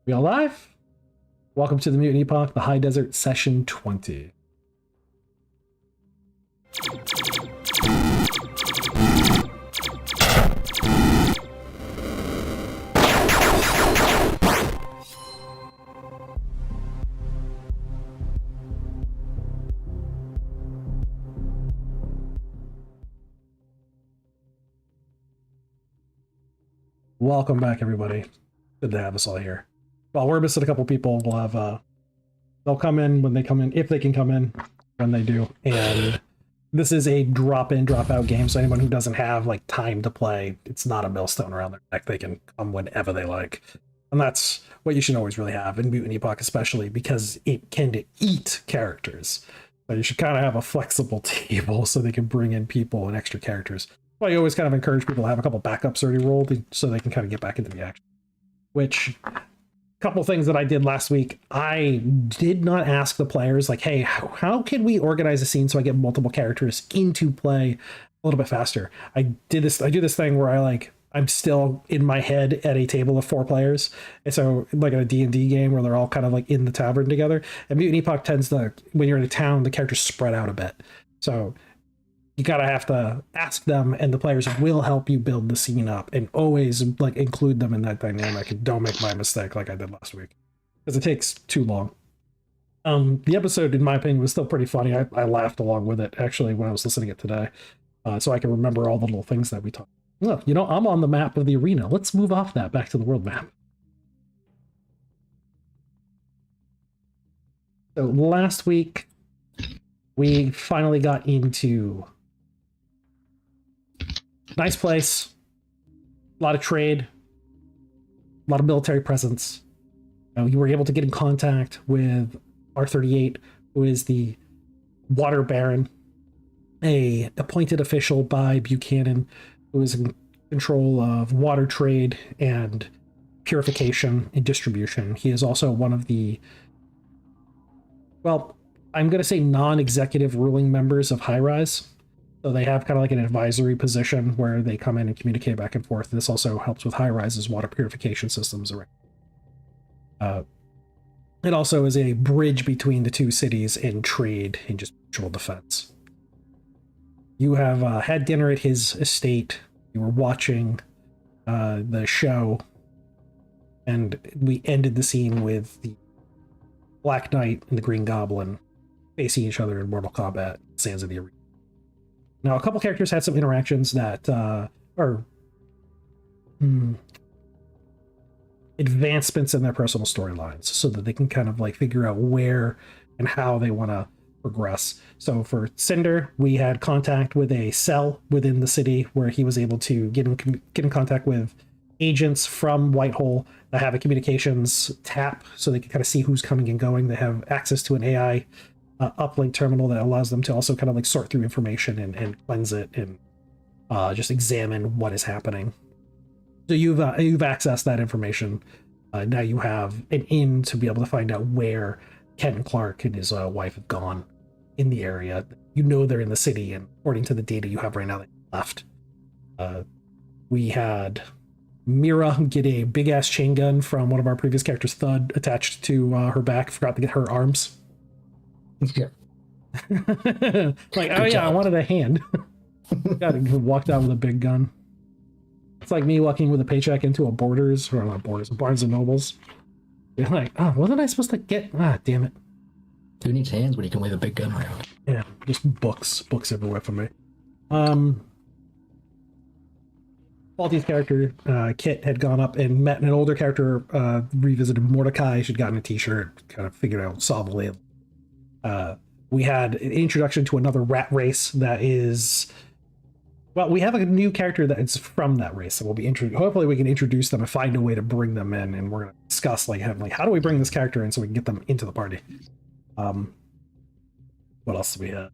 We all live? Welcome to the Mutant Epoch, the High Desert Session 20. Welcome back, everybody. Good to have us all here. Well, we're missing a couple people. We'll have they'll come in when they come in, if they can come in when they do. And this is a drop-in, drop-out game, so anyone who doesn't have like time to play, it's not a millstone around their neck. They can come whenever they like. And that's what you should always really have in Mutant Epoch, especially because it can eat characters. So you should kind of have a flexible table so they can bring in people and extra characters. Well, you always kind of encourage people to have a couple backups already rolled so they can kind of get back into the action. Which, a couple things that I did last week, I did not ask the players, like, hey, how can we organize a scene so I get multiple characters into play a little bit faster? I do this thing where I'm still in my head at a table of 4 players. And so like in a D&D game where they're all kind of like in the tavern together. And Mutant Epoch tends to, when you're in a town, the characters spread out a bit. So you gotta have to ask them, and the players will help you build the scene up, and always like include them in that dynamic, and don't make my mistake like I did last week, because it takes too long. The episode, in my opinion, was still pretty funny. I laughed along with it actually when I was listening to it today, so I can remember all the little things that we talked. Look, you know, I'm on the map of the arena. Let's move off that back to the world map. So last week we finally got into nice place, a lot of trade, a lot of military presence. You were able to get in contact with R38, who is the water baron, a appointed official by Buchanan, who is in control of water trade and purification and distribution. He is also one of the, well, I'm going to say non-executive ruling members of High Rise. So they have kind of like an advisory position where they come in and communicate back and forth. This also helps with High Rise's water purification systems around. It also is a bridge between the two cities in trade and just mutual defense. You have had dinner at his estate. You were watching the show, and we ended the scene with the Black Knight and the Green Goblin facing each other in Mortal Kombat, Sands of the Arena. Now, a couple characters had some interactions that are advancements in their personal storylines, so that they can kind of like figure out where and how they want to progress. So for Cinder, we had contact with a cell within the city where he was able to get in contact with agents from Whitehall that have a communications tap, so they can kind of see who's coming and going. They have access to an AI uplink terminal that allows them to also kind of like sort through information and cleanse it and just examine what is happening. So you've accessed that information. Now you have an in to be able to find out where Ken Clark and his wife have gone in the area. You know they're in the city, and according to the data you have right now, they left. We had Mira get a big ass chain gun from one of our previous characters, Thud, attached to her back. Forgot to get her arms. Yeah. Like, oh yeah, I wanted a hand. Got to walk down with a big gun. It's like me walking with a paycheck into a Borders, or not Borders, a Barnes and Nobles. You're like, oh, wasn't I supposed to get? Ah, damn it. Who needs hands when you can wave a big gun around? Yeah, just books everywhere for me. Faulty's character, Kit, had gone up and met an older character, revisited Mordecai. She'd gotten a t-shirt, kind of figured out, solve the label. We had an introduction to another rat race that is, well, we have a new character that is from that race, and we'll be hopefully we can introduce them and find a way to bring them in, and we're going to discuss like how do we bring this character in so we can get them into the party. What else do we have?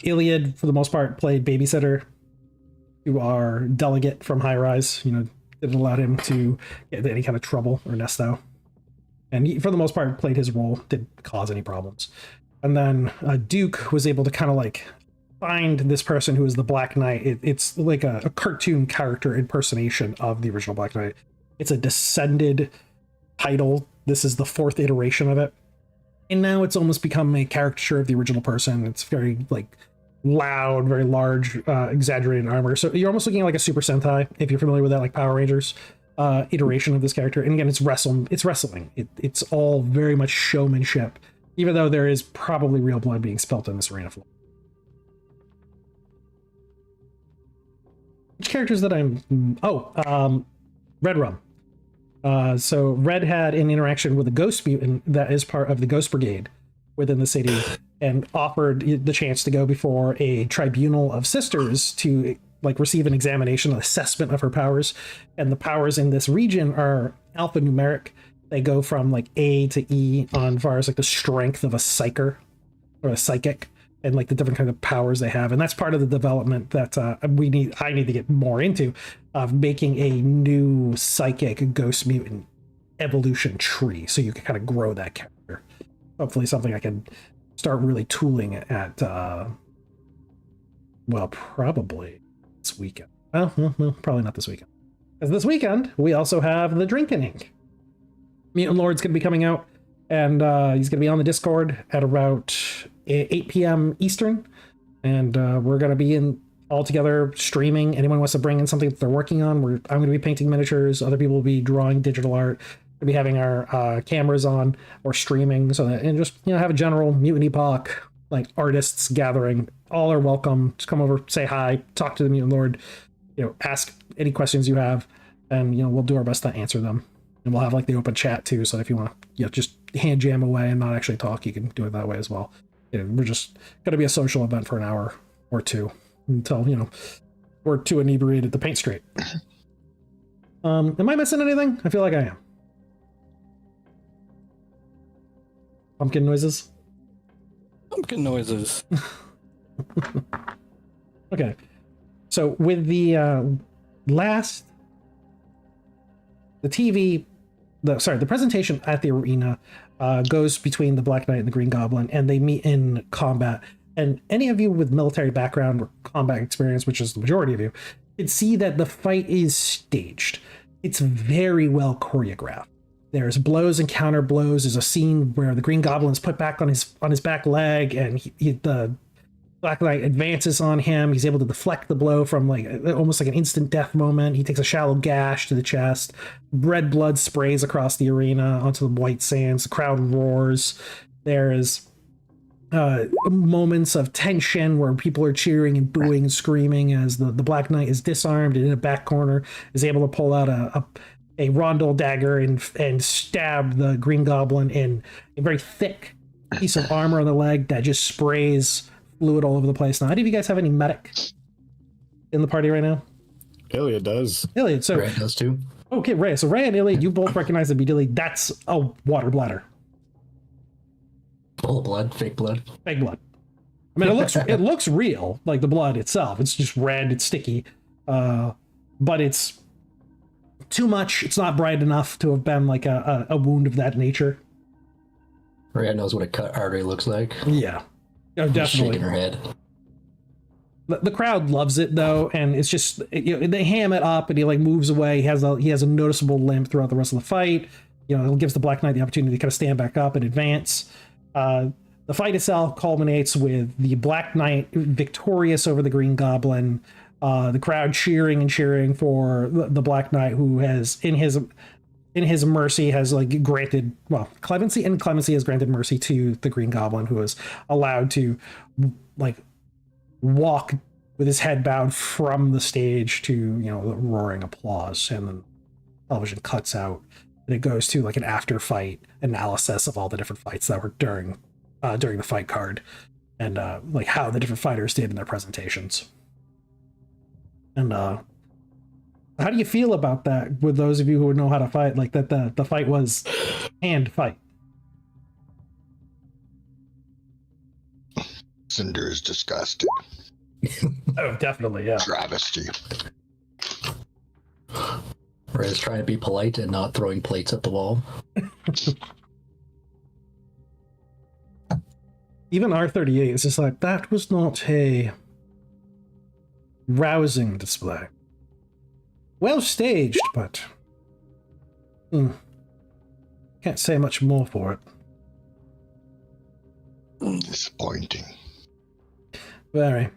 Iliad, for the most part, played babysitter to our delegate from High Rise. You know, didn't allow him to get into any kind of trouble or nesto. And he, for the most part, played his role, didn't cause any problems. And then Duke was able to kind of like find this person who is the Black Knight. It's like a cartoon character impersonation of the original Black Knight. It's a descended title. This is the 4th iteration of it. And now it's almost become a caricature of the original person. It's very like loud, very large, exaggerated armor. So you're almost looking like a Super Sentai, if you're familiar with that, like Power Rangers iteration of this character. And again, it's wrestling. It's all very much showmanship, even though there is probably real blood being spilt in this arena floor. Which characters that Red Rum. So Red had an interaction with a ghost mutant that is part of the Ghost Brigade within the city, and offered the chance to go before a tribunal of sisters to like receive an examination, an assessment of her powers. And the powers in this region are alphanumeric. They go from like A to E on far as like the strength of a psyker or a psychic, and like the different kind of powers they have. And that's part of the development that I need to get more into, of making a new psychic ghost mutant evolution tree, so you can kind of grow that character. Hopefully something I can start really tooling at, probably this weekend. Well, probably not this weekend. Because this weekend, we also have the Drinking Ink. Mutant Lord's going to be coming out, and he's going to be on the Discord at about 8 p.m. Eastern, and we're going to be in all together streaming. Anyone wants to bring in something that they're working on, I'm going to be painting miniatures, other people will be drawing digital art, we'll be having our cameras on or streaming, so that, and just have a general Mutant Epoch like artists gathering. All are welcome. Just come over, say hi, talk to the Mutant Lord, ask any questions you have, and we'll do our best to answer them. And we'll have like the open chat too, so if you want to just hand jam away and not actually talk, you can do it that way as well. We're just going to be a social event for an hour or two until we're too inebriated to paint straight. Am I missing anything? I feel like I am. Pumpkin noises. Okay, so with the the presentation at the arena goes between the Black Knight and the Green Goblin, and they meet in combat. And any of you with military background or combat experience, which is the majority of you, can see that the fight is staged. It's very well choreographed. There's blows and counter blows. There's a scene where the Green Goblin's put back on his back leg, and the Black Knight advances on him. He's able to deflect the blow from like almost like an instant death moment. He takes a shallow gash to the chest. Red blood sprays across the arena onto the white sands. The crowd roars. There's moments of tension where people are cheering and booing and screaming as the Black Knight is disarmed and in a back corner is able to pull out a rondel dagger and stab the Green Goblin in a very thick piece of armor on the leg that just sprays fluid all over the place. Now, any of you guys have any medic in the party right now? Iliad does. Iliad, so Ray does too. Okay, Ray. So Ray and Iliad, you both recognize immediately that's a water bladder. Full blood, fake blood. Fake blood. I mean, it looks real, like the blood itself. It's just red, it's sticky, but it's too much. It's not bright enough to have been like a wound of that nature. Ray knows what a cut artery looks like. Yeah. Oh, definitely. Shaking her head. The crowd loves it though, and it's just they ham it up, and he like moves away. He has a noticeable limp throughout the rest of the fight. It gives the Black Knight the opportunity to kind of stand back up and advance. The fight itself culminates with the Black Knight victorious over the Green Goblin. The crowd cheering and cheering for the Black Knight, who has in his mercy has like granted clemency has granted mercy to the Green Goblin, who is allowed to like walk with his head bowed from the stage to the roaring applause. And then television cuts out and it goes to like an after fight analysis of all the different fights that were during the fight card, and like how the different fighters did in their presentations. And how do you feel about that, with those of you who know how to fight, like that the fight was hand fight? Cinder is disgusting. Oh, definitely, yeah. Travesty. Ray's trying to be polite and not throwing plates at the wall. Even R38 is just like, that was not a rousing display. Well staged, but Can't say much more for it. Disappointing. Very.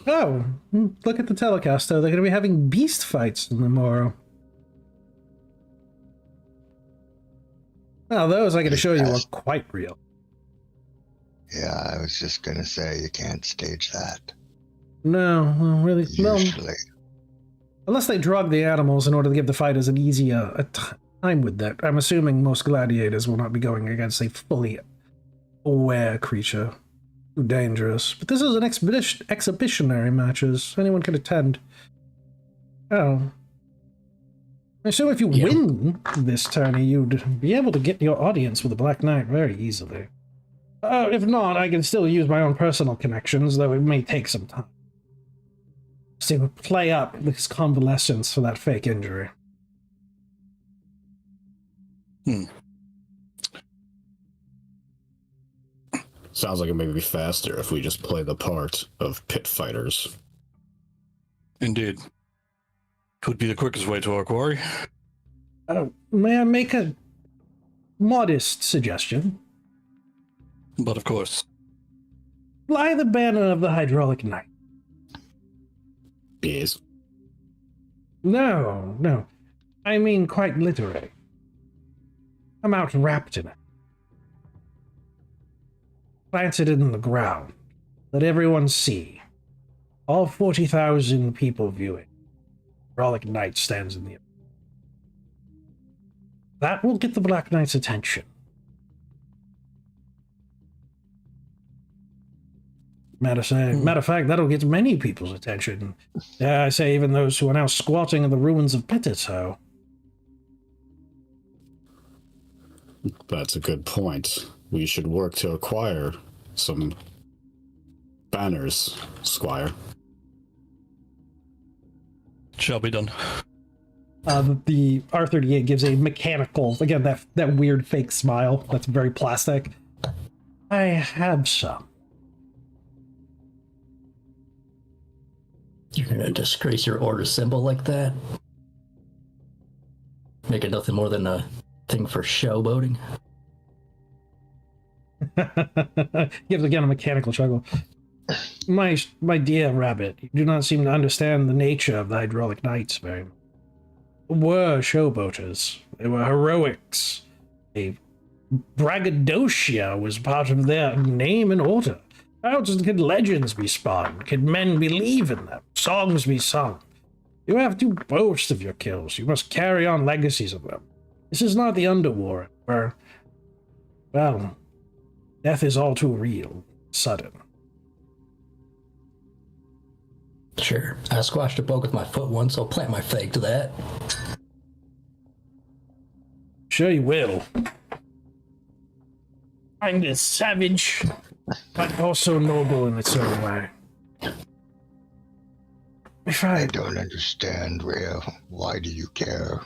Oh, look at the telecast, though. They're going to be having beast fights tomorrow. Now, those I got to show you are quite real. Yeah, I was just gonna say you can't stage that. No, well, really. Usually. Well, unless they drug the animals in order to give the fighters an easier time with that. I'm assuming most gladiators will not be going against a fully aware creature. Too dangerous. But this is an exhibitionary matches. Anyone can attend. Oh. I assume if you win this tourney, you'd be able to get your audience with the Black Knight very easily. If not, I can still use my own personal connections, though it may take some time. To play up this convalescence for that fake injury. Sounds like it may be faster if we just play the part of pit fighters. Indeed. Could be the quickest way to our quarry. May I make a modest suggestion? But of course. Fly the banner of the Hydraulic Knight. Yes. No. I mean quite literally. I'm out wrapped in it. Planted it in the ground. Let everyone see. All 40,000 people viewing. Hydraulic Knight stands in the... That will get the Black Knight's attention. Matter of fact, that'll get many people's attention. I say even those who are now squatting in the ruins of Pittertoe. That's a good point. We should work to acquire some banners, Squire. Shall be done. The R38 gives a mechanical, again, that weird fake smile that's very plastic. I have some. You're gonna disgrace your order symbol like that? Make it nothing more than a thing for showboating? Gives again a mechanical chuckle. My dear rabbit, you do not seem to understand the nature of the Hydraulic Knights very much. They were showboaters. They were heroics. A braggadocio was part of their name and order. How could legends be spun? Could men believe in them? Songs be sung? You have to boast of your kills. You must carry on legacies of them. This is not the Underworld, where, well, death is all too real, sudden. Sure. I squashed a bug with my foot once, so I'll plant my fake to that. Sure you will. I'm a savage, but also noble in its own way. If I don't understand, Rhea. Why do you care?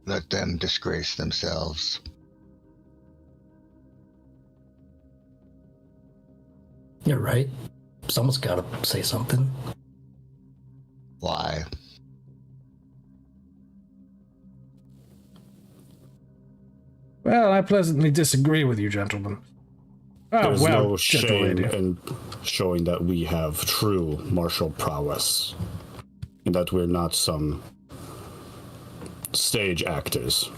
Let them disgrace themselves. You're right. Someone's gotta say something. Why? Well, I pleasantly disagree with you, gentlemen. Oh, There's well, no shame lady. in showing that we have true martial prowess, and that we're not some stage actors.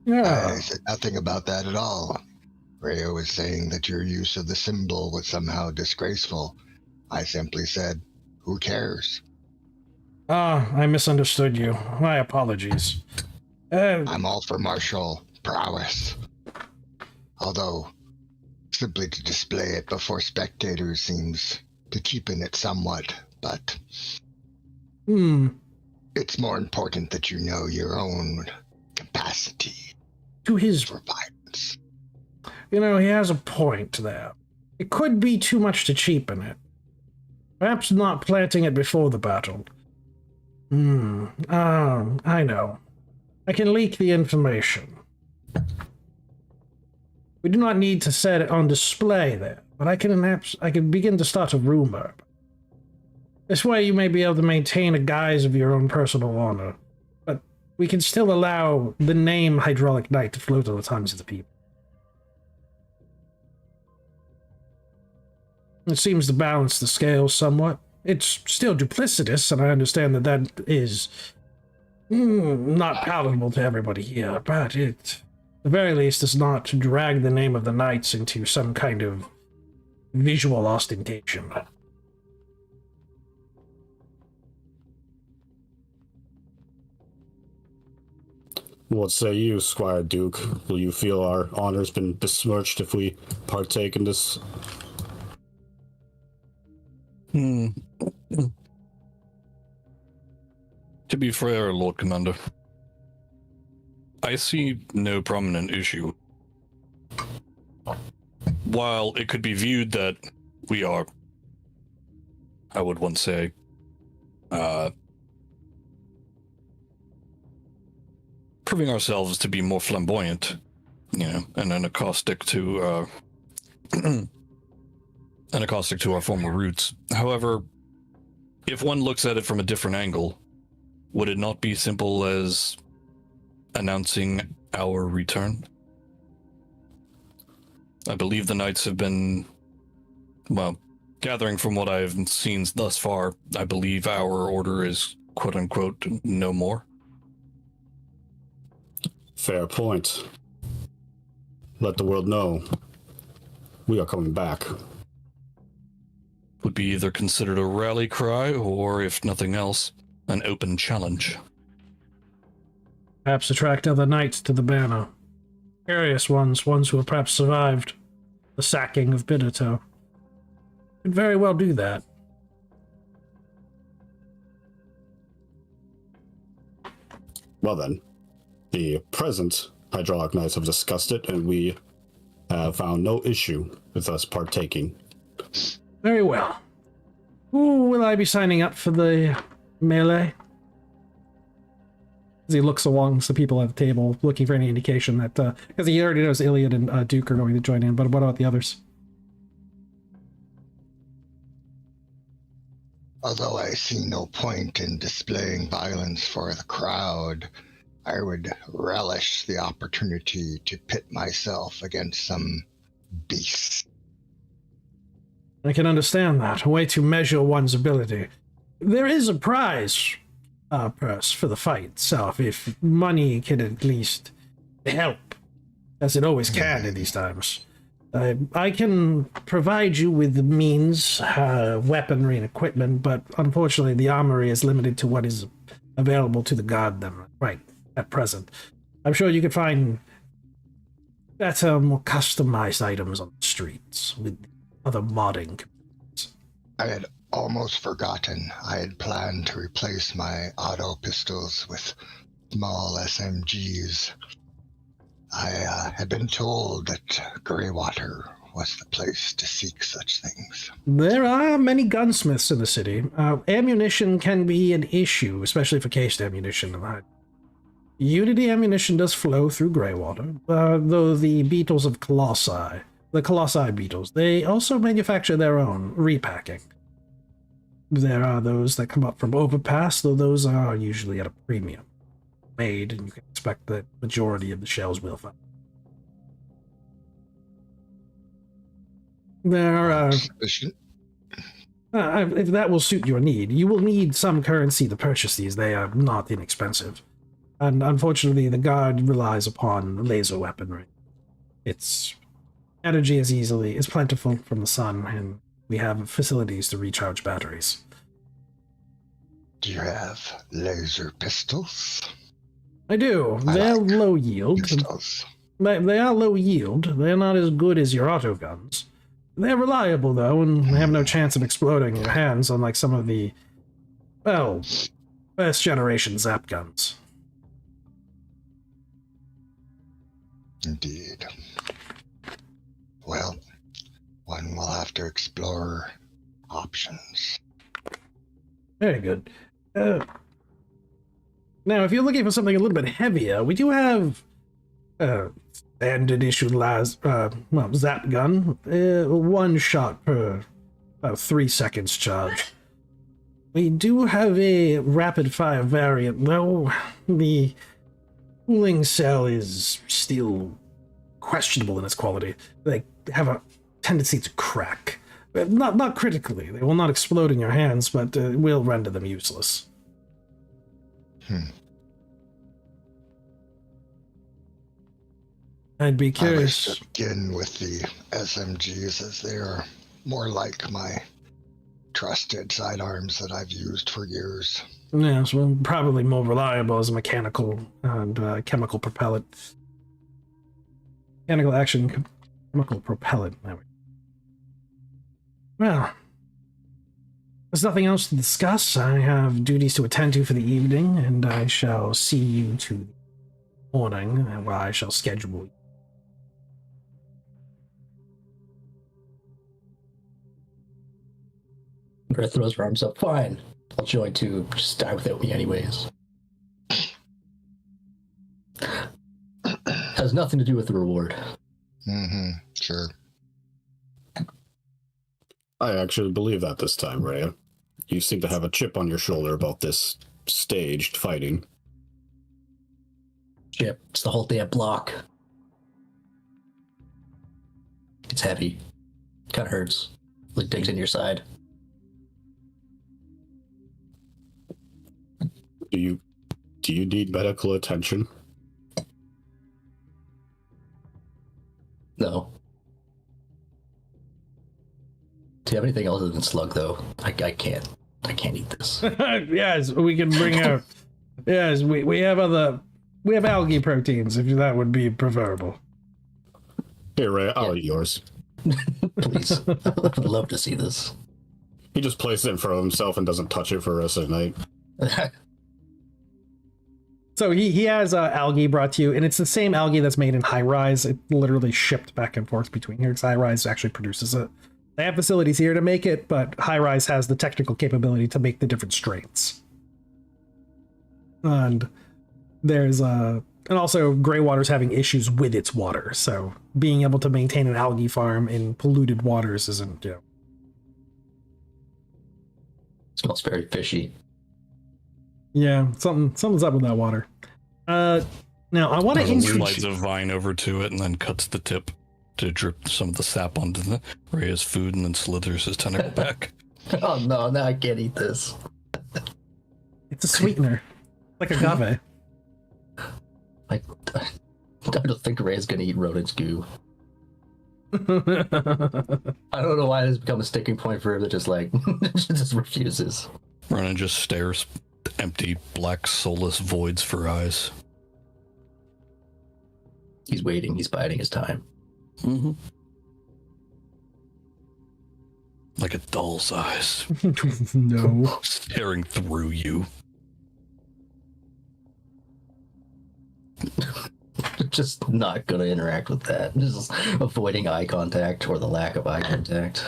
Yeah. I said nothing about that at all. Rhea was saying that your use of the symbol was somehow disgraceful. I simply said, who cares? I misunderstood you. My apologies. I'm all for martial prowess. Although, simply to display it before spectators seems to cheapen it somewhat, but it's more important that you know your own capacity To his... for violence. You know, he has a point there. It could be too much to cheapen it. Perhaps not planting it before the battle. I know. I can leak the information. We do not need to set it on display there, but I can begin to start a rumor. This way you may be able to maintain a guise of your own personal honor. But we can still allow the name Hydraulic Knight to float on the tongues of the people. It seems to balance the scales somewhat. It's still duplicitous, and I understand that that is not palatable to everybody here, but it, at the very least, does not drag the name of the Knights into some kind of visual ostentation. What say you, Squire Duke? Will you feel our honor's been besmirched if we partake in this? To be fair, Lord Commander, I see no prominent issue. While it could be viewed that we are, I would once say, proving ourselves to be more flamboyant, and an caustic to our former roots. However, if one looks at it from a different angle, would it not be simple as announcing our return? I believe the Knights have been, well, gathering from what I've seen thus far, I believe our order is quote-unquote no more. Fair point. Let the world know we are coming back. Would be either considered a rally cry or, if nothing else, an open challenge. Perhaps attract other knights to the banner. Curious ones who have perhaps survived the sacking of Bittertoe. Could very well do that. Well then, the present Hydraulic Knights have discussed it, and we have found no issue with us partaking. Very well. Who will I be signing up for the melee? As he looks amongst the people at the table, looking for any indication that, because he already knows Iliad and Duke are going to join in, but what about the others? Although I see no point in displaying violence for the crowd, I would relish the opportunity to pit myself against some beast. I can understand that. A way to measure one's ability. There is a prize purse for the fight itself, if money can at least help, as it always can in these times. I can provide you with the means, weaponry and equipment, but unfortunately the armory is limited to what is available to the guard them right at present. I'm sure you could find better, more customized items on the streets with other modding. I had almost forgotten I had planned to replace my auto pistols with small SMGs. I had been told that Greywater was the place to seek such things. There are many gunsmiths in the city. Ammunition can be an issue, especially for cased ammunition. Unity ammunition does flow through Greywater, though the beetles of Colossi, the Colossi beetles, they also manufacture their own repacking. There are those that come up from Overpass, though those are usually at a premium. Made, and you can expect the majority of the shells will find. There are... if that will suit your need, you will need some currency to purchase these. They are not inexpensive. And unfortunately, the guard relies upon laser weaponry. Its energy is plentiful from the sun, and we have facilities to recharge batteries. Do you have laser pistols? I do. They're like low yield. Pistols. They are low yield. They're not as good as your auto guns. They're reliable, though, and have no chance of exploding in your hands, unlike some of the, well, first-generation Zap guns. Indeed. Well, one will have to explore options. Very good. Now, if you're looking for something a little bit heavier, we do have standard issue Zap gun. One shot per about 3 seconds charge. We do have a rapid-fire variant, though. The cooling cell is still questionable in its quality. They have a tendency to crack. Not critically. They will not explode in your hands, but will render them useless. I'd be I curious. wish to begin with the SMGs, as they are more like my trusted sidearms that I've used for years. Yes, well, probably more reliable as a mechanical and chemical propellant. Mechanical action, chemical propellant. There we go. Well, there's nothing else to discuss. I have duties to attend to for the evening, and I shall see you to the morning, where I shall schedule you. Greta throws her arms up. Fine. I'll join too. Just die without me anyways. Has nothing to do with the reward. Sure. I actually believe that this time, Rhea. You seem to have a chip on your shoulder about this staged fighting. Chip. It's the whole damn block. It's heavy. Kind of hurts. Like digs in your side. Do you need medical attention? No. Do you have anything other than slug though? I can't eat this. Yes, we can bring out. Yes, we have algae proteins, if that would be preferable. Here, Rhea, I'll eat yours. Please. I would love to see this. He just places it in front of himself and doesn't touch it for the rest of the night. So he has algae brought to you, and it's the same algae that's made in High Rise. It literally shipped back and forth between here, because High Rise actually produces it. They have facilities here to make it, but High Rise has the technical capability to make the different strains. And there's and also Greywater's having issues with its water, so being able to maintain an algae farm in polluted waters isn't, Smells very fishy. Yeah, something's up with that water. Now I want to Slides introduce. a vine over to it and then cuts the tip to drip some of the sap onto the Rhea's food and then slithers his tentacle back. Oh no, now I can't eat this. It's a sweetener, like agave. I don't think Ray's gonna eat rodent's goo. I don't know why it has become a sticking point for him that just just refuses. Ronan just stares, empty, black, soulless voids for eyes. He's waiting. He's biding his time. Mm-hmm. Like a doll's eyes, No. staring through you. Just not gonna interact with that. Just avoiding eye contact or the lack of eye contact.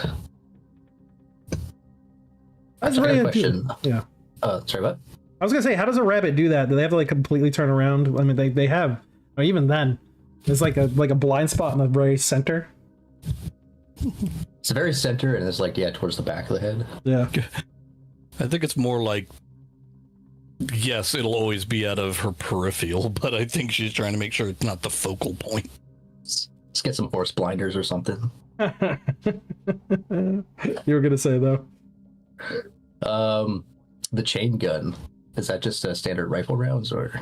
That's I got a right. question. Yeah. Sorry, what? I was gonna say, how does a rabbit do that? Do they have to completely turn around? I mean, they have. Or even then, there's like a blind spot in the very center. It's the very center, and it's towards the back of the head. Yeah. I think it's more like, yes, it'll always be out of her peripheral, but I think she's trying to make sure it's not the focal point. Let's get some horse blinders or something. You were gonna say though. The chain gun, is that just standard rifle rounds or?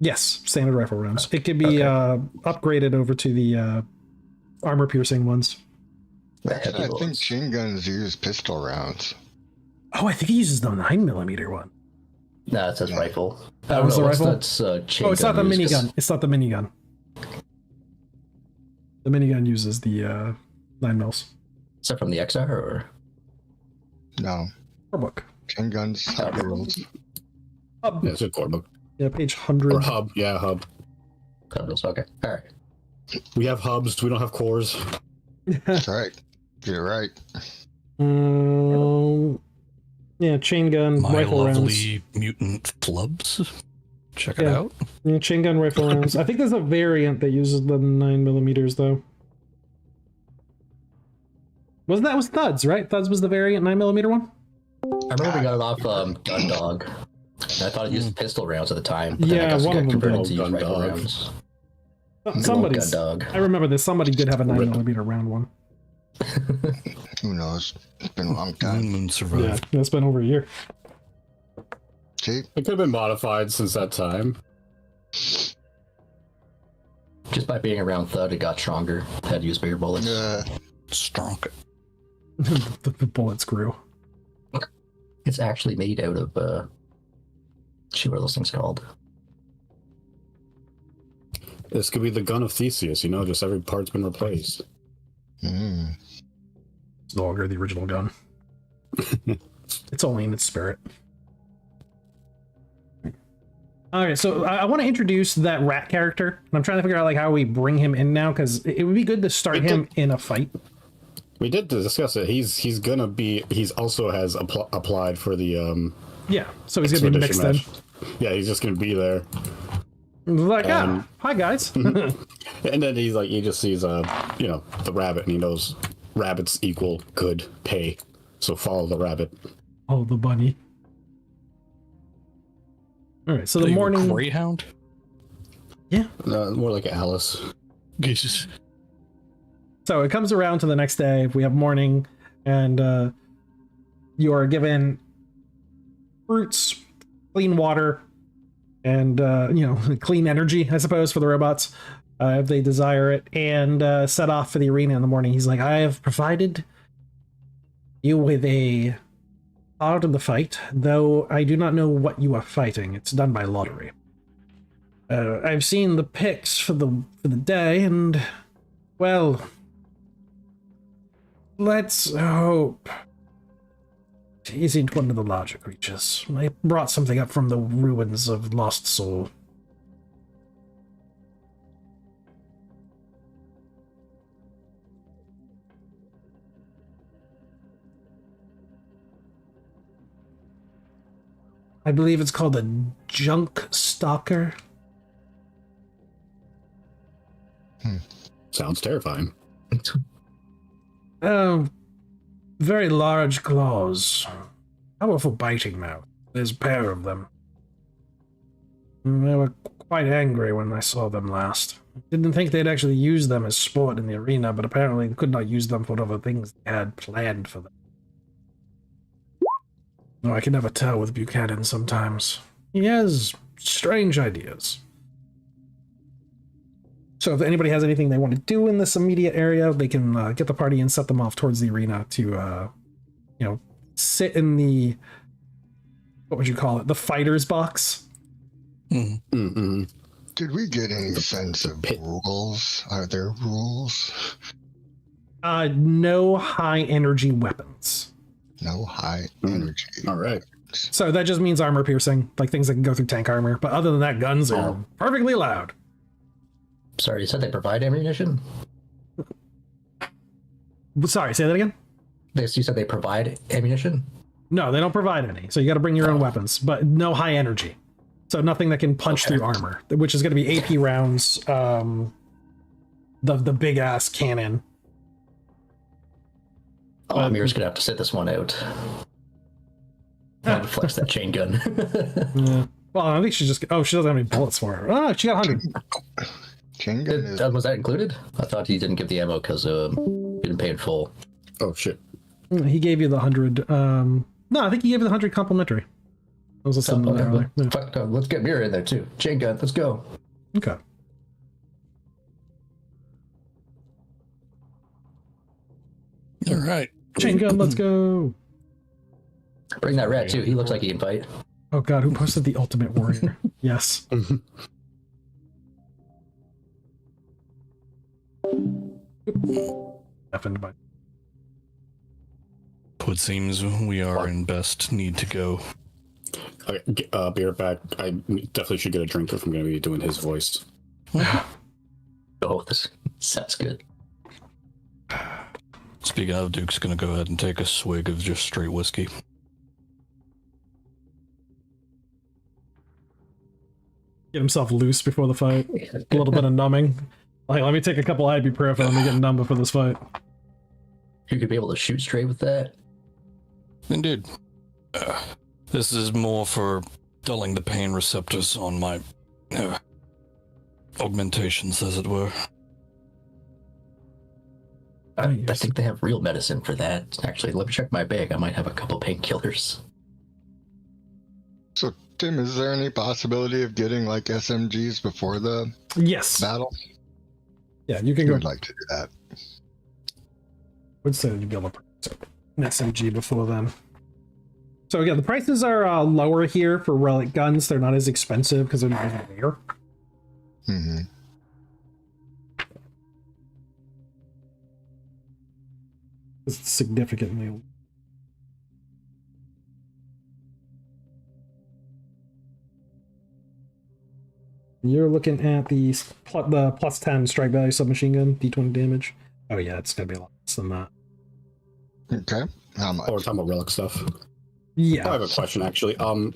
Yes, standard rifle rounds. It could be upgraded over to the armor piercing ones. Actually, I think chain guns use pistol rounds. Oh, I think he uses the 9mm one. No, it says rifle. That was the rifle? That's chain Oh, it's not the gun minigun. It's not the minigun. The minigun uses the 9mm. Is that from the XR or? No. Core book. Chain guns have rules. Hub. Yeah, it's a core book. Yeah, page 100. Or hub. Yeah, hub. Okay. All right. We have hubs. We don't have cores. That's right. Get it right. Yeah, chain gun, My rifle lovely rounds. mutant flubs. Check it Yeah. out. Yeah, chain gun, rifle rounds. I think there's a variant that uses the 9mm though. Was Thuds, right? Thuds was the variant 9mm one? I remember we got it off Gun Dog. And I thought it used pistol rounds at the time. But then I Yeah, guess it one of got them converted did. to use Gun rifle Dog. rounds. Somebody's. Gun Dog. I remember this. Somebody did have a 9mm round one. Who knows? It's been a long time. Moon Yeah, survived. it's been over a year. See? It could have been modified since that time. Just by being around Thud, it got stronger. Had to use bigger bullets. Strong. The bullets grew. It's actually made out of, shoot, what are those things called? This could be the gun of Theseus, you know, just every part's been replaced. Mm. It's no longer the original gun. It's only in its spirit. Alright, so I want to introduce that rat character. And I'm trying to figure out like how we bring him in now, because it would be good to start him in a fight. We did discuss it. He's gonna be. He's also has applied for the Yeah, so he's gonna be mixed expedition match. Yeah, he's just gonna be there. in. Like, hi guys. And then he's like, he just sees you know, the rabbit, and he knows rabbits equal good pay. So follow the rabbit. Oh, the bunny. Alright, so the Are you a morning. Greyhound? Yeah. More like Alice. Jesus. So it comes around to the next day. We have morning, and you are given fruits, clean water, and clean energy, I suppose, for the robots, if they desire it, and set off for the arena in the morning. He's like, I have provided you with a part of the fight, though I do not know what you are fighting. It's done by lottery. I've seen the picks for the day, and well, let's hope it isn't one of the larger creatures. I brought something up from the ruins of Lost Soul. I believe it's called a junk stalker. Sounds terrifying. Very large claws. Powerful biting mouth. There's a pair of them. They were quite angry when I saw them last. Didn't think they'd actually use them as sport in the arena, but apparently they could not use them for whatever things they had planned for them. No, I can never tell with Buchanan sometimes. He has strange ideas. So if anybody has anything they want to do in this immediate area, they can get the party and set them off towards the arena to, sit in the, what would you call it? The fighter's box. Mm-hmm. Did we get any sense of pit. rules? Are there rules? No high energy weapons. No high energy. All right. So that just means armor piercing, like things that can go through tank armor. But other than that, guns are perfectly loud. Sorry, you said they provide ammunition? Sorry, say that again? You said they provide ammunition? No, they don't provide any. So you got to bring your own weapons, but no high energy. So nothing that can punch through armor, which is going to be AP rounds, the big ass cannon. Oh, Amir's gonna have to sit this one out. I'll flex that chain gun. Yeah. Well, I think she just. Oh, she doesn't have any bullets for her. Oh, she got 100. Chain gun is Was that included? I thought he didn't give the ammo because he didn't pay in full. Oh shit. He gave you the 100. No, I think he gave you the 100 complimentary. I was listening to that earlier. Yeah. Fuck, let's get Mir in there too. Chain gun, let's go. Okay. All right. Chain gun, let's go. Bring that rat too. He looks like he can fight. Oh god, who posted the Ultimate Warrior? Yes. Effing by. It seems we are in best need to go. Okay, be right back. I definitely should get a drink if I'm going to be doing his voice. Oh, this sounds good. Speaking of, Duke's gonna go ahead and take a swig of just straight whiskey. Get himself loose before the fight. A little bit of numbing. Like, let me take a couple ibuprofen. Let me get numb before this fight. You could be able to shoot straight with that. Indeed. This is more for dulling the pain receptors on my augmentations, as it were. I think they have real medicine for that. Actually, let me check my bag. I might have a couple painkillers. So, Tim, is there any possibility of getting like SMGs before the Yes. battle? Yeah, you can I go. would like to do that. Would say you'd be able to purchase an SMG before then. So again, the prices are lower here for relic guns. They're not as expensive because they're not as rare. Mm-hmm. It's significantly. You're looking at the plus 10 strike value submachine gun, D20 damage. Oh yeah, it's gonna be a lot less than that. Okay. How much? Oh, we're talking about relic stuff. Yeah. I have a question actually. Don't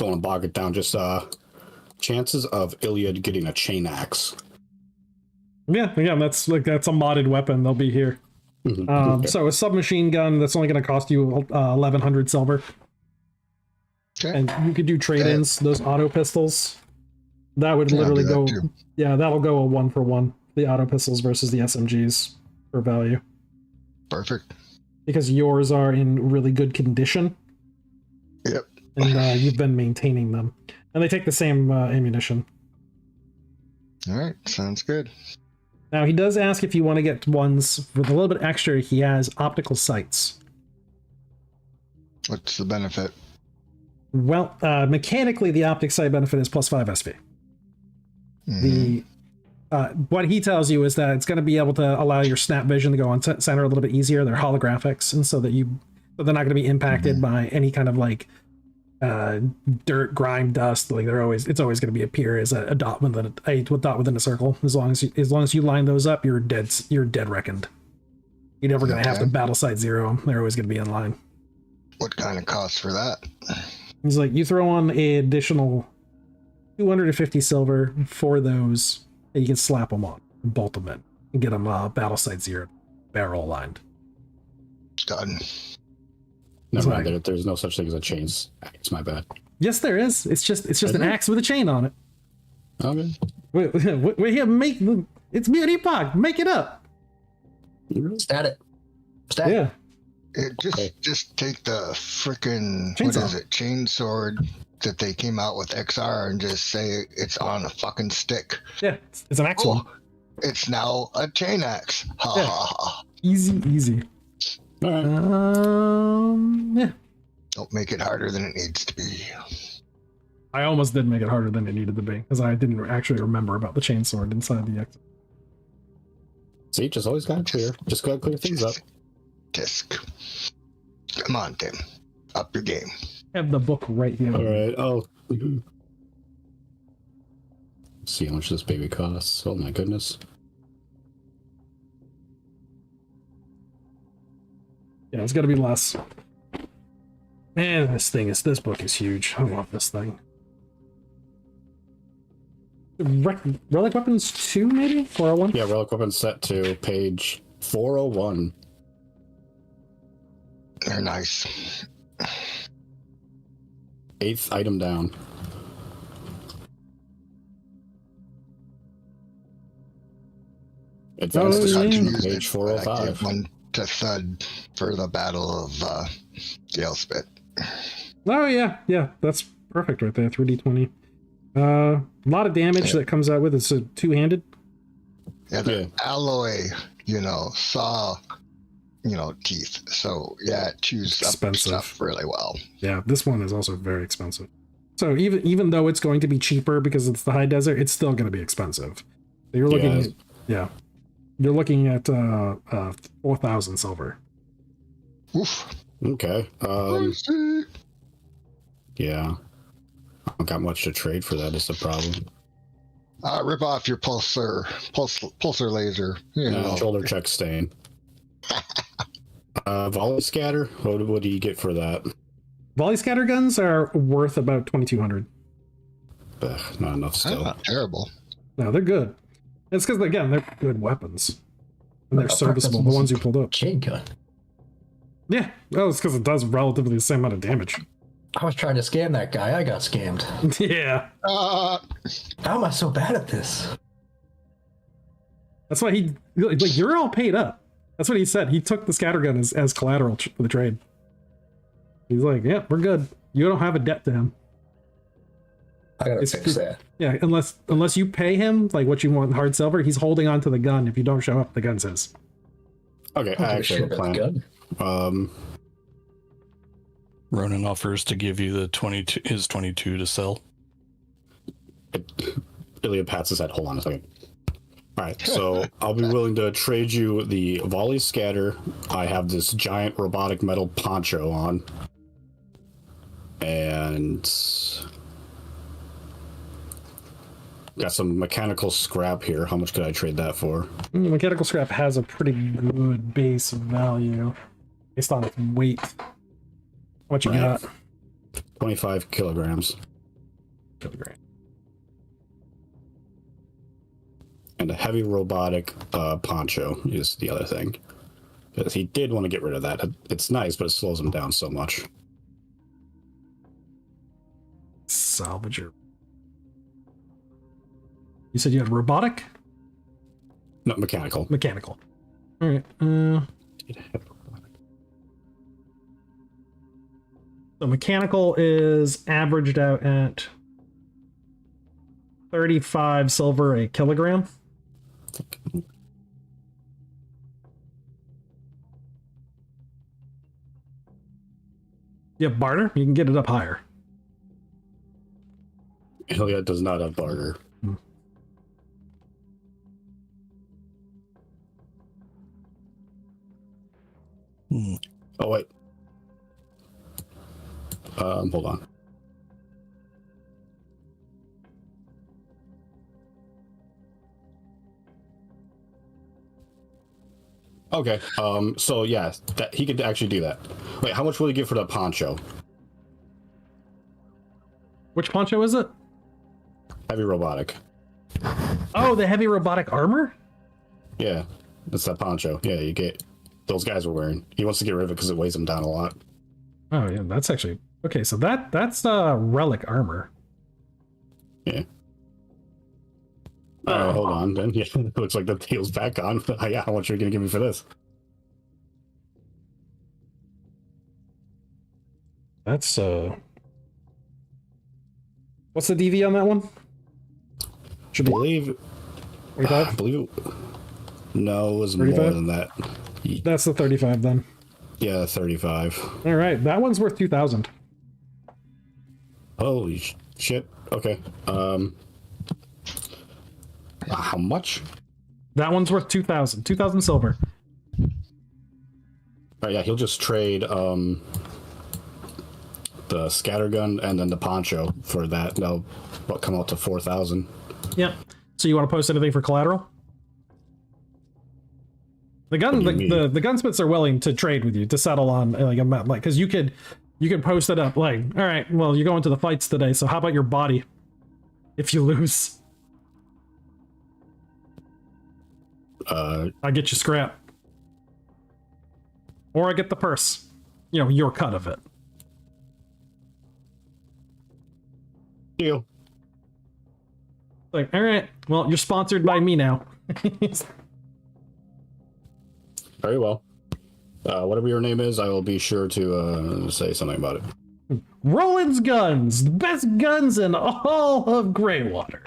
want to bog it down. Just chances of Iliad getting a chain axe. Yeah, again, that's a modded weapon. They'll be here. Okay. So a submachine gun that's only going to cost you 1,100 silver, Okay. and you could do trade-ins. Those auto pistols, that would Yeah, I'll literally do that go. too. Yeah, that'll go a 1-for-1. The auto pistols versus the SMGs for value, Perfect. because yours are in really good condition. Yep. And you've been maintaining them, and they take the same ammunition. All right. Sounds good. Now, he does ask if you want to get ones with a little bit extra. He has optical sights. What's the benefit? Well, mechanically, the optic sight benefit is plus 5 SV. Mhm. The what he tells you is that it's going to be able to allow your snap vision to go on center a little bit easier. They're holographics, and so they're not going to be impacted by any kind of like dirt, grime, dust. Like it's always going to be appear as a dot within a dot within a circle. As long as you line those up, you're dead reckoned. You're never going to have to battle site 0. They're always going to be in line. What kind of cost for that? He's like, you throw on an additional 250 silver for those, and you can slap them on, bolt them in, and get them battle site 0 barrel aligned. Done. Never Sorry. mind. There's no such thing as a chains axe. My bad. Yes, there is. It's just an axe with a chain on it. Okay. We're here. It's Mutant Epoch. Make it up. Stat it. Stat. Yeah. Just take the frickin' Chainsaw. what is it? Chainsword that they came out with XR and just say it's on a fucking stick. Yeah. It's an axe one. Oh, it's now a chain axe. Ha Yeah. ha ha. Easy. All right. Yeah. Don't make it harder than it needs to be. I almost did make it harder than it needed to be because I didn't actually remember about the chainsword inside the X. See, just always gotta clear. Just gotta clear things up. Disc. Come on, Tim. Up your game. I have the book right here. All right. Oh. Let's see how much this baby costs. Oh my goodness. Yeah, it's got to be less. Man, this book is huge. I love this thing. Relic Weapons 2, maybe? 401? Yeah, relic weapon set to page 401. They're nice. 8th item down. Advanced Oh, description, yeah. page I 405. gave one to Thud for the Battle of Galespit. Oh, yeah. That's perfect right there. 3d20. A lot of damage that comes out with it. It's a two-handed. Yeah, the alloy, saw, teeth. So, yeah, it chews up Expensive. stuff really well. Yeah, this one is also very expensive. So even though it's going to be cheaper because it's the high desert, it's still going to be expensive. So you're looking you're looking at 4,000 silver. Oof. Okay. Mercy. Yeah. I don't got much to trade for that is the problem. Rip off your pulsar laser. Shoulder check stain. Volley scatter? What do you get for that? Volley scatter guns are worth about 2,200. Ugh, not enough That's still. not terrible. No, they're good. It's because, again, they're good weapons. And they're Apart serviceable, from the ones you pulled up. Chain gun. Yeah. Oh, it's because it does relatively the same amount of damage. I was trying to scam that guy. I got scammed. Yeah. Uh, How am I so bad at this? That's why he, like, you're all paid up. That's what he said. He took the scattergun as collateral for the trade. He's like, yeah, we're good. You don't have a debt to him. I gotta fix that. Yeah, unless you pay him like what you want in hard silver, he's holding on to the gun. If you don't show up, the gun's his. Okay, I actually have a plan. Ronan offers to give you the 22, his 22 to sell. Ilya pats his head. Hold on a second. All right, so I'll be willing to trade you the volley scatter. I have this giant robotic metal poncho on, and got some mechanical scrap here. How much could I trade that for? Mechanical scrap has a pretty good base value based on its weight. What you got? 25 kilograms. And a heavy robotic poncho is the other thing. Because he did want to get rid of that. It's nice, but it slows him down so much. Salvager. You said you had robotic? No, mechanical. Mechanical. All right. So mechanical is averaged out at 35 silver a kilogram. You have barter? You can get it up higher. Ilya does not have barter. Oh, wait. Hold on. Okay, so yeah, that he could actually do that. Wait, how much will he give for that poncho? Which poncho is it? Heavy robotic. Oh, the heavy robotic armor? Yeah, that's that poncho. Yeah, you get those guys were wearing. He wants to get rid of it because it weighs him down a lot. Oh yeah, that's actually okay. So that's relic armor. Yeah. Hold on, then. Yeah, looks like the deal's back on. Yeah, how much are you gonna give me for this? That's what's the DV on that one? Should be I 45? believe no, it was 35? more than that. That's the 35 then. Yeah, 35. All right, that one's worth 2,000. Holy shit. Okay. How much? That one's worth 2,000. 2,000 silver. Right, yeah, he'll just trade the scattergun and then the poncho for that. That'll come out to 4,000. Yep. So you want to post anything for collateral? The gunsmiths are willing to trade with you to settle on like a like because you could post it up like, all right, well, you're going to the fights today, so how about your body if you lose? I get you scrap, or I get the purse. You know, your cut of it. Deal. Like, all right, well, you're sponsored by me now. Very well. Whatever your name is, I will be sure to say something about it. Roland's Guns, the best guns in all of Greywater.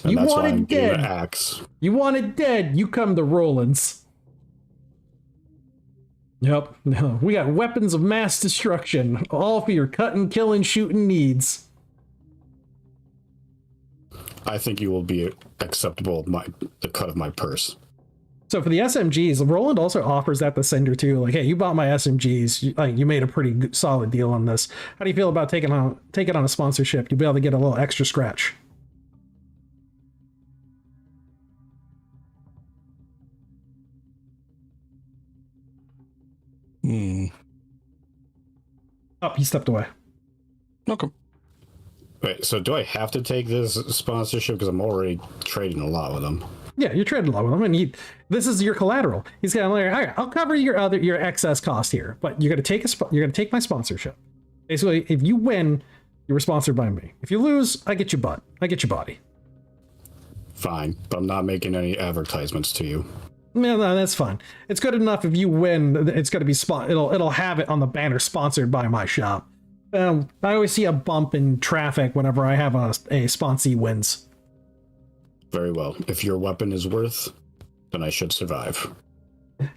And you that's want why I'm it getting dead. an axe. You want it dead. You come to Roland's. Yep. No, we got weapons of mass destruction, all for your cutting, killing, shooting needs. I think you will be acceptable of the cut of my purse. So for the SMGs, Roland also offers that to Sender too. Like, hey, you bought my SMGs. You made a pretty good, solid deal on this. How do you feel about taking on a sponsorship? You'll be able to get a little extra scratch. Oh, he stepped away. Okay. Wait, so do I have to take this sponsorship because I'm already trading a lot with them? Yeah, you're trading low with him, and this is your collateral. He's gonna like, all right, I'll cover your excess cost here, but you're gonna take my sponsorship. Basically, if you win, you were sponsored by me. If you lose, I get your butt. I get your body. Fine, but I'm not making any advertisements to you. No, that's fine. It's good enough if you win. It's going to be it'll have it on the banner sponsored by my shop. I always see a bump in traffic whenever I have a sponsee wins. Very well. If your weapon is worth, then I should survive.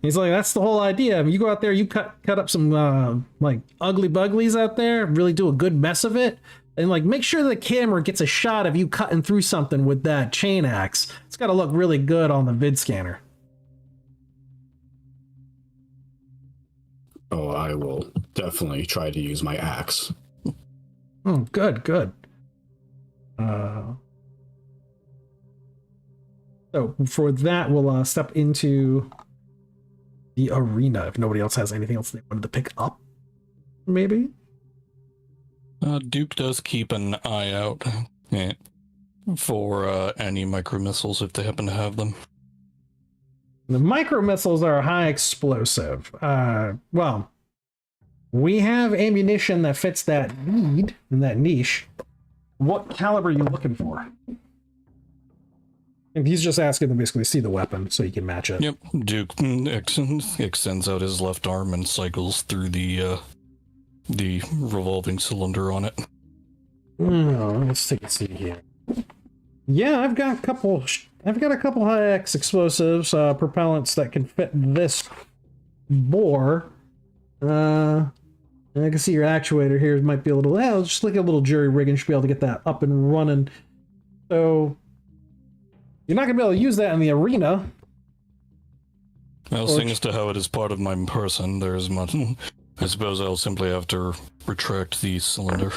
He's like, that's the whole idea. You go out there, you cut up some like ugly buglies out there, really do a good mess of it, and like make sure the camera gets a shot of you cutting through something with that chain axe. It's got to look really good on the vid scanner. Oh, I will definitely try to use my axe. Oh, good. So for that, we'll step into the arena. If nobody else has anything else they wanted to pick up, maybe. Duke does keep an eye out for any micro missiles if they happen to have them. The micro missiles are high explosive. Well, we have ammunition that fits that need and that niche. What caliber are you looking for? And he's just asking to basically see the weapon so he can match it. Yep, Duke extends out his left arm and cycles through the revolving cylinder on it. Oh, let's take a seat here. Yeah, I've got a couple high X explosives, propellants that can fit this bore. And I can see your actuator here might be a little, just like a little jury rig and should be able to get that up and running. So you're not gonna be able to use that in the arena. Well, seeing as to how it is part of my person, there's much. I suppose I'll simply have to retract the cylinder.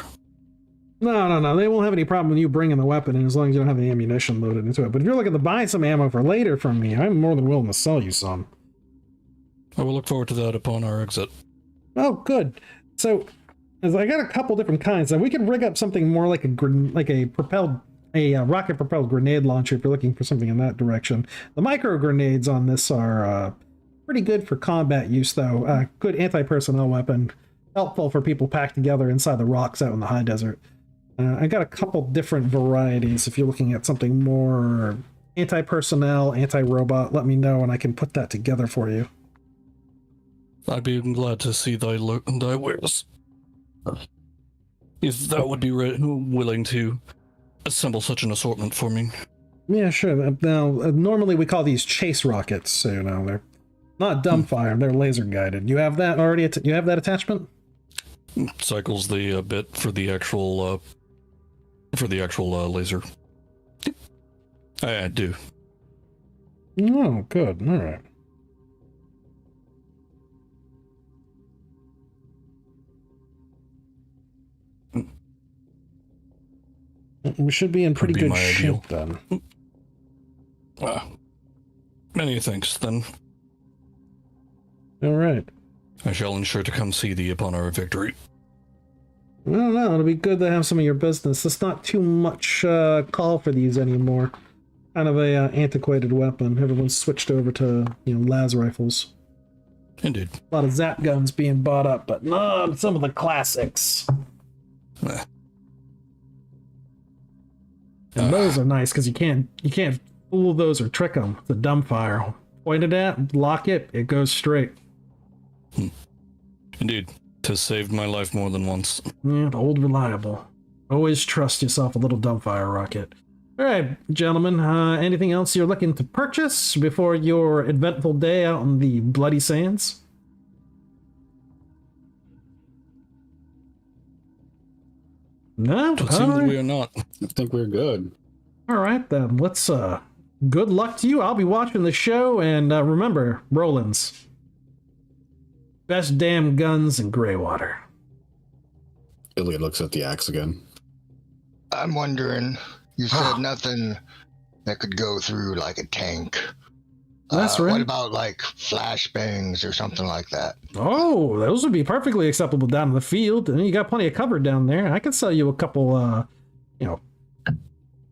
No. They won't have any problem with you bringing the weapon in as long as you don't have the ammunition loaded into it. But if you're looking to buy some ammo for later from me, I'm more than willing to sell you some. I will look forward to that upon our exit. Oh, good. So, as I got a couple different kinds, and we could rig up something more like a rocket-propelled grenade launcher if you're looking for something in that direction. The micro grenades on this are pretty good for combat use, though. Good anti-personnel weapon, helpful for people packed together inside the rocks out in the high desert. I got a couple different varieties. If you're looking at something more anti-personnel, anti-robot, let me know and I can put that together for you. I'd be glad to see thy wares. If that would be willing to assemble such an assortment for me. Yeah, sure. Now, normally we call these chase rockets, so they're not dumbfire, they're laser guided. You have that already? You have that attachment? Cycles the bit for the actual laser. I do. Oh, good. All right. We should be in pretty good shape then. Many thanks, then. All right. I shall ensure to come see thee upon our victory. I don't know. It'll be good to have some of your business. It's not too much call for these anymore. Kind of a antiquated weapon. Everyone's switched over to las rifles. Indeed. A lot of zap guns being bought up, but not some of the classics. And those are nice because you can't fool those or trick them. It's a dumbfire. Point it at, lock it, it goes straight. Indeed. 'Tis saved my life more than once. Yeah, old reliable. Always trust yourself a little dumbfire rocket. All right, gentlemen. Anything else you're looking to purchase before your eventful day out on the bloody sands? No? It seems we are not. I think we're good. All right, then. Let's, good luck to you. I'll be watching the show, and remember, Roland's. Best damn guns in Greywater. Ilya looks at the axe again. I'm wondering, you said nothing that could go through like a tank. That's right. What about like flashbangs or something like that? Oh, those would be perfectly acceptable down in the field. And you got plenty of cover down there. I could sell you a couple,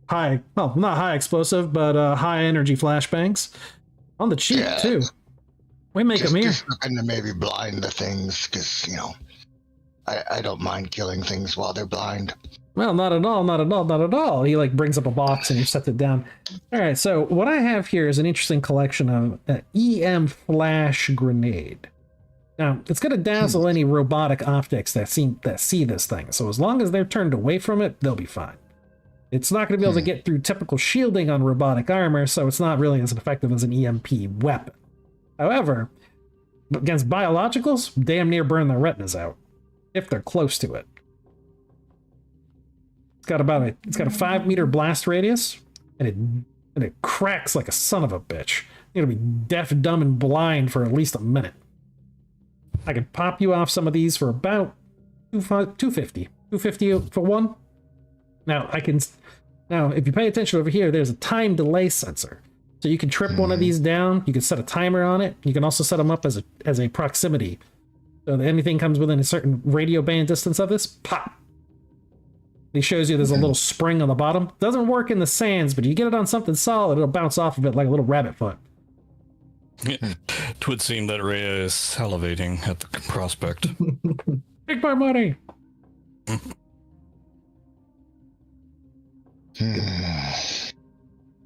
high, well, not high explosive, but high energy flashbangs. On the cheap, Yeah. too. We make them here. Just looking to maybe blind the things, because, I don't mind killing things while they're blind. Well, not at all, not at all, not at all. He like brings up a box and he sets it down. All right, so what I have here is an interesting collection of EM flash grenade. Now, it's going to dazzle any robotic optics that see this thing. So as long as they're turned away from it, they'll be fine. It's not going to be able to get through typical shielding on robotic armor, so it's not really as effective as an EMP weapon. However, against biologicals, damn near burn their retinas out, if they're close to it. It's got a 5-meter blast radius, and it cracks like a son of a bitch. You're gonna be deaf, dumb, and blind for at least a minute. I can pop you off some of these for about $250 for one. Now if you pay attention over here, there's a time delay sensor. So you can trip one of these down. You can set a timer on it. You can also set them up as a proximity. So that anything comes within a certain radio band distance of this, pop. He shows you there's a little spring on the bottom. Doesn't work in the sands, but you get it on something solid, it'll bounce off of it like a little rabbit foot. Twould seem that Rhea is salivating at the prospect. Take my money.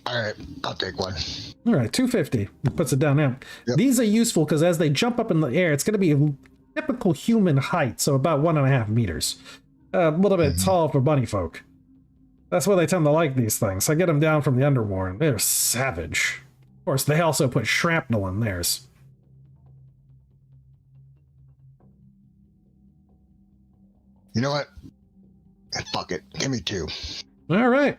All right, I'll take one. All right, $250. Puts it down now. Yep. These are useful because as they jump up in the air, it's going to be a typical human height, so about 1.5 meters. A little bit tall for bunny folk. That's why they tend to like these things. I get them down from the Underworld. They're savage. Of course, they also put shrapnel in theirs. You know what? Fuck it. Give me 2. All right.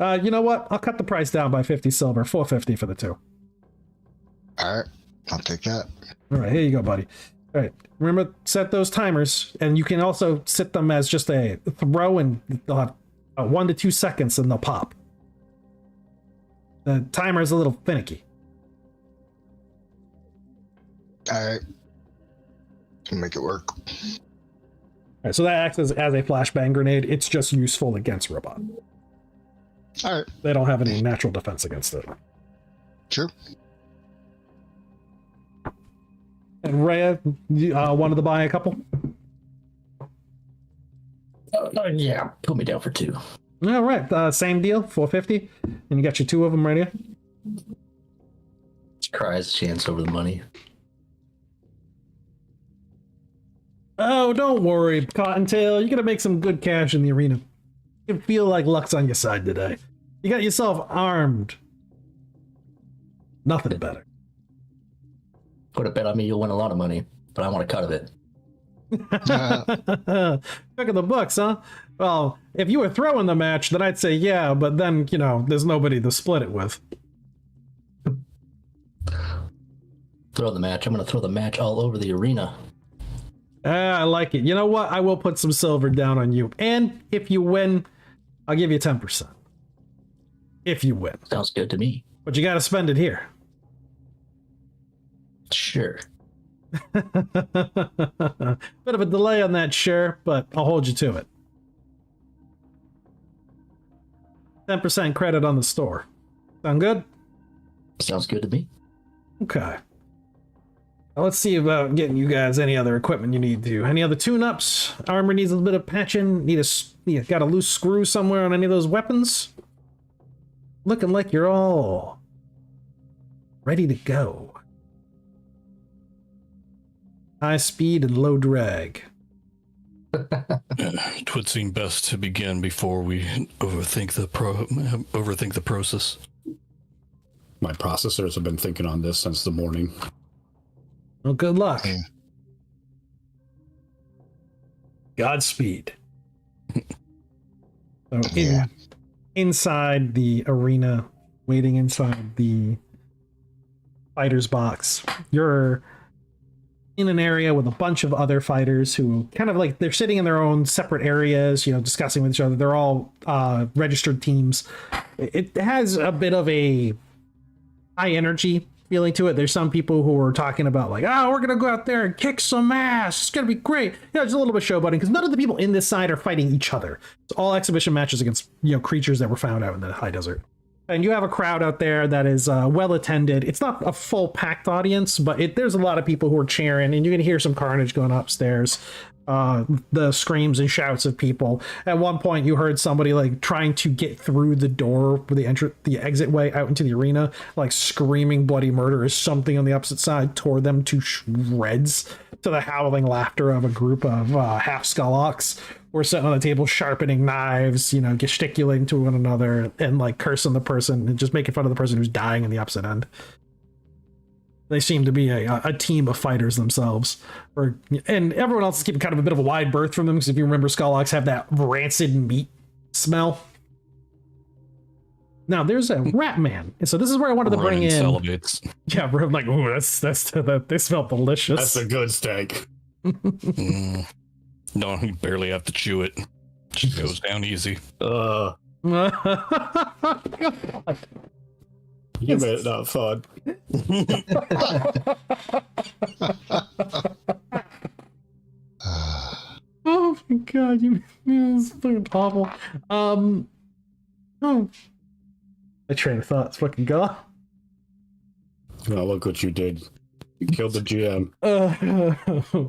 You know what? I'll cut the price down by 50 silver. $450 for the 2. All right, I'll take that. All right, here you go, buddy. All right, remember, set those timers, and you can also set them as just a throw, and they'll have 1 to 2 seconds, and they'll pop. The timer is a little finicky. All right, can make it work. All right, so that acts as a flashbang grenade. It's just useful against robot. All right, They don't have any natural defense against it. sure. And Rhea, you wanted to buy a couple? Yeah, put me down for 2. All right, same deal, $450, and you got your 2 of them right here. Cries chance over the money. Oh, don't worry, Cottontail. You're gonna make some good cash in the arena. You feel like luck's on your side today. You got yourself armed. Nothing better. Put a bet on me, you'll win a lot of money, but I want a cut of it. Look at the books, huh? Well, if you were throwing the match, then I'd say yeah, but then, there's nobody to split it with. Throw the match. I'm going to throw the match all over the arena. I like it. You know what? I will put some silver down on you. And if you win, I'll give you 10%. If you win. Sounds good to me. But you got to spend it here. Sure. Bit of a delay on that, sure, but I'll hold you to it. 10% credit on the store. Sound good? Sounds good to me. Okay. Now let's see about getting you guys any other equipment you need to. Any other tune-ups? Armor needs a little bit of patching. Got a loose screw somewhere on any of those weapons? Looking like you're all ready to go. High speed and low drag. It would seem best to begin before we overthink the process. My processors have been thinking on this since the morning. Well, good luck. Godspeed. So inside the arena, waiting inside the fighter's box, you're in an area with a bunch of other fighters who kind of like they're sitting in their own separate areas, discussing with each other. They're all registered teams. It has a bit of a high energy feeling to it. There's some people who are talking about like, oh, we're gonna go out there and kick some ass. It's gonna be great. Yeah, there's a little bit of showboating because none of the people in this side are fighting each other. It's all exhibition matches against creatures that were found out in the high desert. And you have a crowd out there that is well attended. It's not a full packed audience, but there's a lot of people who are cheering, and you can hear some carnage going upstairs. The screams and shouts of people. At one point, you heard somebody like trying to get through the door, the exit way out into the arena, like screaming bloody murder as something on the opposite side tore them to shreds, to the howling laughter of a group of half Skullox who are sitting on the table sharpening knives, gesticulating to one another and like cursing the person and just making fun of the person who's dying in the opposite end. They seem to be a team of fighters themselves. And everyone else is keeping kind of a bit of a wide berth from them, because if you remember, Skullox have that rancid meat smell. Now, there's a rat man. And so this is where I wanted to bring in... Celebrates. Yeah, I'm like, ooh, they smell delicious. That's a good steak. No, you barely have to chew it. Just goes down easy. You made it not fun. Oh my god, it's fucking awful. My train of thought's fucking gone. Now look what you did. You killed the GM.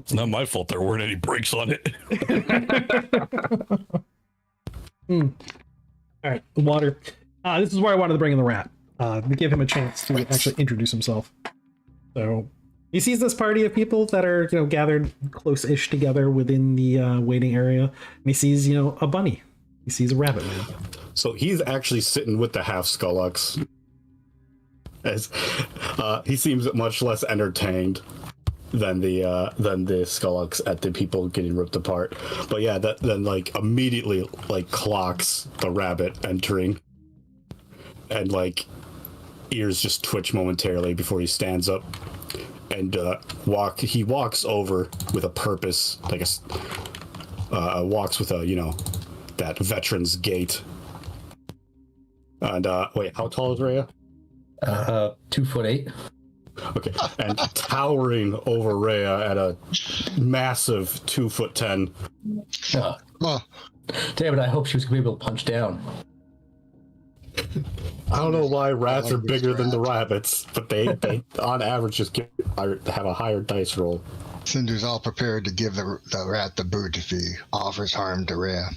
It's not my fault there weren't any brakes on it. All right, the water. This is where I wanted to bring in the rat. To give him a chance to actually introduce himself. So he sees this party of people that are, gathered close-ish together within the waiting area, and he sees, a bunny. He sees a rabbit man. So he's actually sitting with the half Skullox. As he seems much less entertained than the Skullox at the people getting ripped apart. But yeah, that then like immediately like clocks the rabbit entering, and like ears just twitch momentarily before he stands up and he walks over with a purpose, like walks with a that veteran's gait. And wait, how tall is Rhea? 2'8". Okay, and towering over Rhea at a massive 2'10". Damn it! I hope she was gonna be able to punch down. I don't know why rats are bigger than the rabbits, but they on average just have a higher dice roll. Cinder's all prepared to give the rat the boot if he offers harm to Rhea.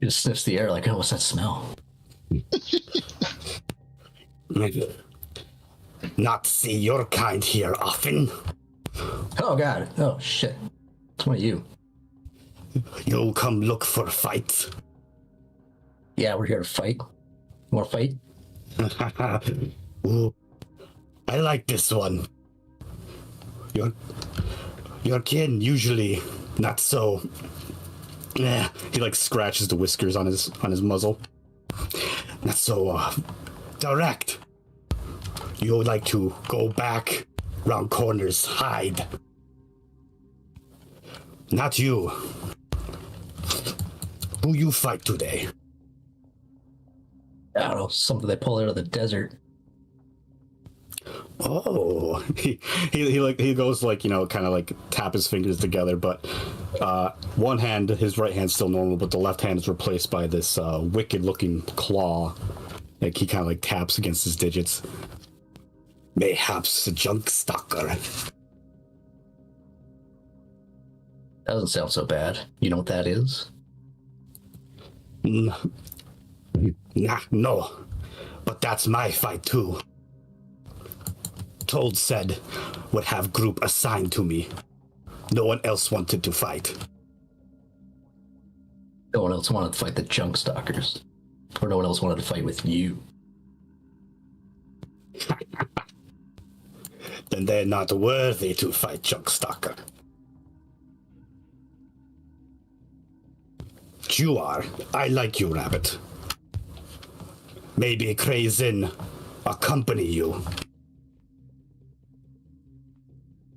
He just sniffs the air like, oh, what's that smell? Not see your kind here often. Oh god! Oh shit! It's one of you. You'll come look for a fight. Yeah, we're here to fight. More fight? Ooh, I like this one. Your kin usually not so. Yeah, he like scratches the whiskers on his muzzle. Not so direct. You like to go back, round corners, hide. Not you. Who you fight today? I don't know, something they pull out of the desert. Oh, he goes like, kind of like tap his fingers together, but one hand, his right hand's still normal, but the left hand is replaced by this wicked looking claw. Like he kind of like taps against his digits. Mayhaps a junk stalker. Doesn't sound so bad. You know what that is? Nah, no. But that's my fight too. Told said would have group assigned to me. No one else wanted to fight. No one else wanted to fight the junk stalkers. Or no one else wanted to fight with you. Then they're not worthy to fight junk stalker. You are. I like you, Rabbit. Maybe Crazin accompany you.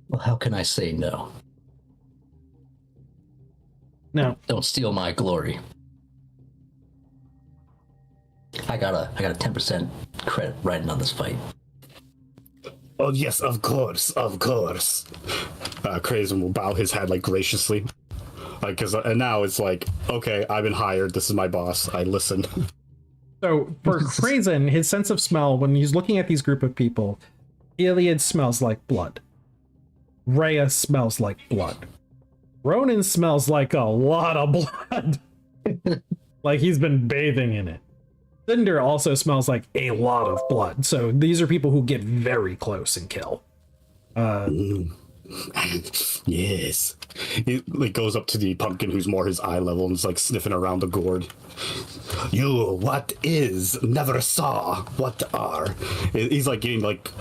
Well, how can I say no? No. Don't steal my glory. I got a 10% credit riding on this fight. Oh yes, of course, of course. Crazen will bow his head like graciously, like because and now it's like, okay, I've been hired. This is my boss. I listen. So for Crazen, his sense of smell when he's looking at these group of people, Iliad smells like blood. Rhea smells like blood. Ronan smells like a lot of blood. Like he's been bathing in it. Cinder also smells like a lot of blood. So these are people who get very close and kill. Yes. He like goes up to the pumpkin who's more his eye level and is like sniffing around the gourd. You, what is? Never saw. What are? He's like getting like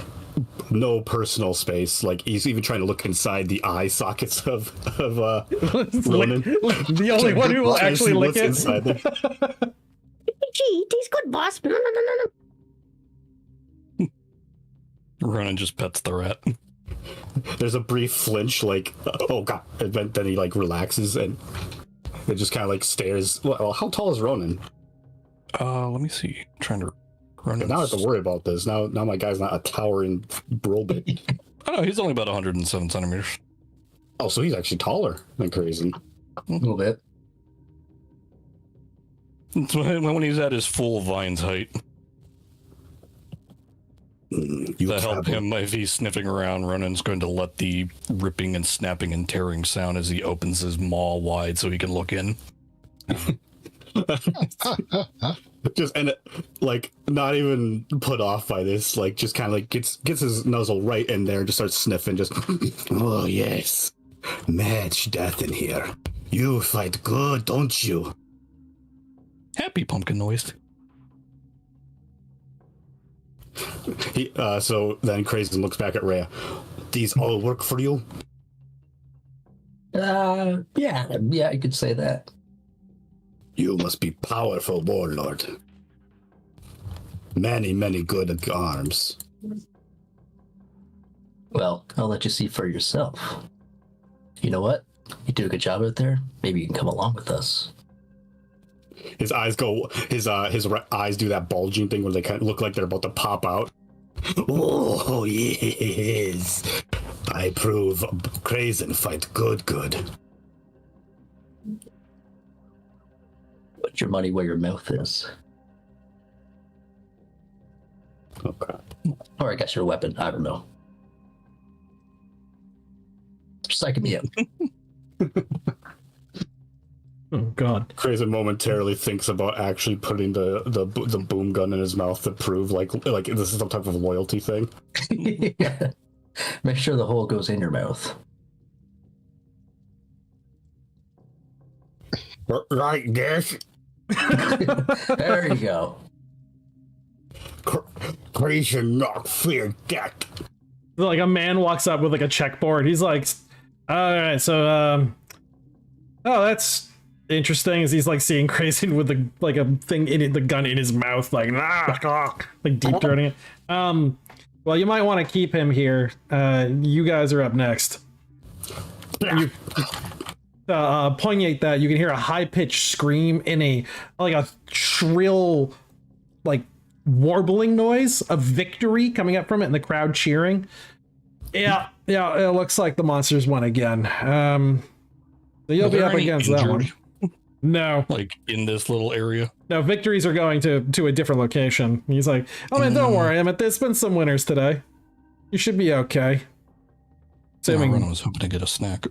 no personal space. Like he's even trying to look inside the eye sockets of Ronan. The only one who will actually lick it. Inside there. Gee, tastes good, boss. Ronan just pets the rat. There's a brief flinch, like, oh god, and then he like relaxes and it just kind of like stares. Well, how tall is Ronan? Let me see. I'm trying to run. Now I have to worry about this. Now my guy's not a towering brobit. I know he's only about 107 centimeters. Oh, so he's actually taller than Crazy. A little bit. It's when he's at his full Vine's height. You To help travel. him, if he's sniffing around, Ronan's going to let the ripping and snapping and tearing sound as he opens his maw wide so he can look in. Just and like not even put off by this, like just kind of like gets his nozzle right in there, and just starts sniffing. Just oh yes, match death in here. You fight good, don't you? Happy pumpkin noise. He so then Crazy looks back at Rhea. These all work for you? Yeah, I could say that. You must be powerful warlord. Many good at arms. Well, I'll let you see for yourself. You know what? You do a good job out there. Maybe you can come along with us. His eyes go. His eyes do that bulging thing where they kind of look like they're about to pop out. Oh yes, I prove Crazy fight good. Put your money where your mouth is. Okay. Or I guess your weapon. I don't know. Psyching me out. Oh God. Crazy momentarily thinks about actually putting the boom gun in his mouth to prove like this is some type of loyalty thing. Yeah. Make sure the hole goes in your mouth. Right, this There you go. Crazy not fear death. Like a man walks up with like a checkboard. He's like, all right, so oh, that's interesting. As he's like seeing Crazy with the like a thing in it, the gun in his mouth, like like deep throating it. Well, you might want to keep him here. You guys are up next. You poignate that you can hear a high-pitched scream in a shrill, like warbling noise of victory coming up from it, and the crowd cheering. Yeah, it looks like the monsters won again. So you'll be up against that one. No, Like in this little area. no, victories are going to a different location. He's like, oh man, don't worry, Emmett. There's been some winners today. You should be okay. Assuming Ronan was hoping to get a snack.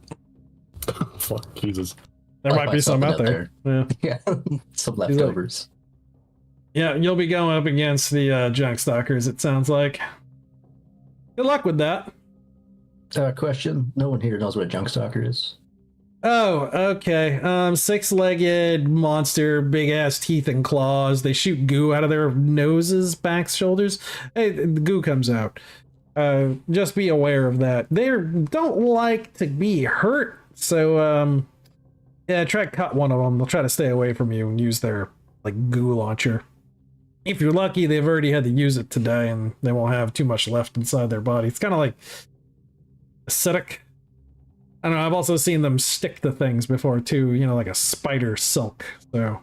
Fuck Jesus. there Like might be some myself out out there. Yeah. Yeah. Some leftovers. Yeah, you'll be going up against the junk stalkers, it sounds like. Good luck with that. Question. No one here knows what a junk stalker is. Oh, okay. Six-legged monster, big-ass teeth and claws. They shoot goo out of their noses, backs, shoulders. Hey, the goo comes out. Just be aware of that. They don't like to be hurt, so, yeah, try to cut one of them. They'll try to stay away from you and use their, like, goo launcher. If you're lucky, they've already had to use it today, and they won't have too much left inside their body. It's kind of like acidic. I don't know, I've also seen them stick to things before, too, you know, like a spider silk, so...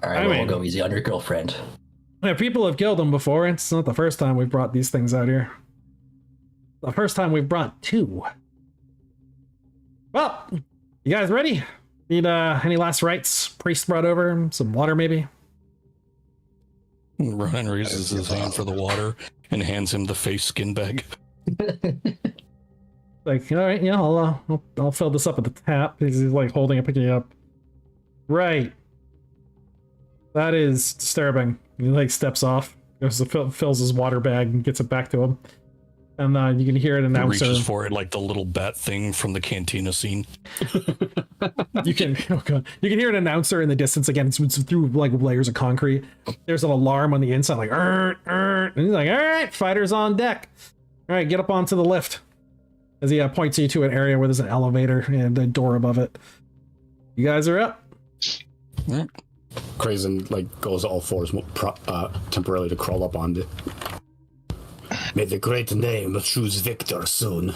All right, I we'll mean- go easy on your girlfriend. Yeah, people have killed them before. It's not the first time we've brought these things out here. The first time we've brought 2. Well, you guys ready? Need any last rites? Priest brought over some water, maybe. Ronan raises his hand for the water and hands him the face skin bag. Like, all right, yeah, I'll fill this up at the tap. He's like holding it, picking it up. Right. That is disturbing. He like steps off, fills his water bag, and gets it back to him. And you can hear an He announcer. reaches for it like the little bat thing from the cantina scene. You can hear an announcer in the distance again. It's through like layers of concrete. There's an alarm on the inside, like and he's like, "All right, fighters on deck. All right, get up onto the lift." As he points you to an area where there's an elevator and a door above it. You guys are up. Krazen like goes all fours temporarily to crawl up onto. May the great name choose victor soon.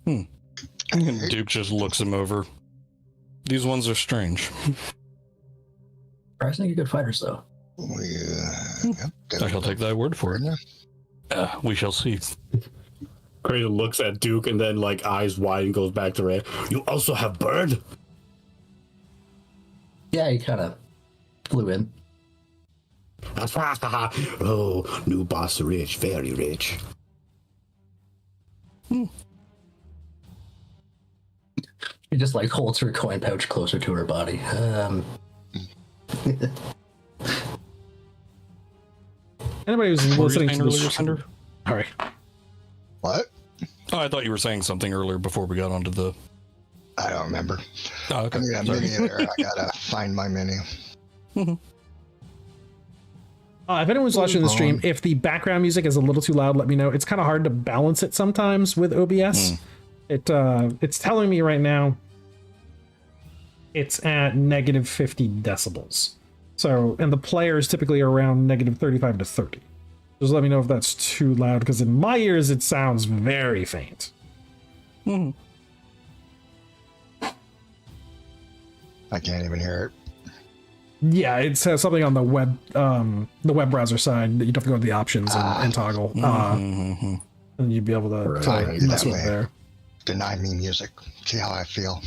Duke just looks him over. These ones are strange. Surprisingly good fighters, though. I shall take thy word for it. We shall see. Krazen looks at Duke and then like eyes wide and goes back to Ray. You also have bird? Yeah, he kind of flew in. Oh, new boss rich, very rich. He just like holds her coin pouch closer to her body. Anybody who's What were you listening saying to earlier, this, Cinder? all right. What? Oh, I thought you were saying something earlier before we got onto the... I don't remember. Oh, okay. I mean, a Sorry. mini there. I gotta find my mini. If anyone's watching the stream, if the background music is a little too loud, let me know. It's kind of hard to balance it sometimes with OBS. It's telling me right now it's at negative 50 decibels. So, and the player is typically around negative 35 to 30. Just let me know if that's too loud, because in my ears it sounds very faint. I can't even hear it. Yeah, it says something on the web browser side that you'd have to go to the options and toggle. And you'd be able to mess with it there. Deny me music. See how I feel.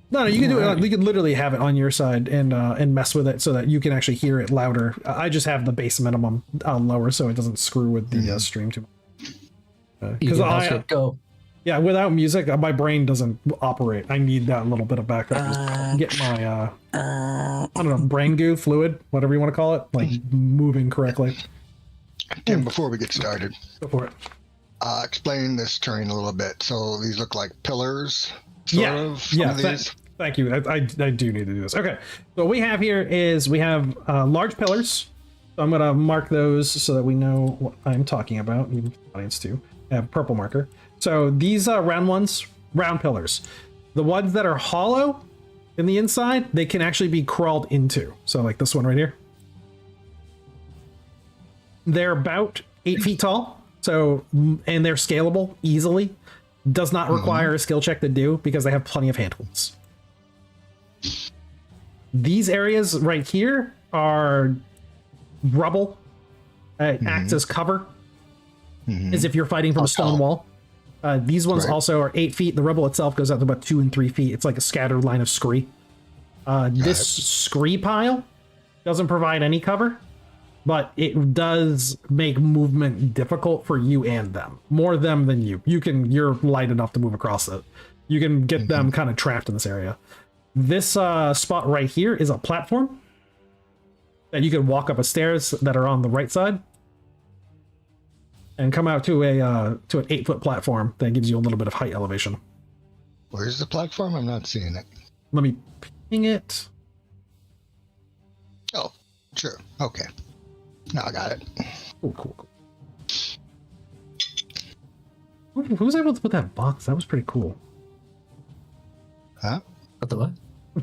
No, you can do it. You can literally have it on your side and mess with it so that you can actually hear it louder. I just have the bass minimum lower so it doesn't screw with the stream too much. Because go. Yeah, without music, my brain doesn't operate. I need that little bit of background. Get my I don't know, brain goo, fluid, whatever you want to call it, like moving correctly. Tim, before we get started, Go for it. explain this terrain a little bit. So these look like pillars. Thank you. I do need to do this. Okay, so what we have here is we have large pillars. So I'm gonna mark those so that we know what I'm talking about. You audience too. I have a purple marker. So these round pillars. The ones that are hollow in the inside, they can actually be crawled into. So like this one right here. They're about 8 feet tall. So, and they're scalable easily. Does not require a skill check to do because they have plenty of handholds. These areas right here are rubble. Acts as cover, as if you're fighting from a stone wall. These ones also are 8 feet. The rubble itself goes out to about 2 and 3 feet. It's like a scattered line of scree. This scree pile doesn't provide any cover, but it does make movement difficult for you and them. More them than you. You're light enough to move across it. You can get them kind of trapped in this area. This spot right here is a platform that you can walk up a stairs that are on the right side and come out to an 8-foot platform that gives you a little bit of height elevation. Where's the platform? I'm not seeing it. Let me ping it. Oh, sure. Okay. Now I got it. Cool. Who was able to put that box? That was pretty cool. Huh? What the what?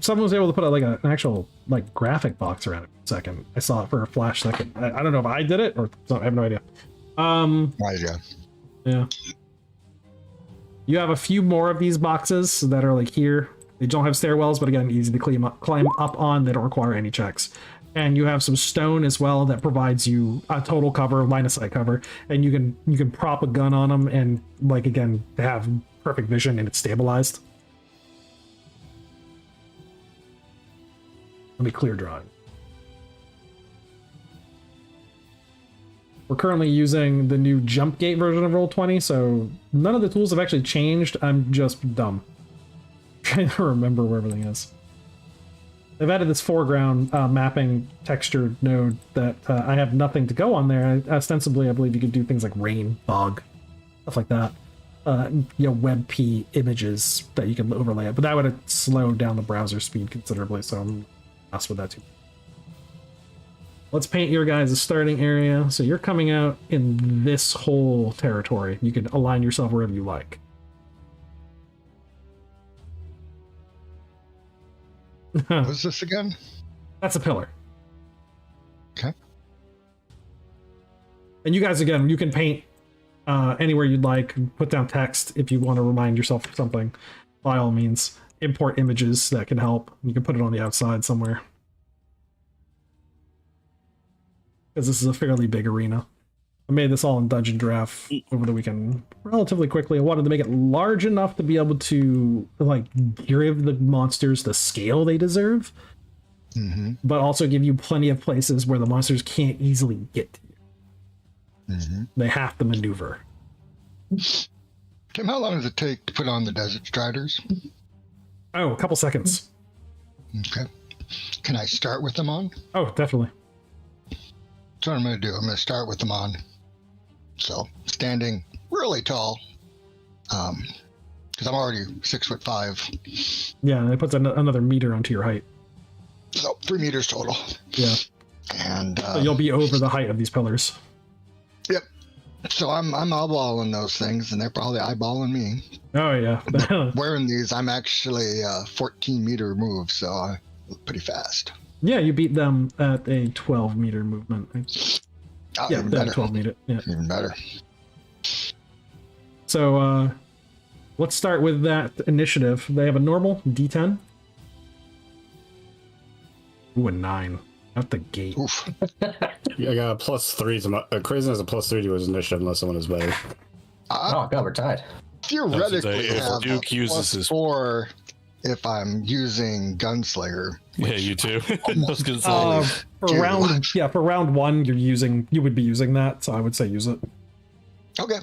Someone was able to put an actual graphic box around it for a second. I saw it for a flash second. I don't know if I did it or I have no idea. Yeah. You have a few more of these boxes that are like here. They don't have stairwells, but again, easy to climb up on. They don't require any checks. And you have some stone as well that provides you a total cover, line of sight cover, and you can prop a gun on them and, like, again, have perfect vision and it's stabilized. Let me clear drawing. We're currently using the new jump gate version of Roll20, so none of the tools have actually changed. I'm just dumb. Trying to remember where everything is. They've added this foreground mapping texture node that I have nothing to go on there. Ostensibly, I believe you could do things like rain, fog, stuff like that. WebP images that you can overlay it, but that would have slowed down the browser speed considerably, so I'm messed with that too. Let's paint your guys' starting area. So you're coming out in this whole territory. You can align yourself wherever you like. What's this again? That's a pillar. Okay. And you guys, again, you can paint anywhere you'd like. Put down text if you want to remind yourself of something. By all means, import images that can help. You can put it on the outside somewhere. Because this is a fairly big arena. I made this all in Dungeon Draft over the weekend relatively quickly. I wanted to make it large enough to be able to, like, give the monsters the scale they deserve, but also give you plenty of places where the monsters can't easily get to you. They have to maneuver. Tim, how long does it take to put on the Desert Striders? Oh, a couple seconds. Okay. Can I start with them on? Oh, definitely. That's what I'm going to do. I'm going to start with them on. So, standing really tall, because I'm already 6'5". Yeah, and it puts another meter onto your height. So 3 meters total. Yeah. And So you'll be over the height of these pillars. Yep. So I'm eyeballing those things, and they're probably eyeballing me. Oh yeah. Wearing these, I'm actually 14-meter move, so I look pretty fast. Yeah, you beat them at a 12-meter movement. Oh, Yeah, even that better. 12-meter. Yeah. Even better. So let's start with that initiative. They have a normal D10. Ooh, a 9 out the gate. Oof. Yeah, I got a +3 to my Crazy has a +3 to his initiative unless someone is better. Oh god, we're tied. Theoretically, if have Duke a uses his- +4 if I'm using Gunslinger. Yeah, you too. I was gonna say, For round 1, you would be using that, so I would say use it. Okay.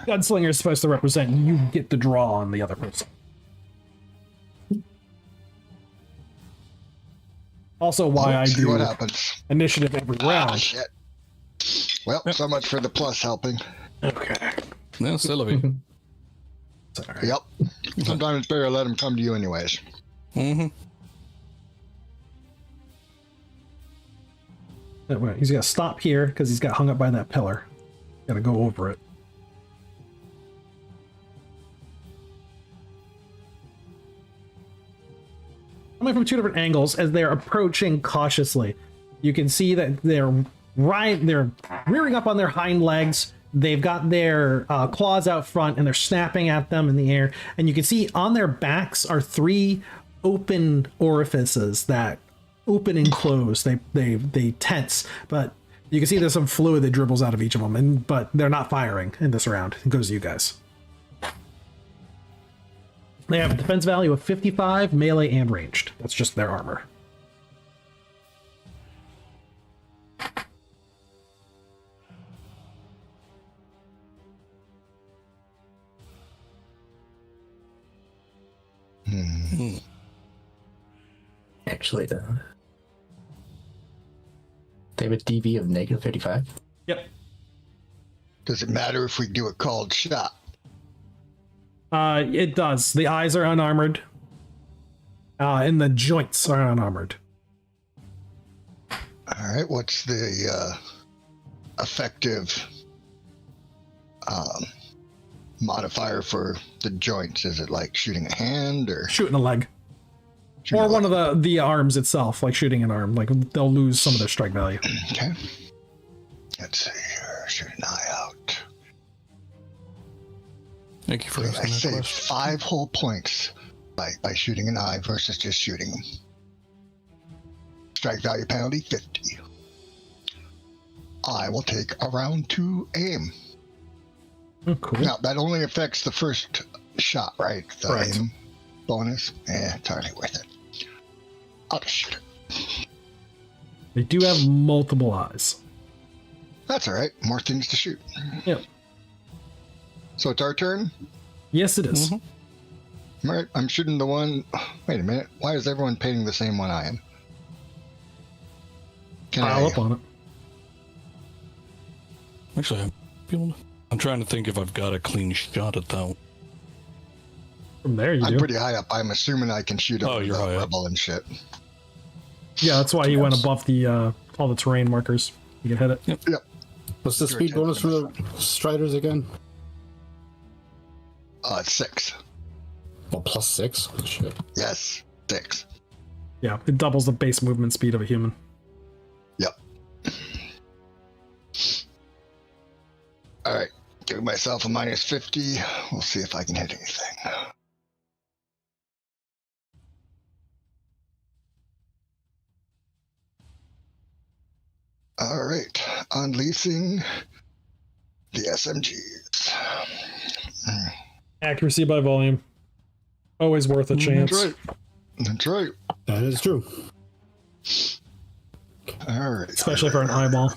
Gunslinger is supposed to represent you get the draw on the other person. Also, why I See do what happens. initiative every Ah, round. shit. Well, so much for the plus helping. Okay. no, Sylvie. Sorry. Yep. Sometimes it's better to let them come to you anyways. Mm-hmm. Wait, he's got to stop here because he's got hung up by that pillar. Got to go over it. Coming from 2 different angles as they're approaching cautiously. You can see that they're rearing up on their hind legs. They've got their claws out front and they're snapping at them in the air. And you can see on their backs are 3 open orifices that open and close. They tense, but you can see there's some fluid that dribbles out of each of them. But they're not firing in this round. It goes to you guys. They have a defense value of 55, melee, and ranged. That's just their armor. Actually, though, they have a DV of -55. Yep. Does it matter if we do a called shot? It does. The eyes are unarmored. And the joints are unarmored. All right. What's the effective modifier for the joints? Is it like shooting a hand or Shooting a leg. shooting Or a one leg? of the arms itself, like shooting an arm. Like they'll lose some of their strike value. Okay. Let's see here. Shoot an eye out. Thank you for I asking that saved question. 5 whole points by shooting an eye versus just shooting them. Strike value penalty 50. I will take a round 2 aim. Oh, cool. Now, that only affects the first shot, right? The Correct. aim bonus? Entirely worth it. I'll just shoot it. They do have multiple eyes. That's alright. More things to shoot. Yep. So it's our turn? Yes, it is. Alright, I'm shooting the one... Wait a minute. Why is everyone painting the same one eye in? Can Pile I... up on it. Actually, I'm trying to think if I've got a clean shot at that one. From there, you I'm do. pretty high up. I'm assuming I can shoot over you're the high up. rebel and shit. Yeah, that's why you went above the all the terrain markers. You can hit it. Yep. What's the Your speed turn. bonus for the Striders again? 6. Oh, +6? Oh, shit. Yes. 6. Yeah, it doubles the base movement speed of a human. Yep. Alright. Giving myself a -50. We'll see if I can hit anything. Alright. Unleashing the SMGs. Accuracy by volume. Always worth a chance. That's right. That's right. That is true. Alright. Especially for an eyeball.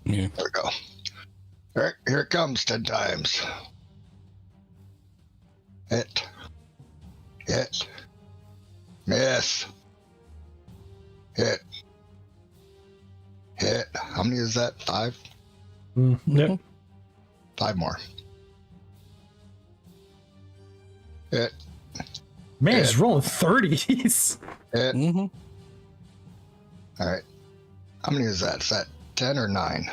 Yeah. There we go. Alright, here it comes 10 times. Hit. Hit. Miss. Hit. Hit. How many is that? 5? Yep. 5 more. Hit. Man, Yeah. he's rolling 30s. Hit. Mm-hmm. Alright. How many is that? Is that 10 or 9?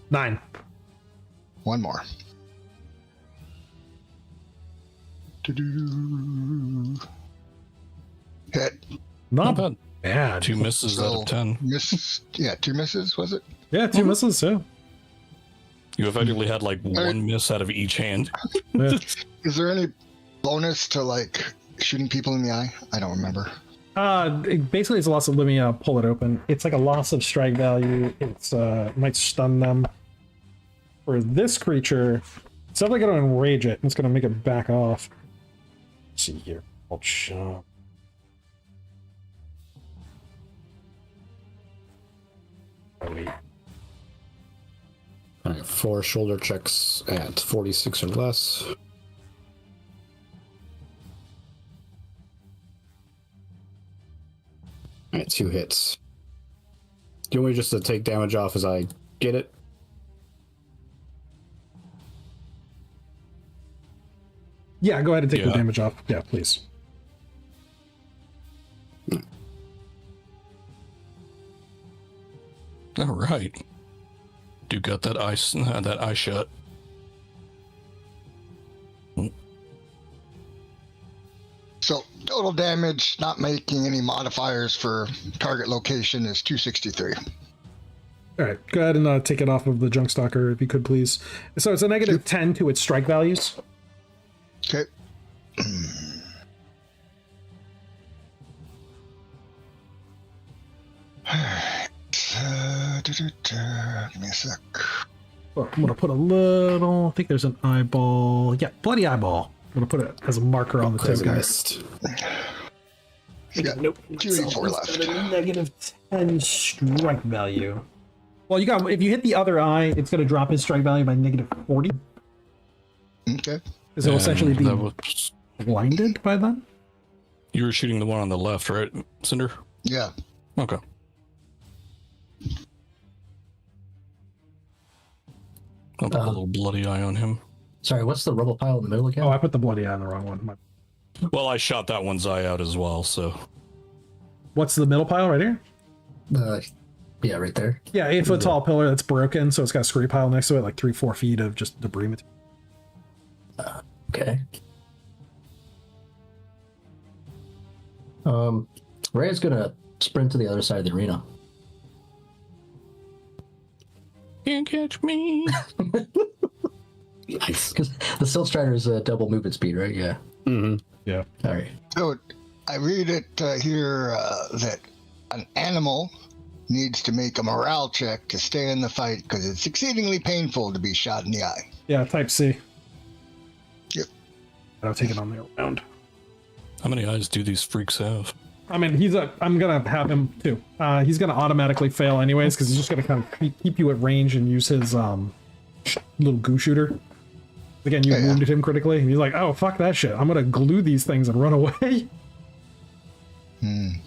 9. 1 more. Do-do. Hit. Not Not bad. bad. 2 misses out So, of 10. Miss. Yeah, 2 misses, was it? Yeah, 2 misses, yeah. You effectively had like 1 miss out of each hand. Yeah. Is there any bonus to like shooting people in the eye? I don't remember. Basically, it's a loss of. Let me pull it open. It's like a loss of strike value. It's might stun them. For this creature, it's definitely going to enrage it. It's going to make it back off. Let's see here. Hold shot. Oh, wait. All right, 4 shoulder checks at 46 or less. All right, 2 hits. Do you want me just to take damage off as I get it? Yeah, go ahead and take the Yeah. damage off. Yeah, please. All right. Do got that eye shot. So total damage, not making any modifiers for target location, is 263. All right, go ahead and take it off of the junk stalker if you could, please. So it's a negative 10 to its strike values. Okay. Give me a sec. Well, I'm gonna put a little. I think there's an eyeball. Yeah, bloody eyeball. I'm gonna put it as a marker on the tip, Because I guys. missed. You got Nope. 284 left. It's got a negative 10 strike value. Well, you got. If you hit the other eye, it's gonna drop his strike value by negative 40. Okay. Because he'll essentially be That was, blinded by then. you were shooting the one on the left, right, Cinder? Yeah. Okay. I'll put a little bloody eye on him. Sorry, what's the rubble pile in the middle again? Oh, I put the bloody eye on the wrong one. Well, I shot that one's eye out as well, so. What's the middle pile right here? Yeah, right there. Yeah, 8-foot tall pillar that's broken, so it's got a scree pile next to it, like 3-4 feet of just debris material. Okay. Ray's gonna sprint to the other side of the arena. Can't catch me. Nice. Because the Silt Strider is a double movement speed, right? Yeah. Mm-hmm. Yeah. All right. So I read it here that an animal needs to make a morale check to stay in the fight because it's exceedingly painful to be shot in the eye. Yeah, type C. Yep. I'll take it on the round. How many eyes do these freaks have? I mean, I'm gonna have him too. He's gonna automatically fail anyways because he's just gonna kind of keep you at range and use his little goo shooter. Again, you wounded him critically, and he's like, "Oh fuck that shit! I'm gonna glue these things and run away." And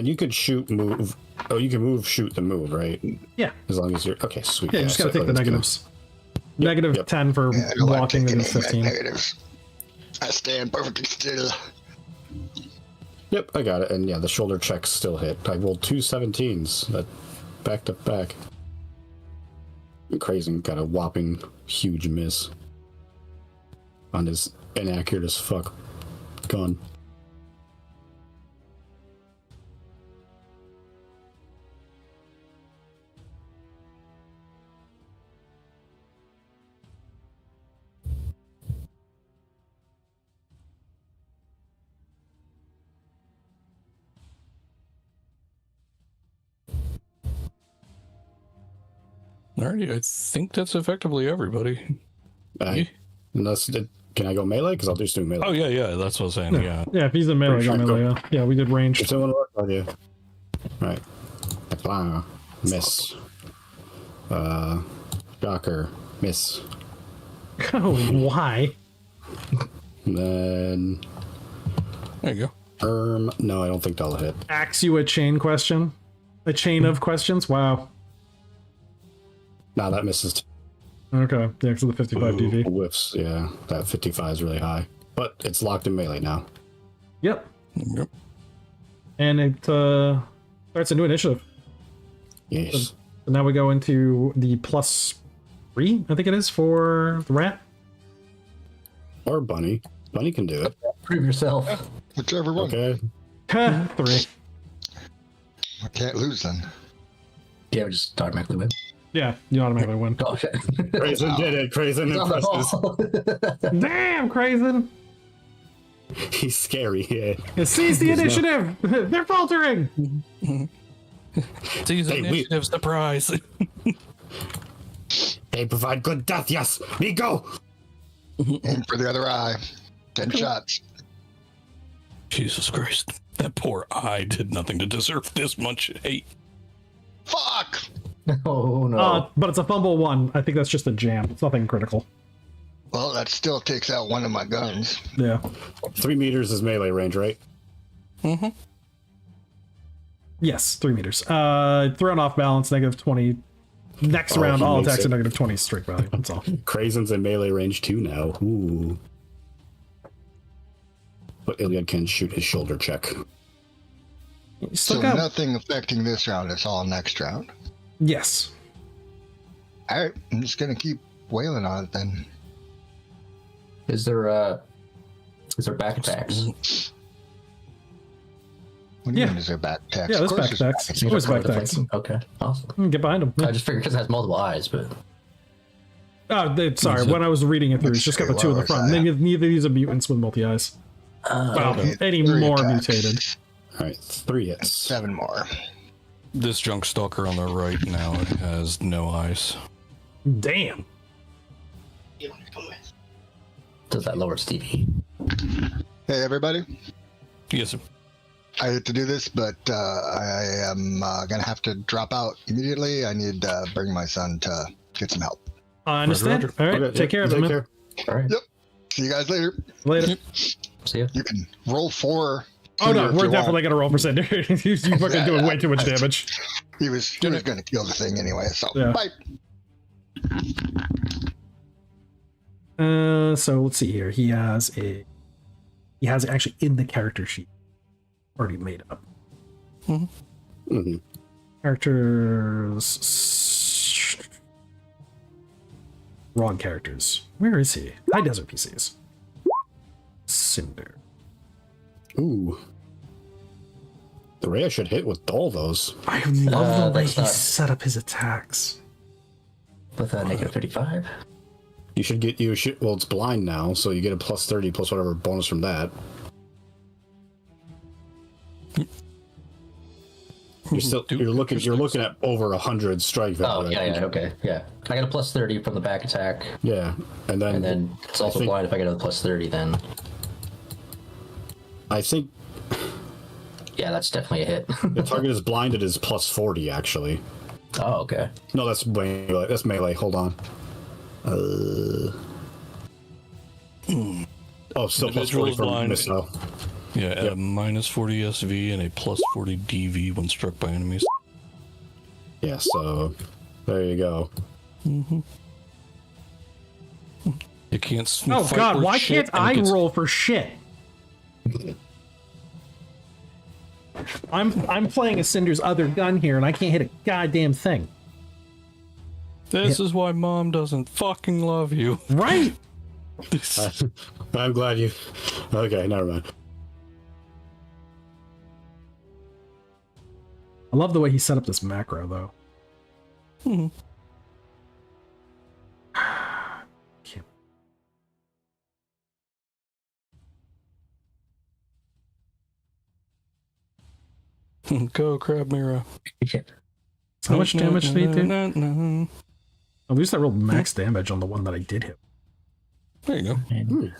you could shoot, move. Oh, you can move, shoot, then move, right? Yeah. As long as you're okay. Sweet. Yeah, you just gotta take the that's good. negatives. Negative 10 for Yeah, I don't like walking, taking and any 15. negatives. I stand perfectly still. Yep, I got it. And yeah, the shoulder checks still hit. I rolled 2 17s, that back to back. Crazy, got a whopping huge miss on his inaccurate as fuck gun. Alrighty, I think that's effectively everybody. Unless can I go melee? Because I'll just do melee. Oh yeah, that's what I was saying. Yeah. Yeah, if he's in melee, Pretty got sure melee. Yeah, we did range. If someone work on you. Right. Blah, miss. Shocker. Miss. Oh, why? And then There you no, I don't think that'll hit. Axe you a chain question? A chain of questions? Wow. Nah, that misses. Okay, yeah, because of the 55 DV. Whiffs, yeah. That 55 is really high. But it's locked in melee now. Yep. Yep. And it starts a new initiative. Yes. So now we go into the +3, I think it is, for the rat. Or Bunny. Bunny can do it. Prove yourself. Whichever one. Okay. 3. I can't lose then. Yeah, we just automatically win. Yeah, you automatically win. Oh shit. Crazen did it. Crazen It's on the impresses. ball. Damn, Crazen! He's scary, yeah. Seize the initiative! They're faltering! These Hey, initiatives, the prize. They provide good death, yes. Me go. Aim for the other eye. 10 shots. Jesus Christ. That poor eye did nothing to deserve this much hate. Fuck! Oh no. But it's a fumble 1. I think that's just a jam. It's nothing critical. Well, that still takes out one of my guns. Yeah. 3 meters is melee range, right? Yes, 3 meters. Thrown off balance, -20. Next round, he all makes attacks it. are -20 strike value. That's all. Crazen's in melee range too now. Ooh. But Iliad can shoot his shoulder check. You So still got... nothing affecting this round. It's all next round. Yes. All right, I'm just gonna keep wailing on it then. Is there back attacks? What do you Yeah. mean? Is there back attacks? Yeah, Of there's course back there's attacks. attacks. Always back Cover attacks. defense? Okay, awesome. Get behind him. I just figured because it has multiple eyes, but Sorry, when I was reading it through, it's just got the 2 in the front. Neither of these are mutants with multi-eyes. Well, okay. any 3 more attacks. mutated. All right, 3 hits. 7 more. This junk stalker on the right now has no eyes. Damn. does that lower Stevie? Hey, everybody. Yes, sir. I hate to do this, but I am gonna have to drop out immediately. I need to bring my son to get some help. I understand. Roger. All right, Okay, take care of it, man. All right. Yep. See you guys later. Later. See ya. You can roll 4. Oh no, if we're you definitely want. gonna roll percent. You fucking doing way too much damage. He was gonna kill the thing anyway. So Yeah. bye. So let's see here. He has it actually in the character sheet already made up. Mhm. Characters. Wrong characters. Where is he? High Desert PCs. Cinder. Ooh. The Rhea should hit with all those. I love the way that's he not- set up his attacks. with a negative 35. You should get well, it's blind now, so you get a plus 30 plus whatever bonus from that. You're looking at over 100 strike value. Oh, yeah, okay, yeah. I got a plus 30 from the back attack. Yeah, and then It's also blind if I get a plus 30 then. I think Yeah, that's definitely a hit. the target is blinded is plus 40 actually. Oh, okay. No, that's melee. That's melee. Hold on. Oh, still plus 40 Individual's from blind. missile. Yeah, add a minus 40 SV and a plus 40 DV when struck by enemies. Yeah, so there you go. You can't. Oh fight god, worth why shit can't and I gets- roll for shit? I'm playing a Cinder's other gun here, and I can't hit a goddamn thing. This is why mom doesn't fucking love you. Right? I'm glad you. Okay, never mind. I love the way he set up this macro, though. Can't- Go, Crab Mira. How much damage did he do? There At least I rolled max damage on the one that I did hit. you go. And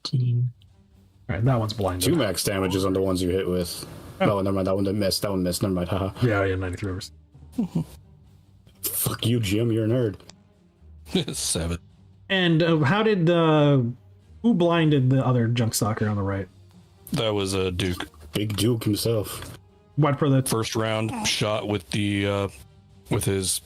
15. Alright, that one's blinded. 2 max damages on the ones you hit with. No, never mind. That one didn't miss. That one missed. Never mind. Haha. Yeah, 93 hours. Fuck you, Jim. You're a nerd. 7. And how did who blinded the other junk stalker on the right? That was a Duke. Big Duke himself. What for the First round shot with the with his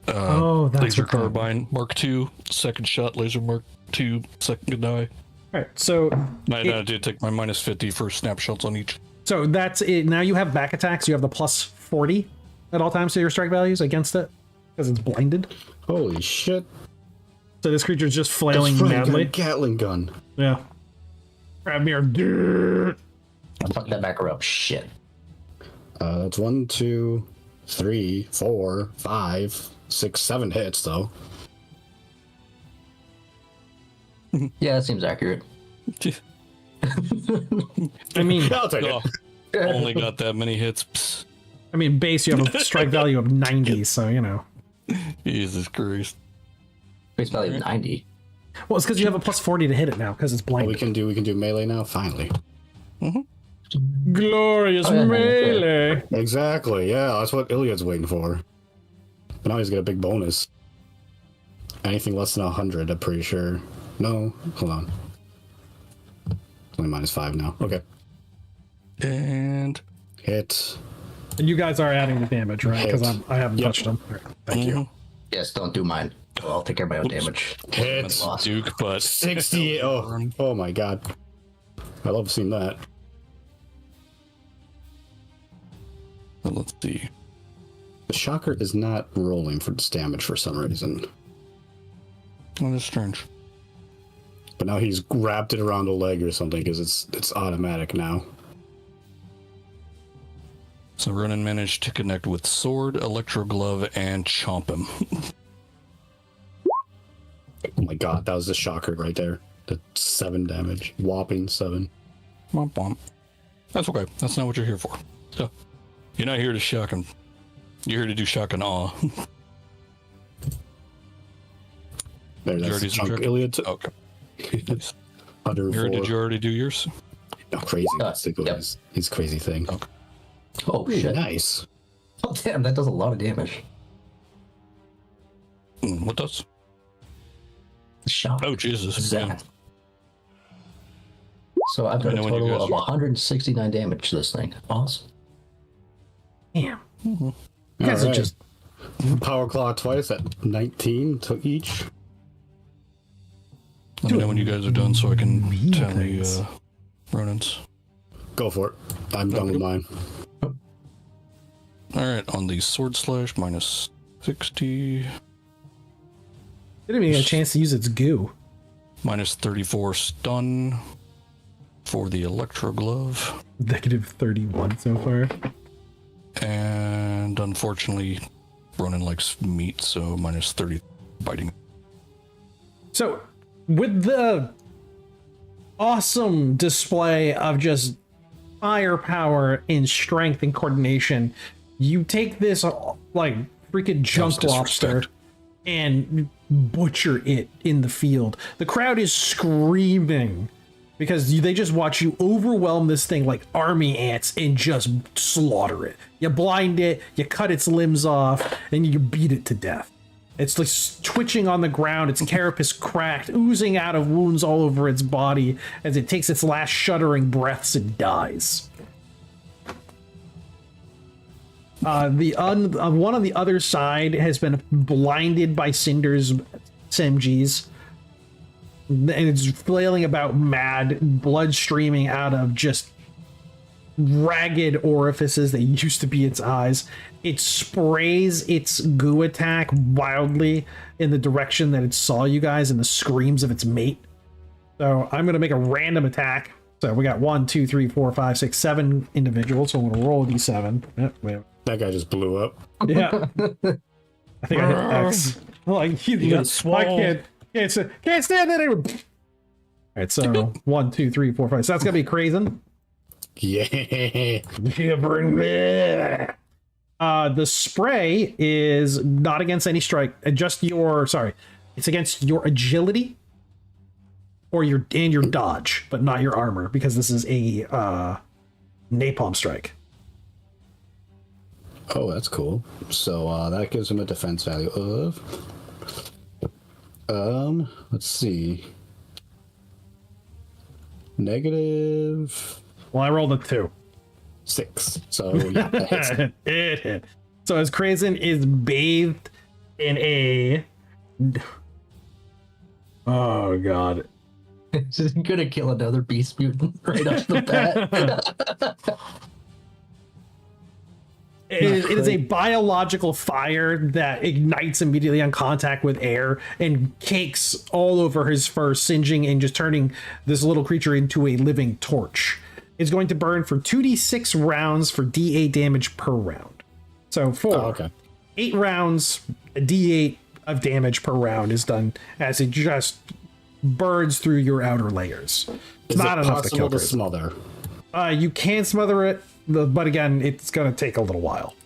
oh, that's laser what that- carbine Mark II. Second shot laser Mark II. Second die. Alright, so I did take my minus 50 for snapshots on each. so that's it. Now you have back attacks, you have the plus 40 at all times to your strike values against it. Because it's blinded. Holy shit. So this creature's just flailing That's right, madly. Gatling gun. Yeah. Grab me or Fuck that backer up. Shit. That's 1, 2, 3, 4, 5, 6, 7 hits though. Yeah, that seems accurate. I mean, I'll take Oh, it. only got that many hits. Psst. I mean, base you have a strike value of 90, so you know. Jesus Christ. Base value of 90. Well, it's because you have a plus 40 to hit it now because it's Oh, we blinded. can do melee now. Finally. Glorious Oh, yeah, melee. Exactly. Yeah, that's what Iliad's waiting for. But now he's got a big bonus. Anything less than 100, I'm pretty sure. No, hold on. It's only minus 5 now. Okay. And Hit. And you guys are adding the damage, right? Because Hit. I haven't Yep. touched them. All right, thank you. Yes, don't do mine. Well, I'll take care of my own damage. Hit. Lost. Duke, but 68. Oh my god. I love seeing that. let's see. The shocker is not rolling for this damage for some reason. Oh, that's strange. But now he's wrapped it around a leg or something because it's automatic now. So Ronan managed to connect with sword, electro glove, and chomp him. Oh my god, that was the shocker right there. The 7 damage. Whopping 7. Womp womp. That's okay. That's not what you're here for. So, you're not here to shock him. You're here to do shock and awe. There, that's already chunk subtracted? Iliad. Okay. 104. Did you already do yours? No, crazy. That's yep. his crazy thing. Okay. Oh, Ooh, shit. nice. Oh, damn, that does a lot of damage. What does? Shock. Oh, Jesus. Zap. Yeah. So I've done a I know when you total guys of 169 damage to this thing. Awesome. Damn. You guys All are right. just. Power Claw twice at 19 to each. Let me know when you guys are done so I can Mean tally things. Ronan's. Go for it. I'm done with mine. Alright, on the sword slash, minus 60, Didn't even get a chance to use its goo. minus 34 stun for the electro glove. Negative 31 so far. And unfortunately, Ronan likes meat, so minus 30 biting. So, with the awesome display of just firepower and strength and coordination, you take this like freaking junk lobster and butcher it in the field. The crowd is screaming because they just watch you overwhelm this thing like army ants and just slaughter it. You blind it, you cut its limbs off, and you beat it to death. It's like twitching on the ground, its carapace cracked, oozing out of wounds all over its body as it takes its last shuddering breaths and dies. One on the other side has been blinded by Cinder's SMGs, and it's flailing about mad, blood streaming out of just ragged orifices that used to be its eyes. It sprays its goo attack wildly in the direction that it saw you guys and the screams of its mate. So I'm going to make a random attack. So we got 1, 2, 3, 4, 5, 6, 7 individuals. So I'm going to roll a d7. Yep, That guy just blew up. yeah. I think I hit X. Like, can't stand it. All right, so 1, 2, 3, 4, 5. So that's going to be Crazen. Yeah. The spray is not against any strike, just it's against your agility or your dodge, but not your armor, because this is a napalm strike. Oh, that's cool. So that gives him a defense value of let's see, negative. Well, I rolled a 2. 6. So yeah, that hits. It hit. So as Crazen is bathed in a, oh god, This is gonna kill another beast mutant right off the bat. it is a biological fire that ignites immediately on contact with air and cakes all over his fur, singeing and just turning this little creature into a living torch. It's going to burn for 2d6 rounds for d8 damage per round. So for 8 rounds, a d8 of damage per round is done as it just burns through your outer layers. It's not enough to kill. Smother? You can smother it, but again, it's going to take a little while.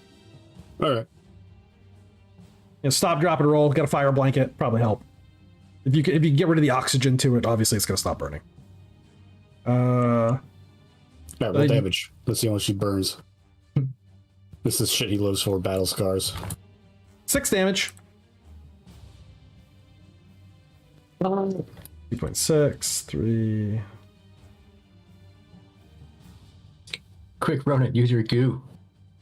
All right. Stop, drop, and roll. Got a fire blanket, probably help. If you get rid of the oxygen to it, obviously it's going to stop burning. Roll damage. Let's see how much she burns. This is shit he lives for, battle scars. 6 damage. 3.6, 3. Quick, Ronan, use your goo.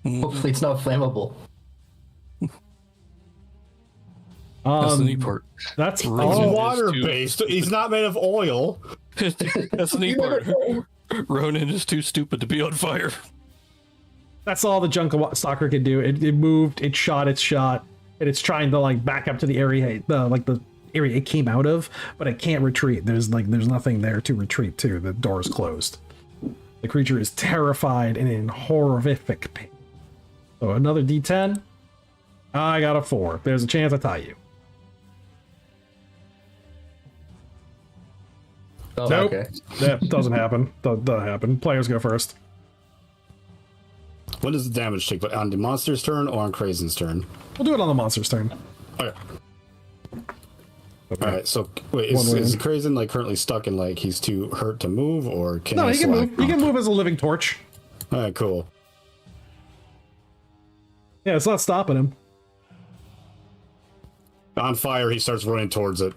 Hopefully it's not flammable. That's the neat part. That's It's Ronan water-based. He's not made of oil. That's the neat part. Ronan is too stupid to be on fire. That's all the junk stalker can do. It moved, it shot its shot, and it's trying to like back up to the area, the area it came out of, but it can't retreat. There's nothing there to retreat to. The door is closed. The creature is terrified and in horrific pain. So another d10. I got a 4. There's a chance I tie you. Oh, Nope. okay. That doesn't happen. Doesn't happen. Players go first. When does the damage take place? On the monster's turn or on Crazen's turn? We'll do it on the monster's turn. Okay. All right. So wait, is Crazen like currently stuck in like he's too hurt to move, or can No, he he can select? move. He can move as a living torch. All right, cool. Yeah, it's not stopping him. On fire, he starts running towards it.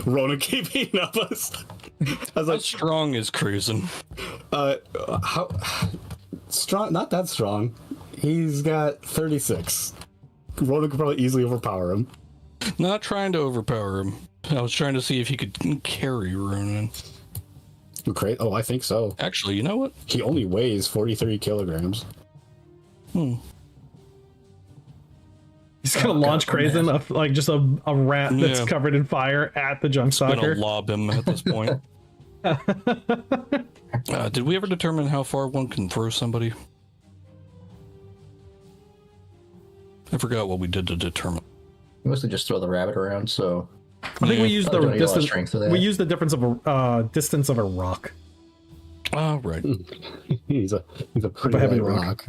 Ronan keep eating up us. I was How like, strong is Cruisin'? how strong? Not that strong. He's got 36. Ronan could probably easily overpower him. Not trying to overpower him. I was trying to see if he could carry Ronan. Great. Oh, I think so. Actually, you know what? He only weighs 43 kilograms. He's gonna launch Crazen like just a rat that's Yeah. covered in fire at the junk Gonna stalker. lob him at this point. Did we ever determine how far one can throw somebody? I forgot what we did to determine. We mostly just throw the rabbit around, so I think we used the Probably don't need a lot of distance. strength for that. We used the difference of a distance of a rock. Oh, right. He's a pretty heavy light rock. rock.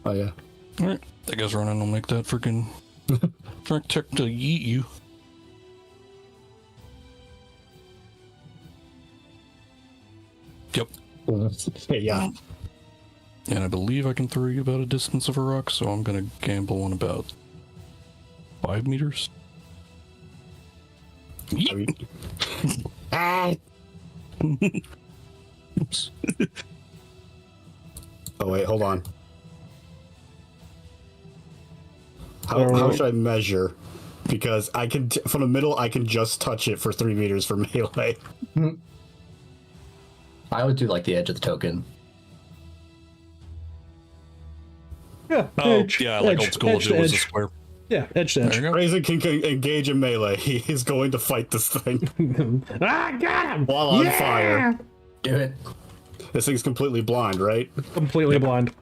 Oh yeah. All right. That guy's running will make that freaking track tech to yeet you. Yep. Yeah. And I believe I can throw you about a distance of a rock, so I'm going to gamble on about 5 meters. I mean, Oops. oh wait, hold on. How should I measure? Because I can from the middle, I can just touch it for 3 meters for melee. I would do like the edge of the token. Yeah. Oh, yeah, like old school if it was a square. Yeah, edge to There you edge. go. Raisin can engage in melee. He is going to fight this thing I got him! while on fire. Do it. This thing's completely blind, right? Completely blind.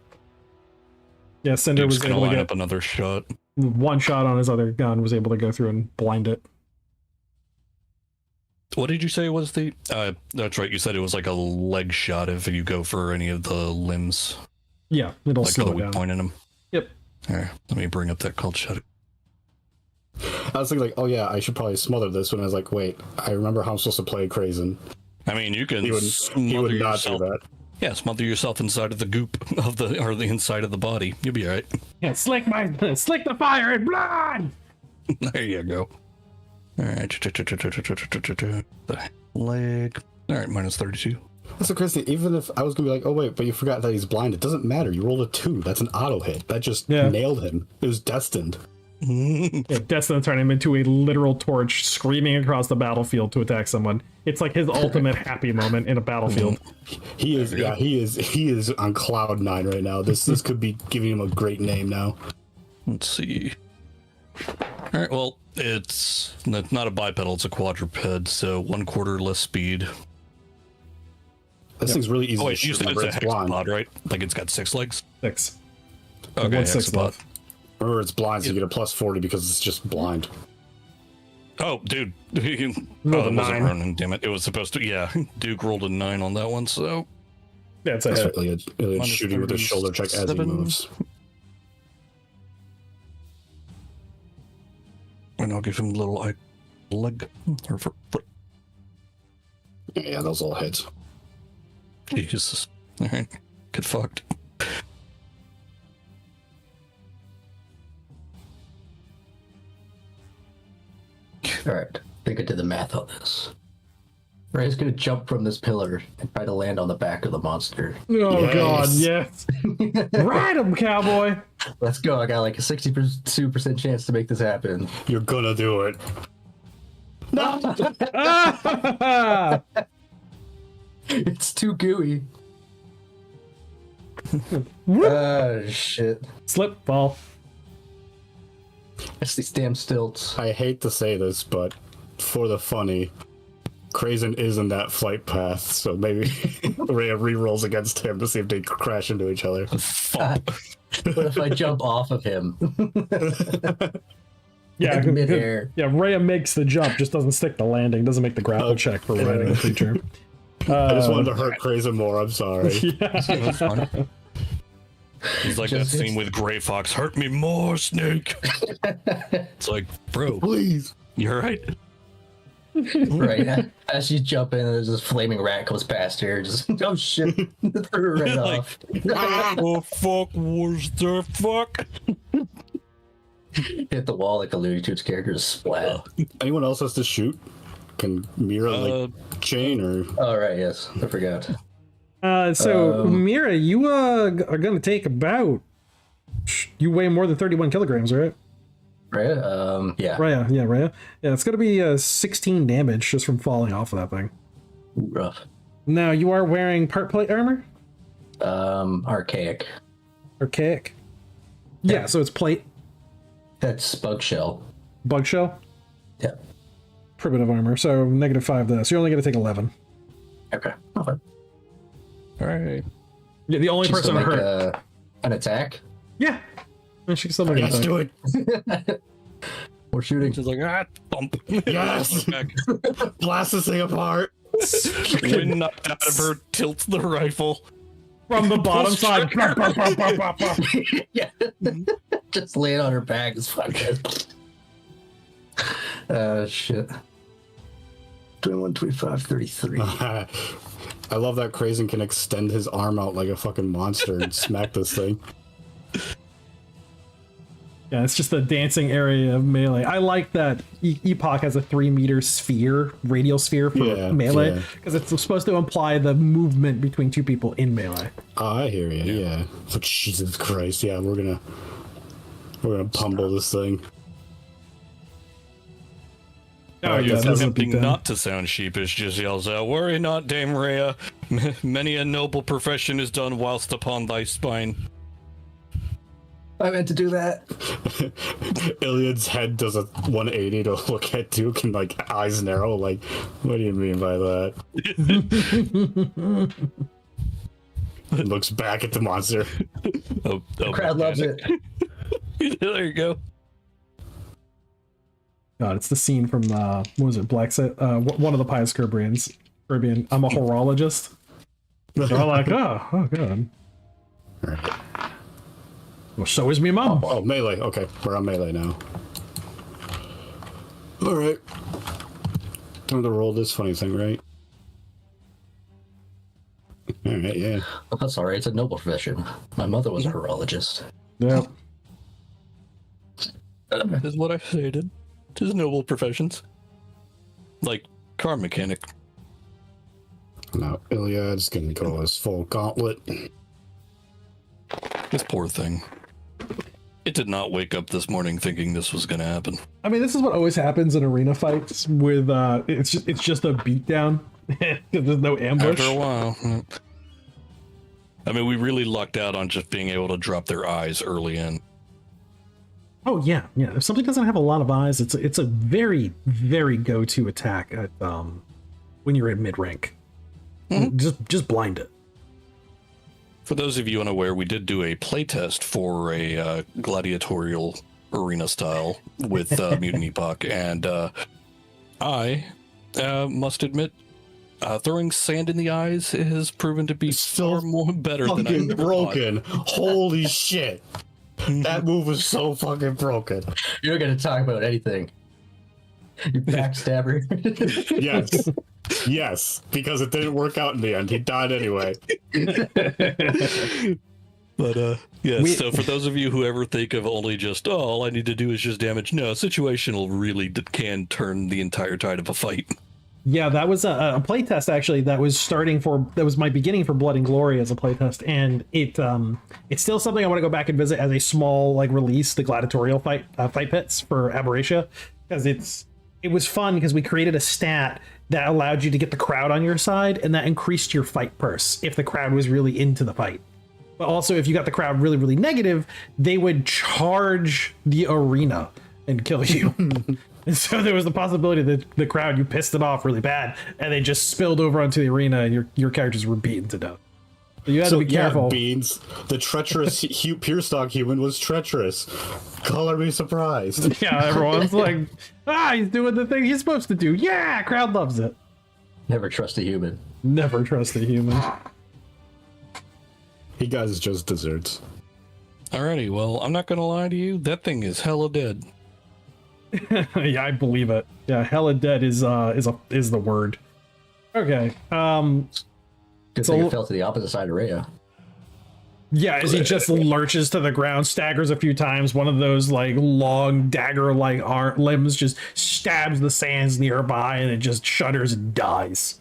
Yeah, Cinder Dude's was gonna able to line get up another shot. one shot on his other gun, was able to go through and blind it. What did you say was the? That's right. You said it was like a leg shot if you go for any of the limbs, Yeah, it'll like the slow it weak down. point in them. Yep. All right, let me bring up that cult shot. I was thinking like, oh yeah, I should probably smother this when I was like, wait, I remember how I'm supposed to play Krazen. I mean, you can He would smother not yourself. do that. Yeah, smother yourself inside of the goop of the the inside of the body. You'll be all right. Yeah, slick the fire in blood! There you go. All right, the leg. All right, minus 32. That's so crazy. Even if I was gonna be like, oh wait, but you forgot that he's blind. It doesn't matter. You rolled a 2. That's an auto hit. That just nailed him. It was destined. Yeah, Destin turned him into a literal torch screaming across the battlefield to attack someone. It's like his ultimate happy moment in a battlefield. He is. Yeah, he is on cloud 9 right now. This could be giving him a great name now. Let's see. All right, well, it's not a bipedal, it's a quadruped, so 1/4 less speed. This thing's really easy Oh, to wait, you shoot. said Remember, it's a it's blind. hexapod, right? Like it's got 6 legs? 6. Okay, 1/6 hexapod. left. Remember, it's blind, so you get a plus 40 because it's just blind. Oh, dude. Oh, it Rolled a wasn't 9. running, damn it. It was supposed to, yeah. Duke rolled a 9 on that one, so. Yeah, it's a That's hit. really Iliad Minus shooting with his shoulder check as he 37. moves. And I'll give him a little leg or foot. Yeah, those all hits. Jesus. All right. Get fucked. Alright, I think I did the math on this. Ray's gonna jump from this pillar and try to land on the back of the monster. Oh Yes. god, yes. Ride him, cowboy! Let's go, I got like a 62% chance to make this happen. You're gonna do it. Ah! It's too gooey. Shit. Slip, fall. It's these damn stilts. I hate to say this, but for the funny, Krazen is in that flight path, so maybe Rhea re-rolls against him to see if they crash into each other. What if I jump off of him? Yeah, In midair. yeah, Rhea makes the jump, just doesn't stick the landing, doesn't make the grapple check for riding the creature. I just wanted to hurt Krazen more, I'm sorry. Yeah. He's like Just- that scene with Gray Fox. Hurt me more, Snake. It's like, bro, Please. you're right. Right. As you jump in, there's this flaming rat comes past here. Just, oh shit. Threw it right Like, off. Oh, fuck, was the fuck? Hit the wall like a Looney Tunes character, just splat. Anyone else has to shoot? Can Mira like chain or Oh, right, yes. I forgot. So Mira, you are gonna take about. You weigh more than 31 kilograms, right? Right? Yeah. Rhea, yeah, Rhea. Yeah, it's gonna be 16 damage just from falling off of that thing. Rough. Now you are wearing part plate armor, Archaic. archaic. Yeah, so it's plate, That's bug shell. bug shell, Yeah. primitive armor. So -5 to that. So you're only gonna take 11. Okay. All right. Yeah, the only She's person still make, hurt. an attack. Yeah. And she can still make an Yes, attack. do it. We're shooting. Just like bump. Yes. Back. Blast this thing apart. Wind knocked out of her, tilts the rifle. From the bottom side. Yeah. Just lay it on her back as fucking. Shit. 21, 25, 33. I love that Krazen can extend his arm out like a fucking monster and smack this thing. Yeah, it's just the dancing area of melee. I like that Epoch has a 3-meter sphere, radial sphere for melee, because it's supposed to imply the movement between two people in melee. Oh, I hear you. Yeah. But Jesus Christ. Yeah, we're gonna pummel this thing. Oh, yeah, It's this is a attempting beatdown. not to sound sheepish, just yells out, "Worry not, Dame Rhea. Many a noble profession is done whilst upon thy spine." I meant to do that. Iliad's head does a 180 to look at Duke and like eyes narrow. Like, what do you mean by that? Looks back at the monster. The crowd loves it. There you go. God, it's the scene from what was it, Black Set? One of the Pirates Caribbean. I'm a horologist. They're all like, oh, good. Well, so is me mom. Oh, melee. Okay, we're on melee now. All right. Time to roll this funny thing, right? All right, yeah. Oh, that's all right. It's a noble profession. My mother was a horologist. Yeah. That is what I stated. Just noble professions. Like car mechanic. Now Iliad's gonna go as full gauntlet. This poor thing. It did not wake up this morning thinking this was going to happen. I mean, this is what always happens in arena fights with it's just a beatdown. There's no ambush. After a while. I mean, we really lucked out on just being able to drop their eyes early in. Oh yeah. If something doesn't have a lot of eyes, it's a very, very go-to attack at when you're in mid rank. Mhm. Just blind it. For those of you unaware, we did do a playtest for a gladiatorial arena style with Mutant Epoch, and I must admit, throwing sand in the eyes has proven to be far more better than I Fucking ever broken. Holy shit. That move was so fucking broken. You're not going to talk about anything. You backstabber. Yes. Yes, because it didn't work out in the end. He died anyway. But yeah, so for those of you who ever think of only just, oh, all I need to do is just damage, no, situational really can turn the entire tide of a fight. Yeah, that was a playtest actually. That was my beginning for Blood and Glory as a playtest, and it's still something I want to go back and visit as a small like release, the gladiatorial fight pits for Aberratia, because it was fun because we created a stat that allowed you to get the crowd on your side, and that increased your fight purse if the crowd was really into the fight. But also, if you got the crowd really, really negative, they would charge the arena and kill you. And so there was the possibility that the crowd, you pissed it off really bad, and they just spilled over onto the arena, and your characters were beaten to death. So you had to be careful. Yeah, Beans, the treacherous pure stock human was treacherous. Color me surprised. Yeah, everyone's like, he's doing the thing he's supposed to do. Yeah, crowd loves it. Never trust a human. Never trust a human. He guys just desserts. Alrighty, well, I'm not gonna lie to you, that thing is hella dead. Yeah, I believe it. Yeah, hella dead is the word. Okay. Good thing it fell to the opposite side of Rhea. Yeah, as he just lurches to the ground, staggers a few times, one of those like long dagger-like limbs just stabs the sands nearby, and it just shudders and dies.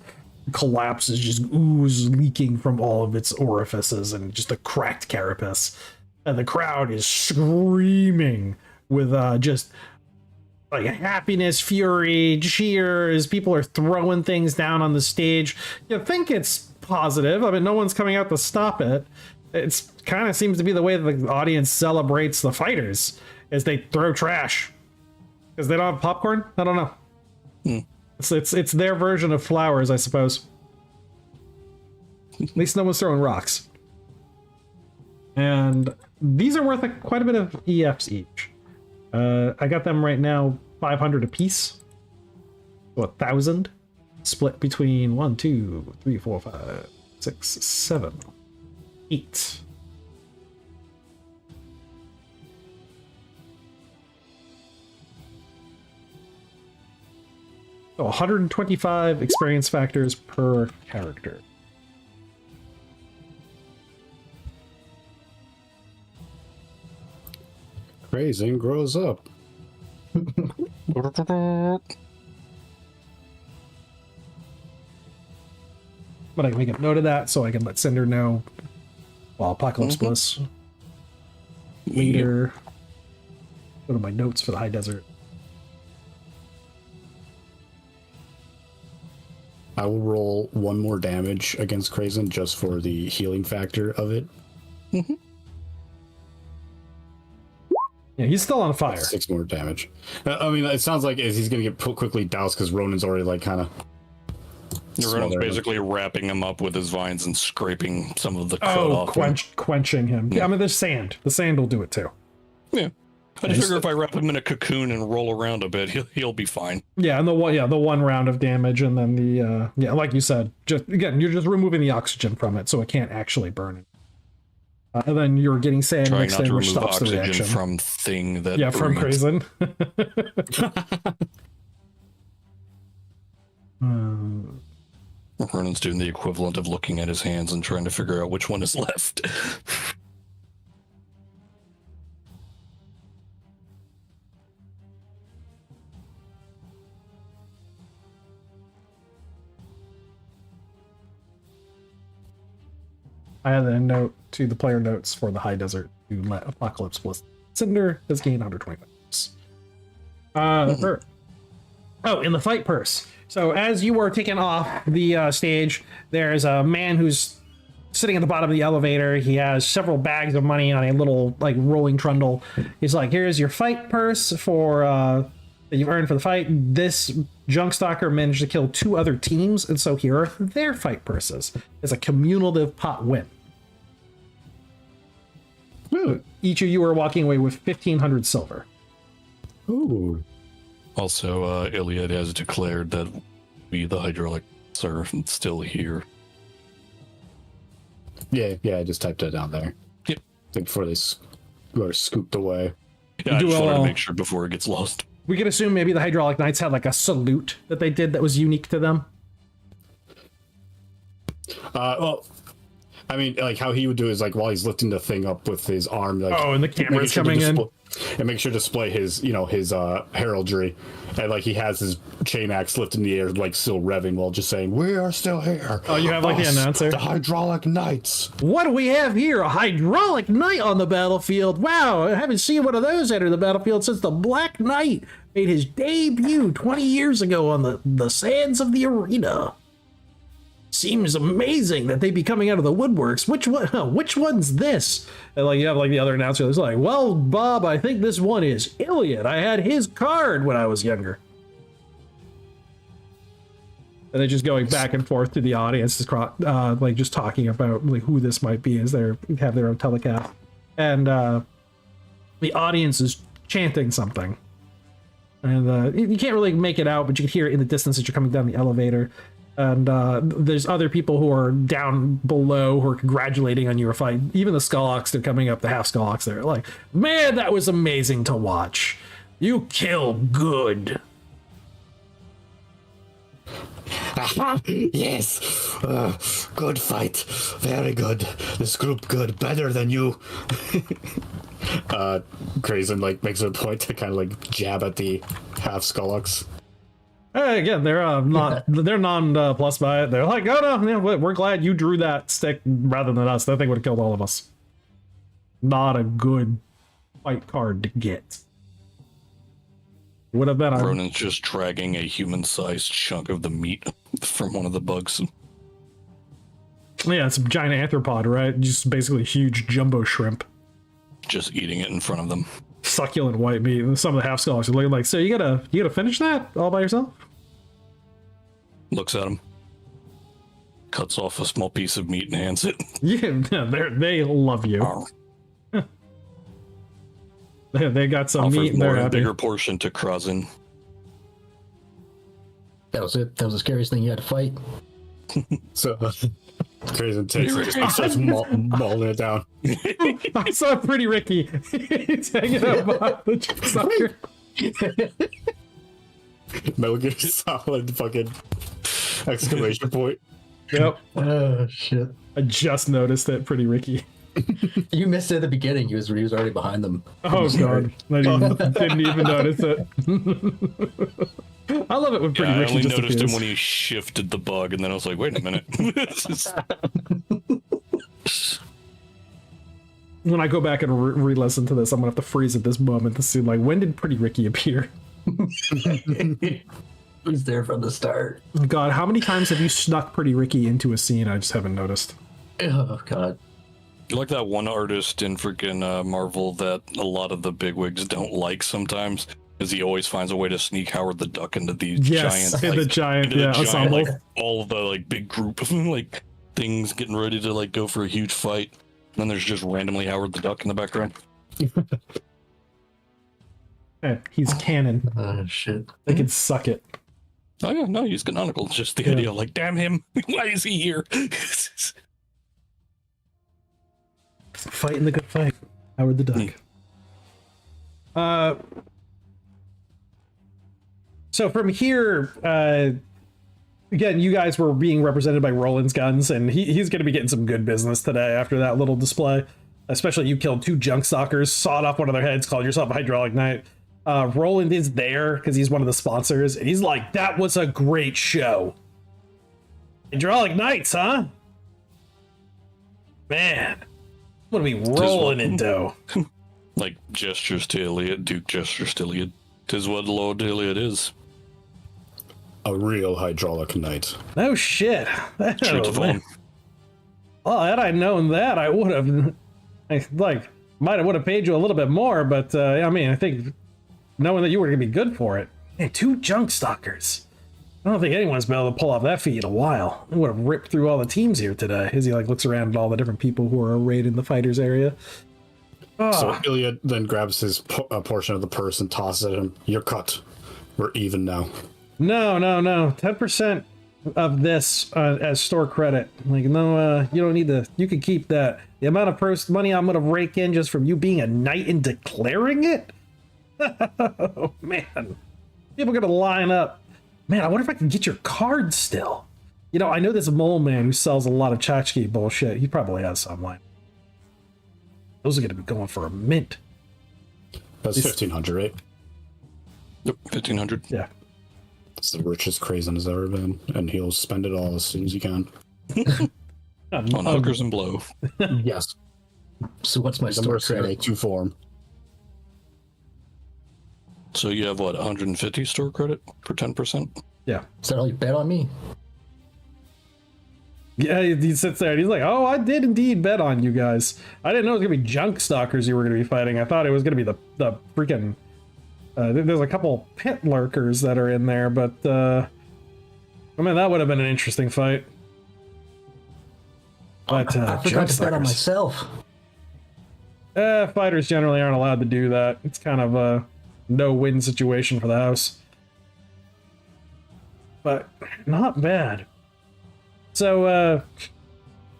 Collapses, just ooze leaking from all of its orifices, and just a cracked carapace. And the crowd is screaming with just like happiness, fury, cheers. People are throwing things down on the stage. You think it's positive. I mean, no one's coming out to stop it. It's kind of seems to be the way that the audience celebrates the fighters, as they throw trash because they don't have popcorn. I don't know. It's their version of flowers, I suppose. At least no one's throwing rocks. And these are worth quite a bit of EFs each. I got them right now 500 apiece. So 1,000 split between 1, 2, 3, 4, 5, 6, 7, 8. So 125 experience factors per character. Crazy grows up. But I can make a note of that so I can let Cinder know. Well, Apocalypse Bliss. Later. Go to my notes for the high desert. I will roll 1 more damage against Krazen just for the healing factor of it. Yeah, he's still on fire. 6 more damage. I mean, it sounds like he's going to get quickly doused because Ronan's already like kind of. Ronan's basically wrapping him up with his vines and scraping some of the crud off. Quenching him. Yeah, I mean, there's sand. The sand will do it too. Yeah. I just figure if I wrap him in a cocoon and roll around a bit, he'll be fine. Yeah, and the one round of damage, and then the like you said, just again, you're just removing the oxygen from it, so it can't actually burn it. And then you're getting sand Trying mixed not in, to which remove stops the oxygen reaction. from thing that. Yeah, from burns. Krazen. Ronan's doing the equivalent of looking at his hands and trying to figure out which one is left. I added a note to the player notes for the high desert to let Apocalypse Bliss. Cinder has gained 125 points. Oh, in the fight purse. So as you are taken off the stage, there's a man who's sitting at the bottom of the elevator. He has several bags of money on a little like rolling trundle. He's like, "Here's your fight purse for that you earned for the fight. This junk stalker managed to kill 2 other teams, and so here are their fight purses. It's a cumulative pot win. Ooh. Each of you are walking away with 1,500 silver." Ooh. Also, Iliad has declared that we, the hydraulics, are still here. Yeah, I just typed it down there. Yep. Before they were scooped away. Yeah, I just wanted to make sure before it gets lost. We could assume maybe the Hydraulic Knights had like a salute that they did that was unique to them. Well, I mean, like how he would do is like while he's lifting the thing up with his arm. Like, Oh, and the camera's making sure to coming in. and make sure to display his, his heraldry, and like he has his chain axe lifted in the air, like still revving while just saying, "We are still here." Oh, you have like the Us, announcer. the Hydraulic Knights. What do we have here? A Hydraulic Knight on the battlefield. Wow, I haven't seen one of those enter the battlefield since the Black Knight made his debut 20 years ago on the sands of the arena. Seems amazing that they be coming out of the woodworks. Which one's this? And like you have like the other announcer that's like, "Well, Bob, I think this one is Iliad. I had his card when I was younger." And they're just going back and forth to the audience, like just talking about like who this might be as they have their own telecast. And the audience is chanting something. And you can't really make it out, but you can hear it in the distance as you're coming down the elevator. And there's other people who are down below who are congratulating on your fight. Even the Skullocks, they're coming up, the half Skullocks, they're like, "Man, that was amazing to watch. You killed good." Yes, good fight, very good. This group good, better than you. Krazen like makes a point to kind of like jab at the half Skullocks. Again, they're nonplussed by it. They're like, "Oh no, yeah, we're glad you drew that stick rather than us. That thing would have killed all of us." Not a good fight card to get. It would have been a Ronan's just dragging a human-sized chunk of the meat from one of the bugs. Yeah, it's a giant arthropod, right? Just basically a huge jumbo shrimp. Just eating it in front of them. Succulent white meat. And some of the half Skullocks are looking like, "So you gotta finish that all by yourself?" Looks at him. Cuts off a small piece of meat and hands it. Yeah, they love you. Oh, They got some offers meat and they're more a happy. bigger portion to Krasin. That was it. That was the scariest thing you had to fight. So Crazy takes it, just starts mauling it down. I saw Pretty Ricky. He's hanging up behind the sucker. Metal Gear Solid fucking exclamation point. Yep. Oh shit! I just noticed it, Pretty Ricky. You missed it at the beginning. He was already behind them. Oh god, I didn't even notice it. I love it when Pretty Yeah, I Ricky only just noticed appears. him when he shifted the bug, and then I was like, wait a minute. When I go back and re-listen to this, I'm gonna have to freeze at this moment to see, like, when did Pretty Ricky appear? He's there from the start. God, how many times have you snuck Pretty Ricky into a scene? I just haven't noticed. Oh god. You're like that one artist in freaking Marvel that a lot of the bigwigs don't like sometimes, because he always finds a way to sneak Howard the Duck into these Yes, giant, in the like, giant, into the yeah, giant, ensemble. like, all of the like big group of like things getting ready to like go for a huge fight. And then there's just randomly Howard the Duck in the background. Hey, he's canon. Oh shit. They can suck it. Oh yeah, no, he's canonical. It's just the Yeah. idea of like, damn him, why is he here? Fighting the good fight. Howard the Duck. So from here, again, you guys were being represented by Roland's guns, and he's going to be getting some good business today after that little display. Especially you killed 2 junk stalkers, sawed off one of their heads, called yourself a Hydraulic Knight. Roland is there because he's one of the sponsors, and he's like, that was a great show. Hydraulic Knights, huh? Man, what are we rolling in dough? Like gestures to Iliad, Duke gestures to Iliad. 'Tis what Lord Iliad is. A real hydraulic knight. No shit. Straight to phone. Oh, had I known that, I would have, might have paid you a little bit more, but I mean, I think knowing that you were gonna be good for it. And 2 junk stalkers. I don't think anyone's been able to pull off that feat in a while. I would have ripped through all the teams here today. As he like looks around at all the different people who are arrayed in the fighters area. So Iliad then grabs his portion of the purse and tosses it at him. You're cut. We're even now. No. 10% of this as store credit. Like, no, you don't need to. You can keep that. The amount of money I'm gonna rake in just from you being a knight and declaring it. Oh man, people are gonna line up. Man, I wonder if I can get your card still. You know, I know this mole man who sells a lot of tchotchke bullshit. He probably has some line. Those are gonna be going for a mint. That's 1,500, right? Yep, 1,500. Yeah. It's the richest Crazen has ever been, and he'll spend it all as soon as he can. On hookers and blow. Yes. So what's my The store mercenary credit? to form. So you have what, 150 store credit for 10%? Yeah. Is that all you bet on me? Yeah, he sits there and he's like, oh, I did indeed bet on you guys. I didn't know it was going to be junk stalkers you were going to be fighting. I thought it was going to be the freaking... there's a couple pit lurkers that are in there, but... I mean, that would have been an interesting fight. But I forgot to bet on myself. Fighters generally aren't allowed to do that. It's kind of a no-win situation for the house. But not bad. So,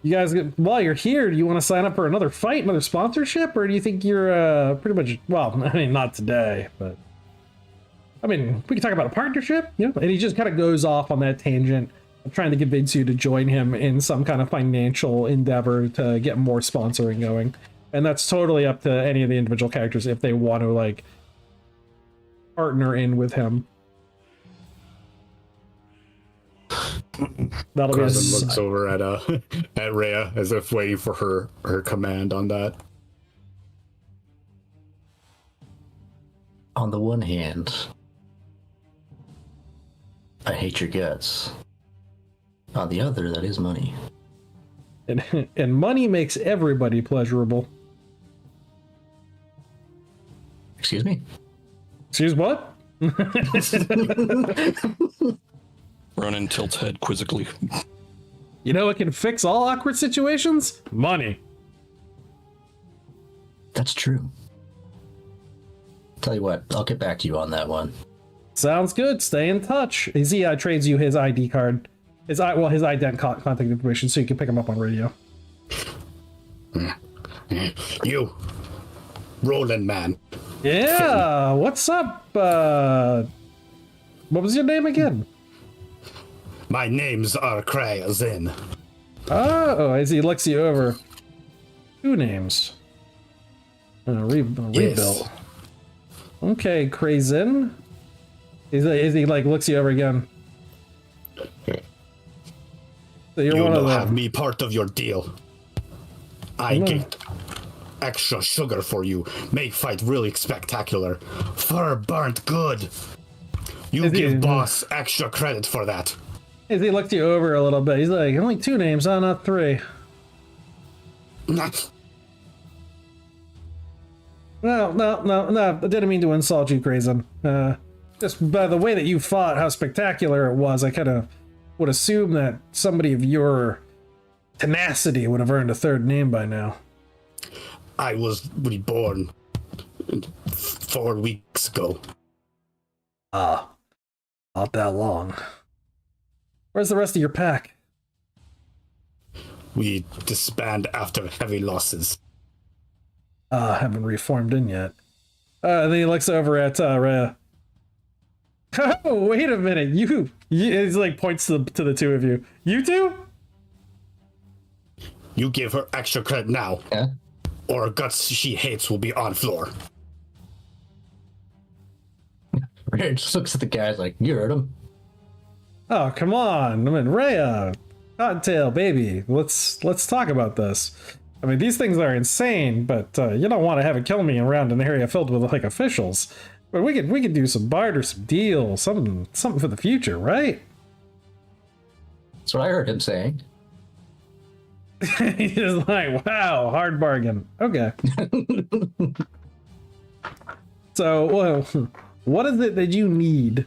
you guys, while you're here, do you want to sign up for another fight, another sponsorship, or do you think you're pretty much, well, I mean, not today, but I mean, we can talk about a partnership, you know? And he just kind of goes off on that tangent of trying to convince you to join him in some kind of financial endeavor to get more sponsoring going. And that's totally up to any of the individual characters if they want to, like, partner in with him. That'll be Crazen looks over at Rhea as if waiting for her command on that. On the one hand, I hate your guts. On the other, that is money. and money makes everybody pleasurable. Excuse me? Excuse what? Ronan tilts head quizzically. You know what can fix all awkward situations? Money. That's true. Tell you what, I'll get back to you on that one. Sounds good. Stay in touch. He trades you his ID card, his ident contact information, so you can pick him up on radio. You, Roland man. Yeah. What's up? What was your name again? My names are Cray Zin. Oh, as he looks you over. 2 names. Rebuilt. Okay, Crazin. Is he like looks you over again? So you're You one will of the. have me part of your deal. I get extra sugar for you. Make fight really spectacular. Fur burnt good. You give boss extra credit for that. As he looked you over a little bit, he's like, only 2 names, not 3. No. I didn't mean to insult you, Crazin. Just by the way that you fought, how spectacular it was, I kind of would assume that somebody of your tenacity would have earned a 3rd name by now. I was reborn 4 weeks ago. Not that long. Where's the rest of your pack? We disband after heavy losses. Haven't reformed in yet. And then he looks over at Rhea. Oh, wait a minute. He's like points to the 2 of you. You 2? You give her extra credit now, Yeah? or guts she hates will be on floor. Rhea just looks at the guys like, you heard him. Oh, come on. I mean, Rhea, Cottontail, baby. Let's talk about this. I mean, these things are insane, but you don't want to have it kill me around an area filled with like officials. But we could do some barter, some deal, something for the future, right? That's what I heard him saying. He's just like, wow, hard bargain. Okay. So, well, what is it that you need?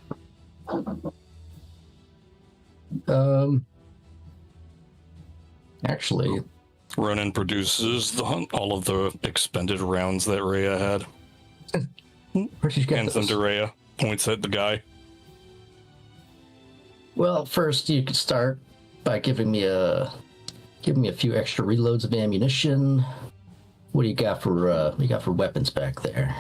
Actually, Ronan produces all of the expended rounds that Rhea had. where did you get Hands them those? to Rhea. Points at the guy. Well, first you could start by giving me a few extra reloads of ammunition. What do you got for weapons back there?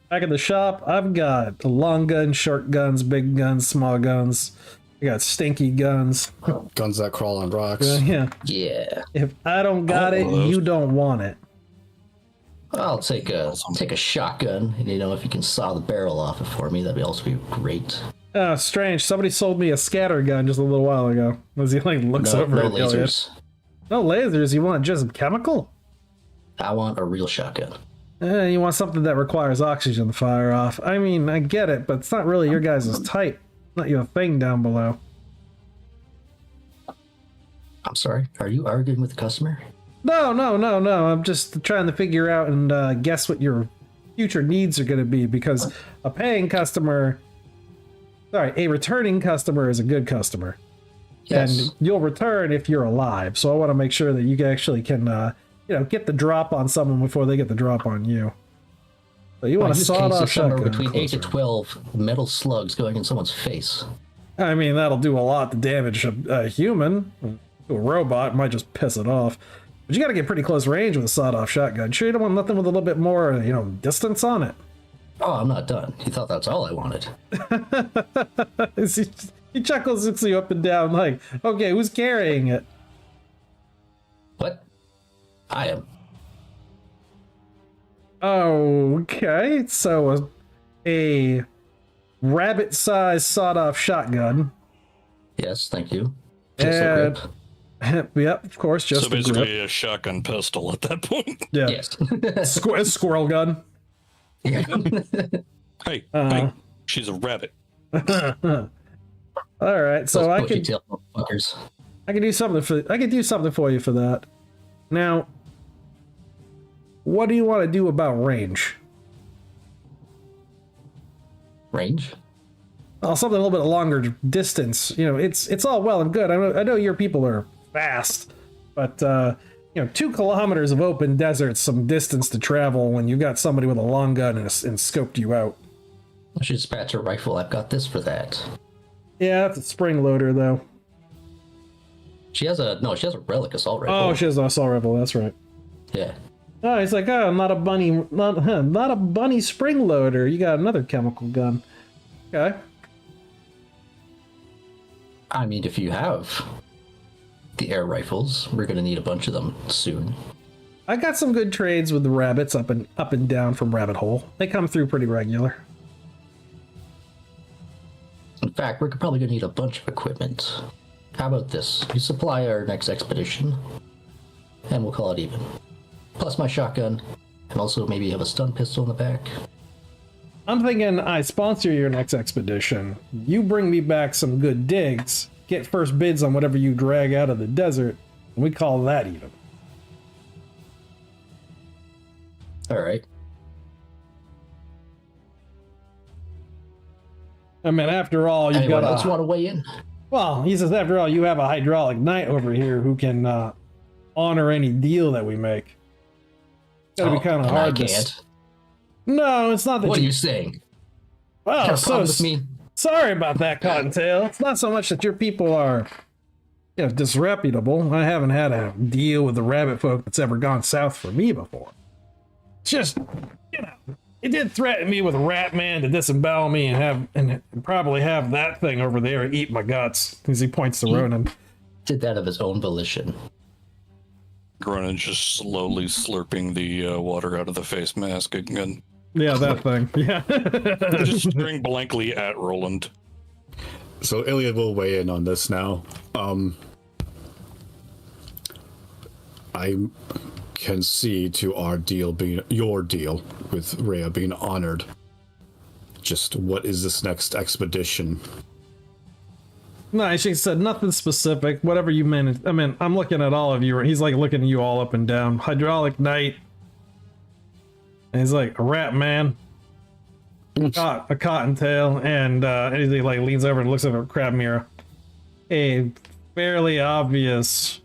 Back at the shop, I've got long guns, short guns, big guns, small guns. I got stinky guns. Guns that crawl on rocks. Yeah. Yeah, If I don't got it, you don't want it. I'll take a shotgun. And, if you can saw the barrel off it for me, that'd also be great. Oh, strange. Somebody sold me a scatter gun just a little while ago. As he like looks over No at Elliot. lasers. No lasers. You want just chemical? I want a real shotgun. You want something that requires oxygen to fire off. I mean, I get it, but it's not really your guys' type. Not your thing down below. I'm sorry. Are you arguing with the customer? No. I'm just trying to figure out and guess what your future needs are going to be, because a returning customer is a good customer. Yes. And you'll return if you're alive. So I want to make sure that you actually can, get the drop on someone before they get the drop on you. So you want In to this sawed case, off it's somewhere shotgun. between 8 to closer. 12 metal slugs going in someone's face. I mean, that'll do a lot to damage a human. To a robot, it might just piss it off. But you got to get pretty close range with a sawed-off shotgun. Sure, you don't want nothing with a little bit more, distance on it. Oh, I'm not done. You thought that's all I wanted. He chuckles, looks you up and down, like, okay, who's carrying it? What? I am. Okay, so a rabbit-sized sawed-off shotgun. Yes, thank you. Pistol grip. Yep, of course, just So the basically grip. a shotgun pistol at that point. Yeah, Yes. a squirrel gun. Yeah. Hey, she's a rabbit. All right, so Those I bushy could tail motherfuckers. I could do something for you for that. Now, what do you want to do about range? Range? Well, something a little bit longer distance. It's all well and good. I know your people are fast. But, 2 kilometers of open desert, some distance to travel when you've got somebody with a long gun and scoped you out. I should dispatch a rifle. I've got this for that. Yeah, that's a spring loader, though. She has a relic assault rifle. Oh, she has an assault rifle, that's right. Yeah. Oh, he's like, oh, not a bunny spring loader. You got another chemical gun. Okay. I mean, if you have the air rifles, we're gonna need a bunch of them soon. I got some good trades with the rabbits up and down from Rabbit Hole. They come through pretty regular. In fact, we're probably gonna need a bunch of equipment. How about this? You supply our next expedition, and we'll call it even. Plus my shotgun, and also maybe have a stun pistol in the back. I'm thinking I sponsor your next expedition. You bring me back some good digs, get first bids on whatever you drag out of the desert, and we call that even. Alright. I mean, after all, you've Anyone got else want to weigh in? Well, he says, after all, you have a hydraulic knight over here who can honor any deal that we make. It's gotta be kind of and hard I to... can't. No, it's not that What are you saying? Well, Have a so problem with me? sorry about that, Cottontail. It's not so much that your people are, disreputable. I haven't had a deal with the rabbit folk that's ever gone south for me before. It's just, it did threaten me with a rat man to disembowel me and probably have that thing over there eat my guts, as he points to Ronan. Did that of his own volition. Ronan just slowly slurping the water out of the face mask again. Yeah, that thing. Yeah. Just staring blankly at Roland. So Iliad will weigh in on this now. I can see to our deal being your deal with Rhea being honored. Just what is this next expedition? No, she said nothing specific. Whatever you meant. I mean, I'm looking at all of you. He's like looking at you all up and down. Hydraulic knight. And he's like a rat man, a cottontail, and he like leans over and looks over at Crab Mirror. A fairly obvious.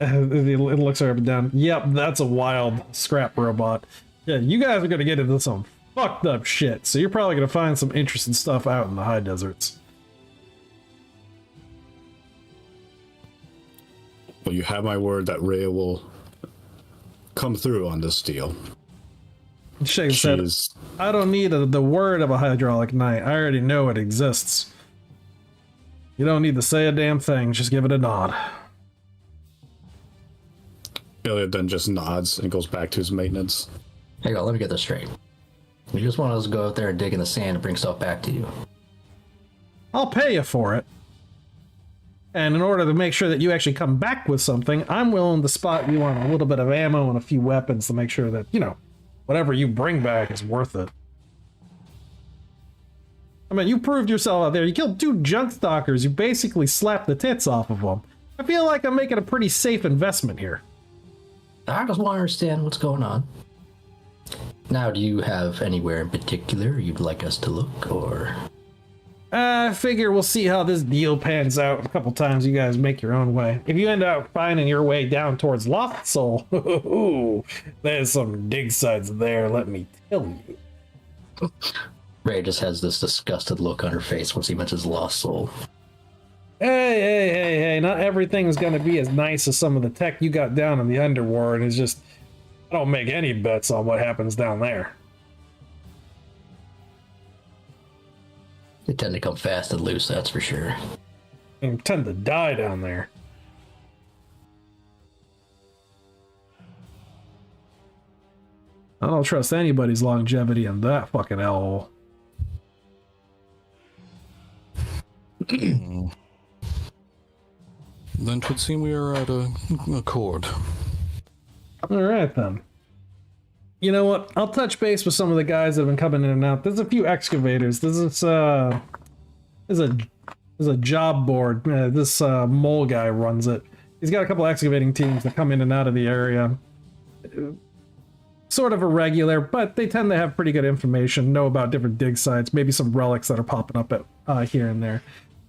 He looks her up and down. Yep, that's a wild scrap robot. Yeah, you guys are gonna get into some fucked up shit, so you're probably gonna find some interesting stuff out in the high deserts. Well, you have my word that Rhea will come through on this deal. Shake said, I don't need the word of a hydraulic knight. I already know it exists. You don't need to say a damn thing, just give it a nod. Iliad then just nods and goes back to his maintenance. Hang on, let me get this straight. You just want us to go out there and dig in the sand and bring stuff back to you. I'll pay you for it. And in order to make sure that you actually come back with something, I'm willing to spot you on a little bit of ammo and a few weapons to make sure that, whatever you bring back is worth it. I mean, you proved yourself out there. You killed 2 junk stalkers. You basically slapped the tits off of them. I feel like I'm making a pretty safe investment here. I just want to understand what's going on. Now, do you have anywhere in particular you'd like us to look, or...? I figure we'll see how this deal pans out a couple times. You guys make your own way. If you end up finding your way down towards Lost Soul, there's some dig sites there, let me tell you. Ray just has this disgusted look on her face once he mentions Lost Soul. Hey, not everything's gonna be as nice as some of the tech you got down in the underworld. It's just, I don't make any bets on what happens down there. They tend to come fast and loose, that's for sure. And tend to die down there. I don't trust anybody's longevity in that fucking hellhole. Then 'twould seem we are at a accord. Alright then. You know what? I'll touch base with some of the guys that have been coming in and out. There's a few excavators. There's a job board. This mole guy runs it. He's got a couple excavating teams that come in and out of the area. Sort of irregular, but they tend to have pretty good information, know about different dig sites, maybe some relics that are popping up at here and there.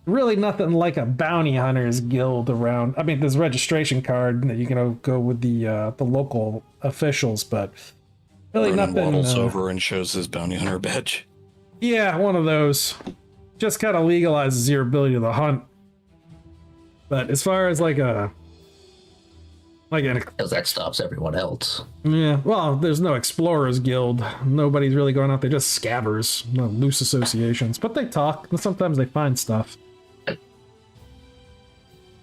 really nothing like a bounty hunters guild around. I mean, there's a registration card that you can go with the local officials, but really Ronan nothing. waddles over and shows his bounty hunter badge. Yeah, one of those. Just kind of legalizes your ability to hunt. But as far as because that stops everyone else. yeah, well, there's no explorers guild. Nobody's really going out there. Just scabbers, no loose associations. But they talk, and sometimes they find stuff.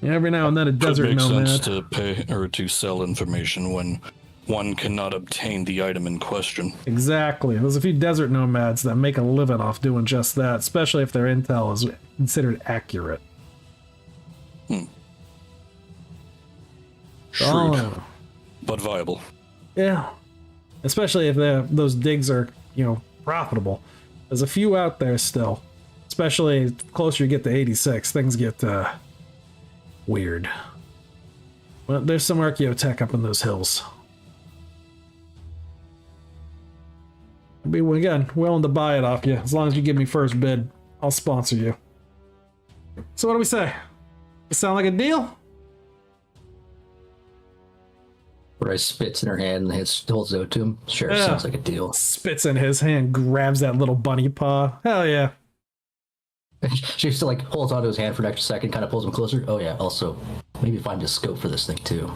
Every now and then a desert Could make nomad. sense to pay or to sell information when one cannot obtain the item in question. Exactly. There's a few desert nomads that make a living off doing just that, especially if their intel is considered accurate. Shrewd, Oh, but viable. yeah. Especially if those digs are, profitable. There's a few out there still. Especially the closer you get to 86, things get weird. Well, there's some archaeotech up in those hills. I'd be, again, willing to buy it off you. As long as you give me first bid, I'll sponsor you. So what do we say? It sound like a deal? Where I spits in her hand and holds it out to him. Sure, Yeah. sounds like a deal. Spits in his hand, grabs that little bunny paw. Hell yeah. She still holds onto his hand for an extra second, kind of pulls him closer. Oh yeah, also maybe find a scope for this thing too.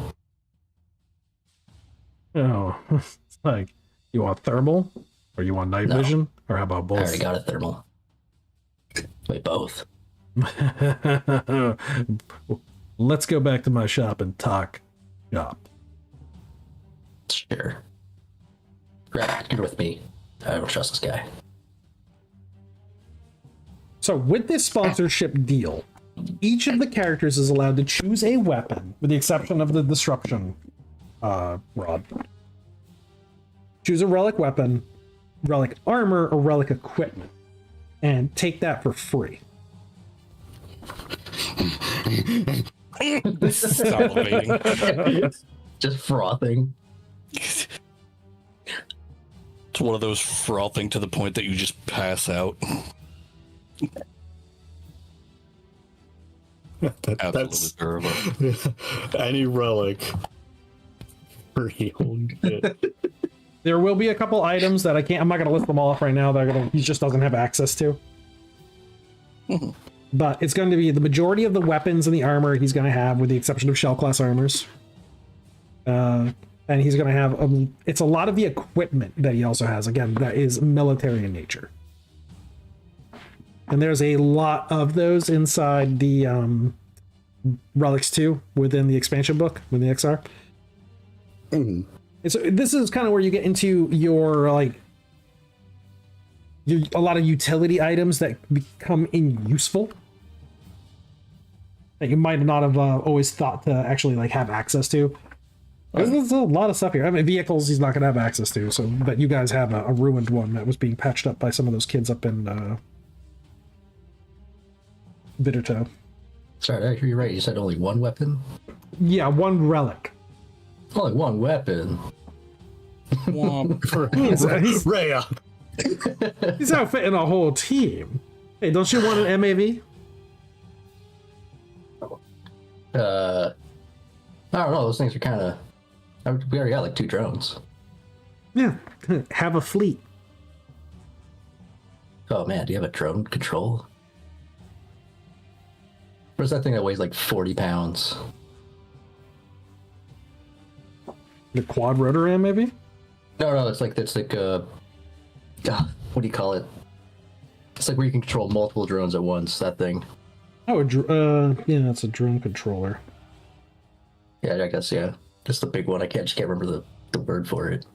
Oh, it's like, you want thermal? Or you want night No. vision? Or how about I already both? got a thermal. Wait, both. Let's go back to my shop and talk shop. Sure. Grab, get with me. I don't trust this guy. So with this sponsorship deal, each of the characters is allowed to choose a weapon, with the exception of the disruption rod. Choose a relic weapon, relic armor, or relic equipment, and take that for free. Salivating. Just frothing. It's one of those frothing to the point that you just pass out. Absolutely That's terrible. any relic. Pretty old shit. There will be a couple items that I'm not going to list them all off right now, that he just doesn't have access to. But it's going to be the majority of the weapons and the armor he's going to have, with the exception of shell class armors. And he's going to have, it's a lot of the equipment that he also has, again, that is military in nature. And there's a lot of those inside the Relics 2 within the expansion book, with the XR. And so this is kind of where you get into your, a lot of utility items that become useful that you might not have always thought to actually have access to. There's a lot of stuff here. I mean, vehicles he's not going to have access to, so but you guys have a ruined one that was being patched up by some of those kids up in Bittertoe. Sorry, did I hear you right? You said only one weapon? Yeah, one relic. Only one weapon. He's Rhea. He's outfitting a whole team. Hey, don't you want an MAV? I don't know. Those things are kind of. We already got 2 drones. Yeah, have a fleet. Oh man, do you have a drone control? Where's that thing that weighs 40 pounds? The quad rotor ram, maybe? No, it's what do you call it? It's where you can control multiple drones at once. That thing. Oh, yeah, that's a drone controller. Yeah, I guess yeah. Just the big one. I just can't remember the word for it.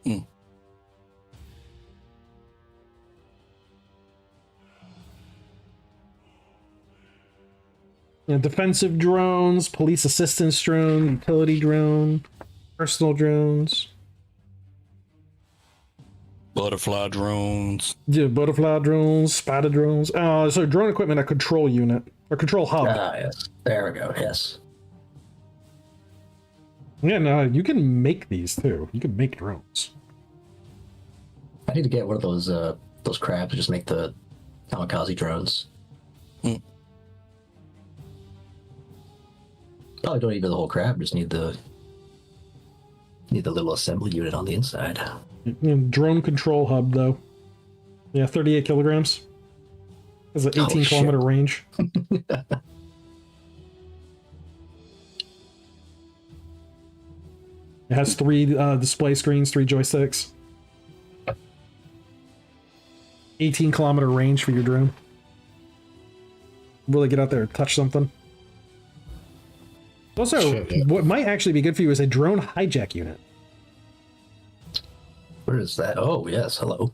Yeah, defensive drones, police assistance drone, utility drone, personal drones. Butterfly drones. Yeah, butterfly drones, spider drones. So drone equipment, a control unit or control hub. Ah, yes. There we go. Yes. Yeah, no, you can make these too. You can make drones. I need to get one of those crabs to just make the kamikaze drones. Probably don't need the whole crab. Just need the little assembly unit on the inside. Drone control hub, though. Yeah, 38 kilograms. Has an 18-kilometer range. It has 3 display screens, 3 joysticks. 18-kilometer range for your drone. Really get out there and touch something. Also, what might actually be good for you is a drone hijack unit. Where is that? Oh, yes. Hello.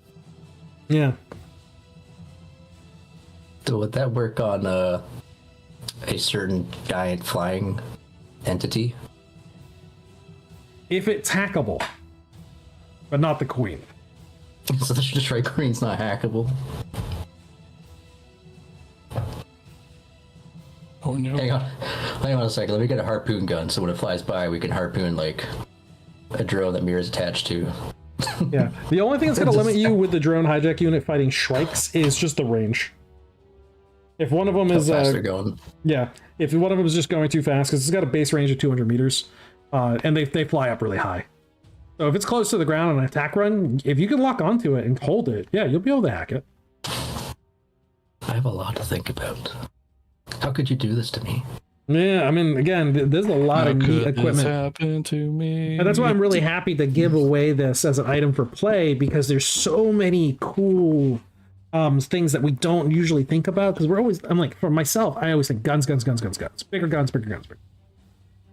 Yeah. So would that work on a certain giant flying entity? If it's hackable, but not the queen. So the Strike Queen's not hackable. Oh no. Hang on a second. Let me get a harpoon gun so when it flies by, we can harpoon like a drone that Mira's attached to. Yeah. The only thing that's going to limit you with the drone hijack unit fighting Shrikes is just the range. If one of them is Faster going. Yeah, if one of them is just going too fast, because it's got a base range of 200 meters, and they fly up really high. So if it's close to the ground on an attack run, if you can lock onto it and hold it, yeah, you'll be able to hack it. I have a lot to think about. How could you do this to me? Yeah, I mean, again, there's a lot of neat This equipment. happened to me. And that's why I'm really happy to give away this as an item for play, because there's so many cool things that we don't usually think about. Because I'm like, for myself, I always think guns, guns, guns, guns, guns. Bigger guns, bigger guns, bigger.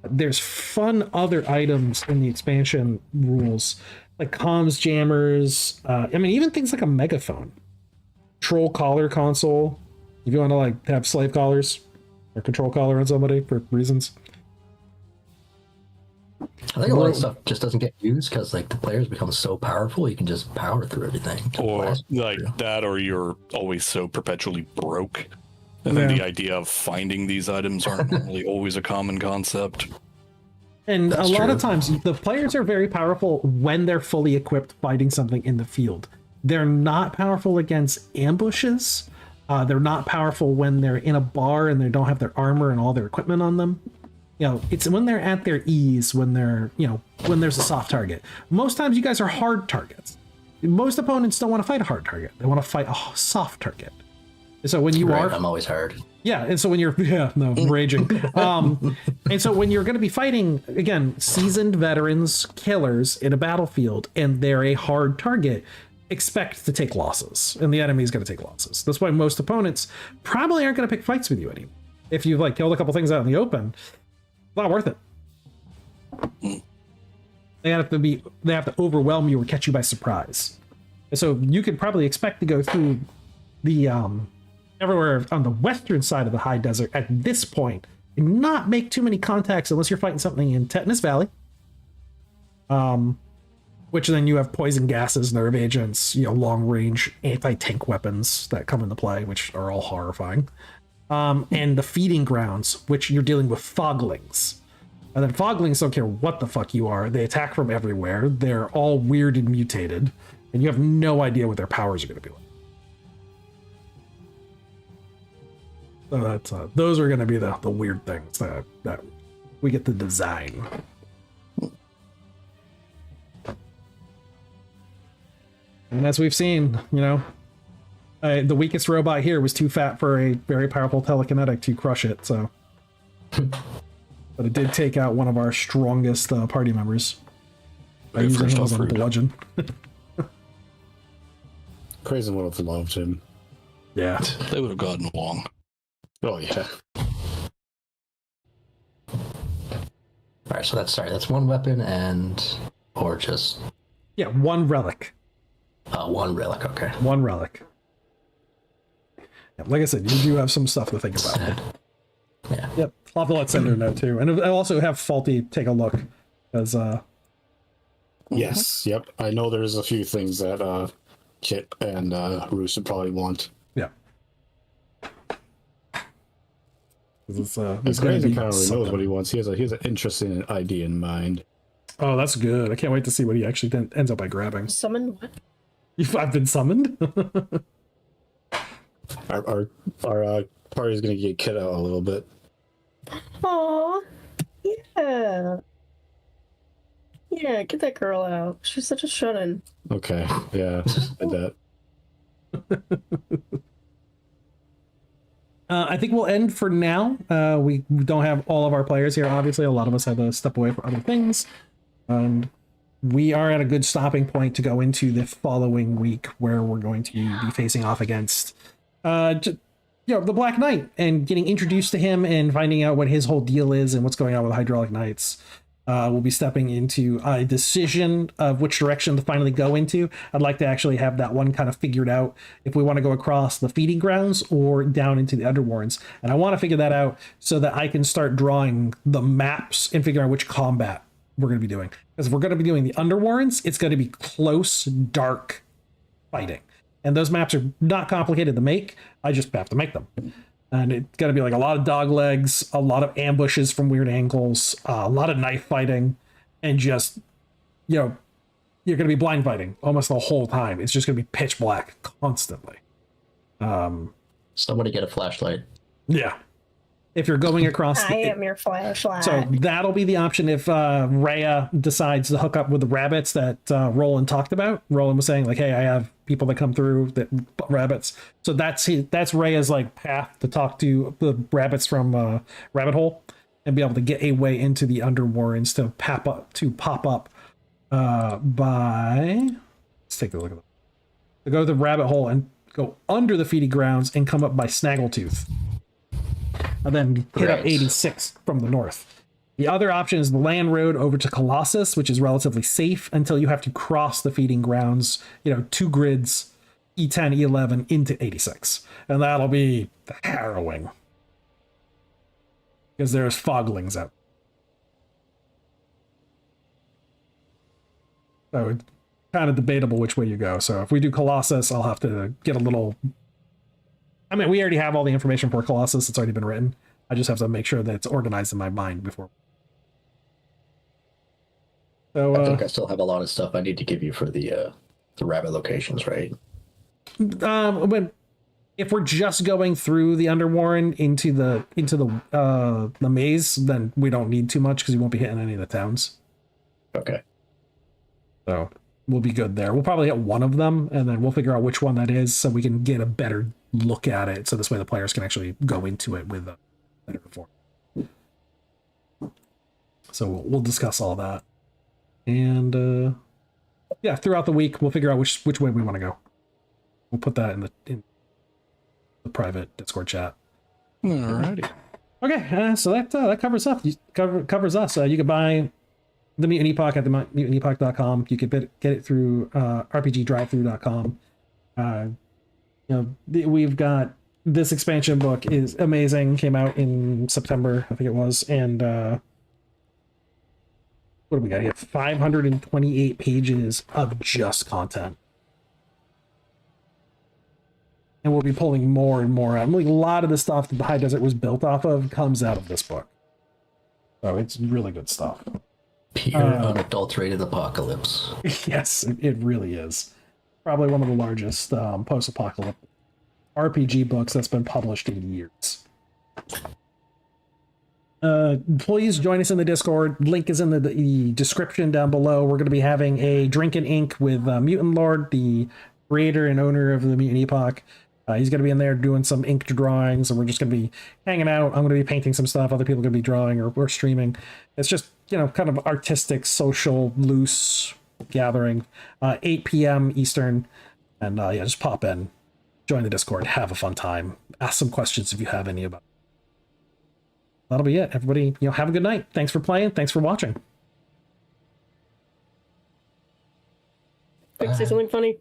There's fun other items in the expansion rules, like comms jammers. I mean, even things like a megaphone, troll collar console. If you want to like have slave collars or control collar on somebody for reasons. I think a lot of stuff just doesn't get used because like the players become so powerful, you can just power through everything. Or like that, or you're always so perpetually broke. And then the idea of finding these items aren't really always a common concept. And That's a lot true. of times, the players are very powerful when they're fully equipped fighting something in the field. They're not powerful against ambushes. They're not powerful when they're in a bar and they don't have their armor and all their equipment on them. You know, it's when they're at their ease, when they're, you know, when there's a soft target. Most times you guys are hard targets. Most opponents don't want to fight a hard target. They want to fight a soft target. So when you Right, are, I'm always hard. yeah, and so when you're, raging. And so when you're going to be fighting, again, seasoned veterans, killers in a battlefield, and they're a hard target, expect to take losses, and the enemy is going to take losses. That's why most opponents probably aren't going to pick fights with you anymore. If you've like killed a couple things out in the open, it's not worth it. They have to overwhelm you or catch you by surprise. And so you could probably expect to go through the everywhere on the western side of the high desert at this point and not make too many contacts unless you're fighting something in Tetanus Valley. Which then you have poison gases, nerve agents, you know, long range anti-tank weapons that come into play, which are all horrifying. And the feeding grounds, which you're dealing with foglings. And then foglings don't care what the fuck you are. They attack from everywhere. They're all weird and mutated. And you have no idea what their powers are going to be like. So that's those are going to be the weird things that we get to design. And as we've seen, you know, the weakest robot here was too fat for a very powerful telekinetic to crush it. So, but it did take out one of our strongest party members by using him as a bludgeon. Crazy would have loved him. Yeah, They would have gotten along. Oh yeah. All right, so that's one weapon or just yeah, one relic. one relic. Okay. One relic. Yeah, like I said, you do have some stuff to think about. Yeah. Yep, I'll have to let Cinder know too, and I'll also have Faulty take a look, as Yes. Yep. I know there's a few things that Kit and Roos would probably want. yeah. It's And gonna Crazy be kind of knows something. what he wants. He has an interesting idea in mind. Oh, that's good. I can't wait to see what he actually ends up by grabbing. Summon what? I've been summoned. Our party's gonna get kid out a little bit. Aw, yeah. Yeah, get that girl out. She's such a shut-in. Okay, yeah, I bet. I think we'll end for now. We don't have all of our players here. Obviously, a lot of us had to step away for other things. And we are at a good stopping point to go into the following week, where we're going to be facing off against the Black Knight, and getting introduced to him and finding out what his whole deal is and what's going on with Hydraulic Knights. We'll be stepping into a decision of which direction to finally go into. I'd like to actually have that one kind of figured out, if we want to go across the feeding grounds or down into the Underwarrens. And I want to figure that out so that I can start drawing the maps and figure out which combat we're going to be doing. Because if we're going to be doing the Underwarrens, it's going to be close, dark fighting. And those maps are not complicated to make. I just have to make them. And it's going to be like a lot of dog legs, a lot of ambushes from weird angles, a lot of knife fighting, and just, you're going to be blind fighting almost the whole time. It's just going to be pitch black constantly. Somebody get a flashlight. Yeah. If you're going across... I am your flashlight. So that'll be the option if Rhea decides to hook up with the rabbits that Roland talked about. Roland was saying, like, hey, I have people that come through that rabbits. So that's Rhea's like path to talk to the rabbits from Rabbit Hole and be able to get a way into the Underwarrens to pop up by... Let's take a look at them. To go to the Rabbit Hole and go under the feeding grounds and come up by Snaggletooth. And then hit up 86 from the north. The other option is the land road over to Colossus, which is relatively safe until you have to cross the feeding grounds, 2 grids, E10, E11 into 86. And that'll be harrowing. Because there's foglings out. So it's kind of debatable which way you go. So if we do Colossus, I'll have to get a little... I mean, we already have all the information for Colossus. It's already been written. I just have to make sure that it's organized in my mind before. So I think I still have a lot of stuff I need to give you for the rabbit locations, right? If we're just going through the Underwarren into the maze, then we don't need too much because you won't be hitting any of the towns. Okay. So we'll be good there. We'll probably hit one of them, and then we'll figure out which one that is so we can get a better look at it. So this way the players can actually go into it with a better form. So we'll discuss all that. And yeah, throughout the week, we'll figure out which way we want to go. We'll put that in the private Discord chat. Alrighty. Okay, so that covers up. Covers us. You can buy the Mutant Epoch at the mutantepoch.com. You could get it through rpgdrive-thru.com. We've got this expansion book is amazing. Came out in September, I think it was, and what do we got here? 528 pages of just content. And we'll be pulling more and more out. I mean, a lot of the stuff that the High Desert was built off of comes out of this book. So it's really good stuff. Pure unadulterated apocalypse. Yes, it really is. Probably one of the largest post-apocalyptic RPG books that's been published in years. Please join us in the Discord. Link is in the description down below. We're going to be having a drink and ink with Mutant Lord, the creator and owner of the Mutant Epoch. He's going to be in there doing some inked drawings, and we're just going to be hanging out. I'm going to be painting some stuff. Other people are going to be drawing or streaming. It's just, kind of artistic, social, loose gathering. 8 p.m. Eastern. And yeah, just pop in. Join the Discord. Have a fun time. Ask some questions if you have any about it. That'll be it. Everybody, have a good night. Thanks for playing. Thanks for watching. Quick, say something funny.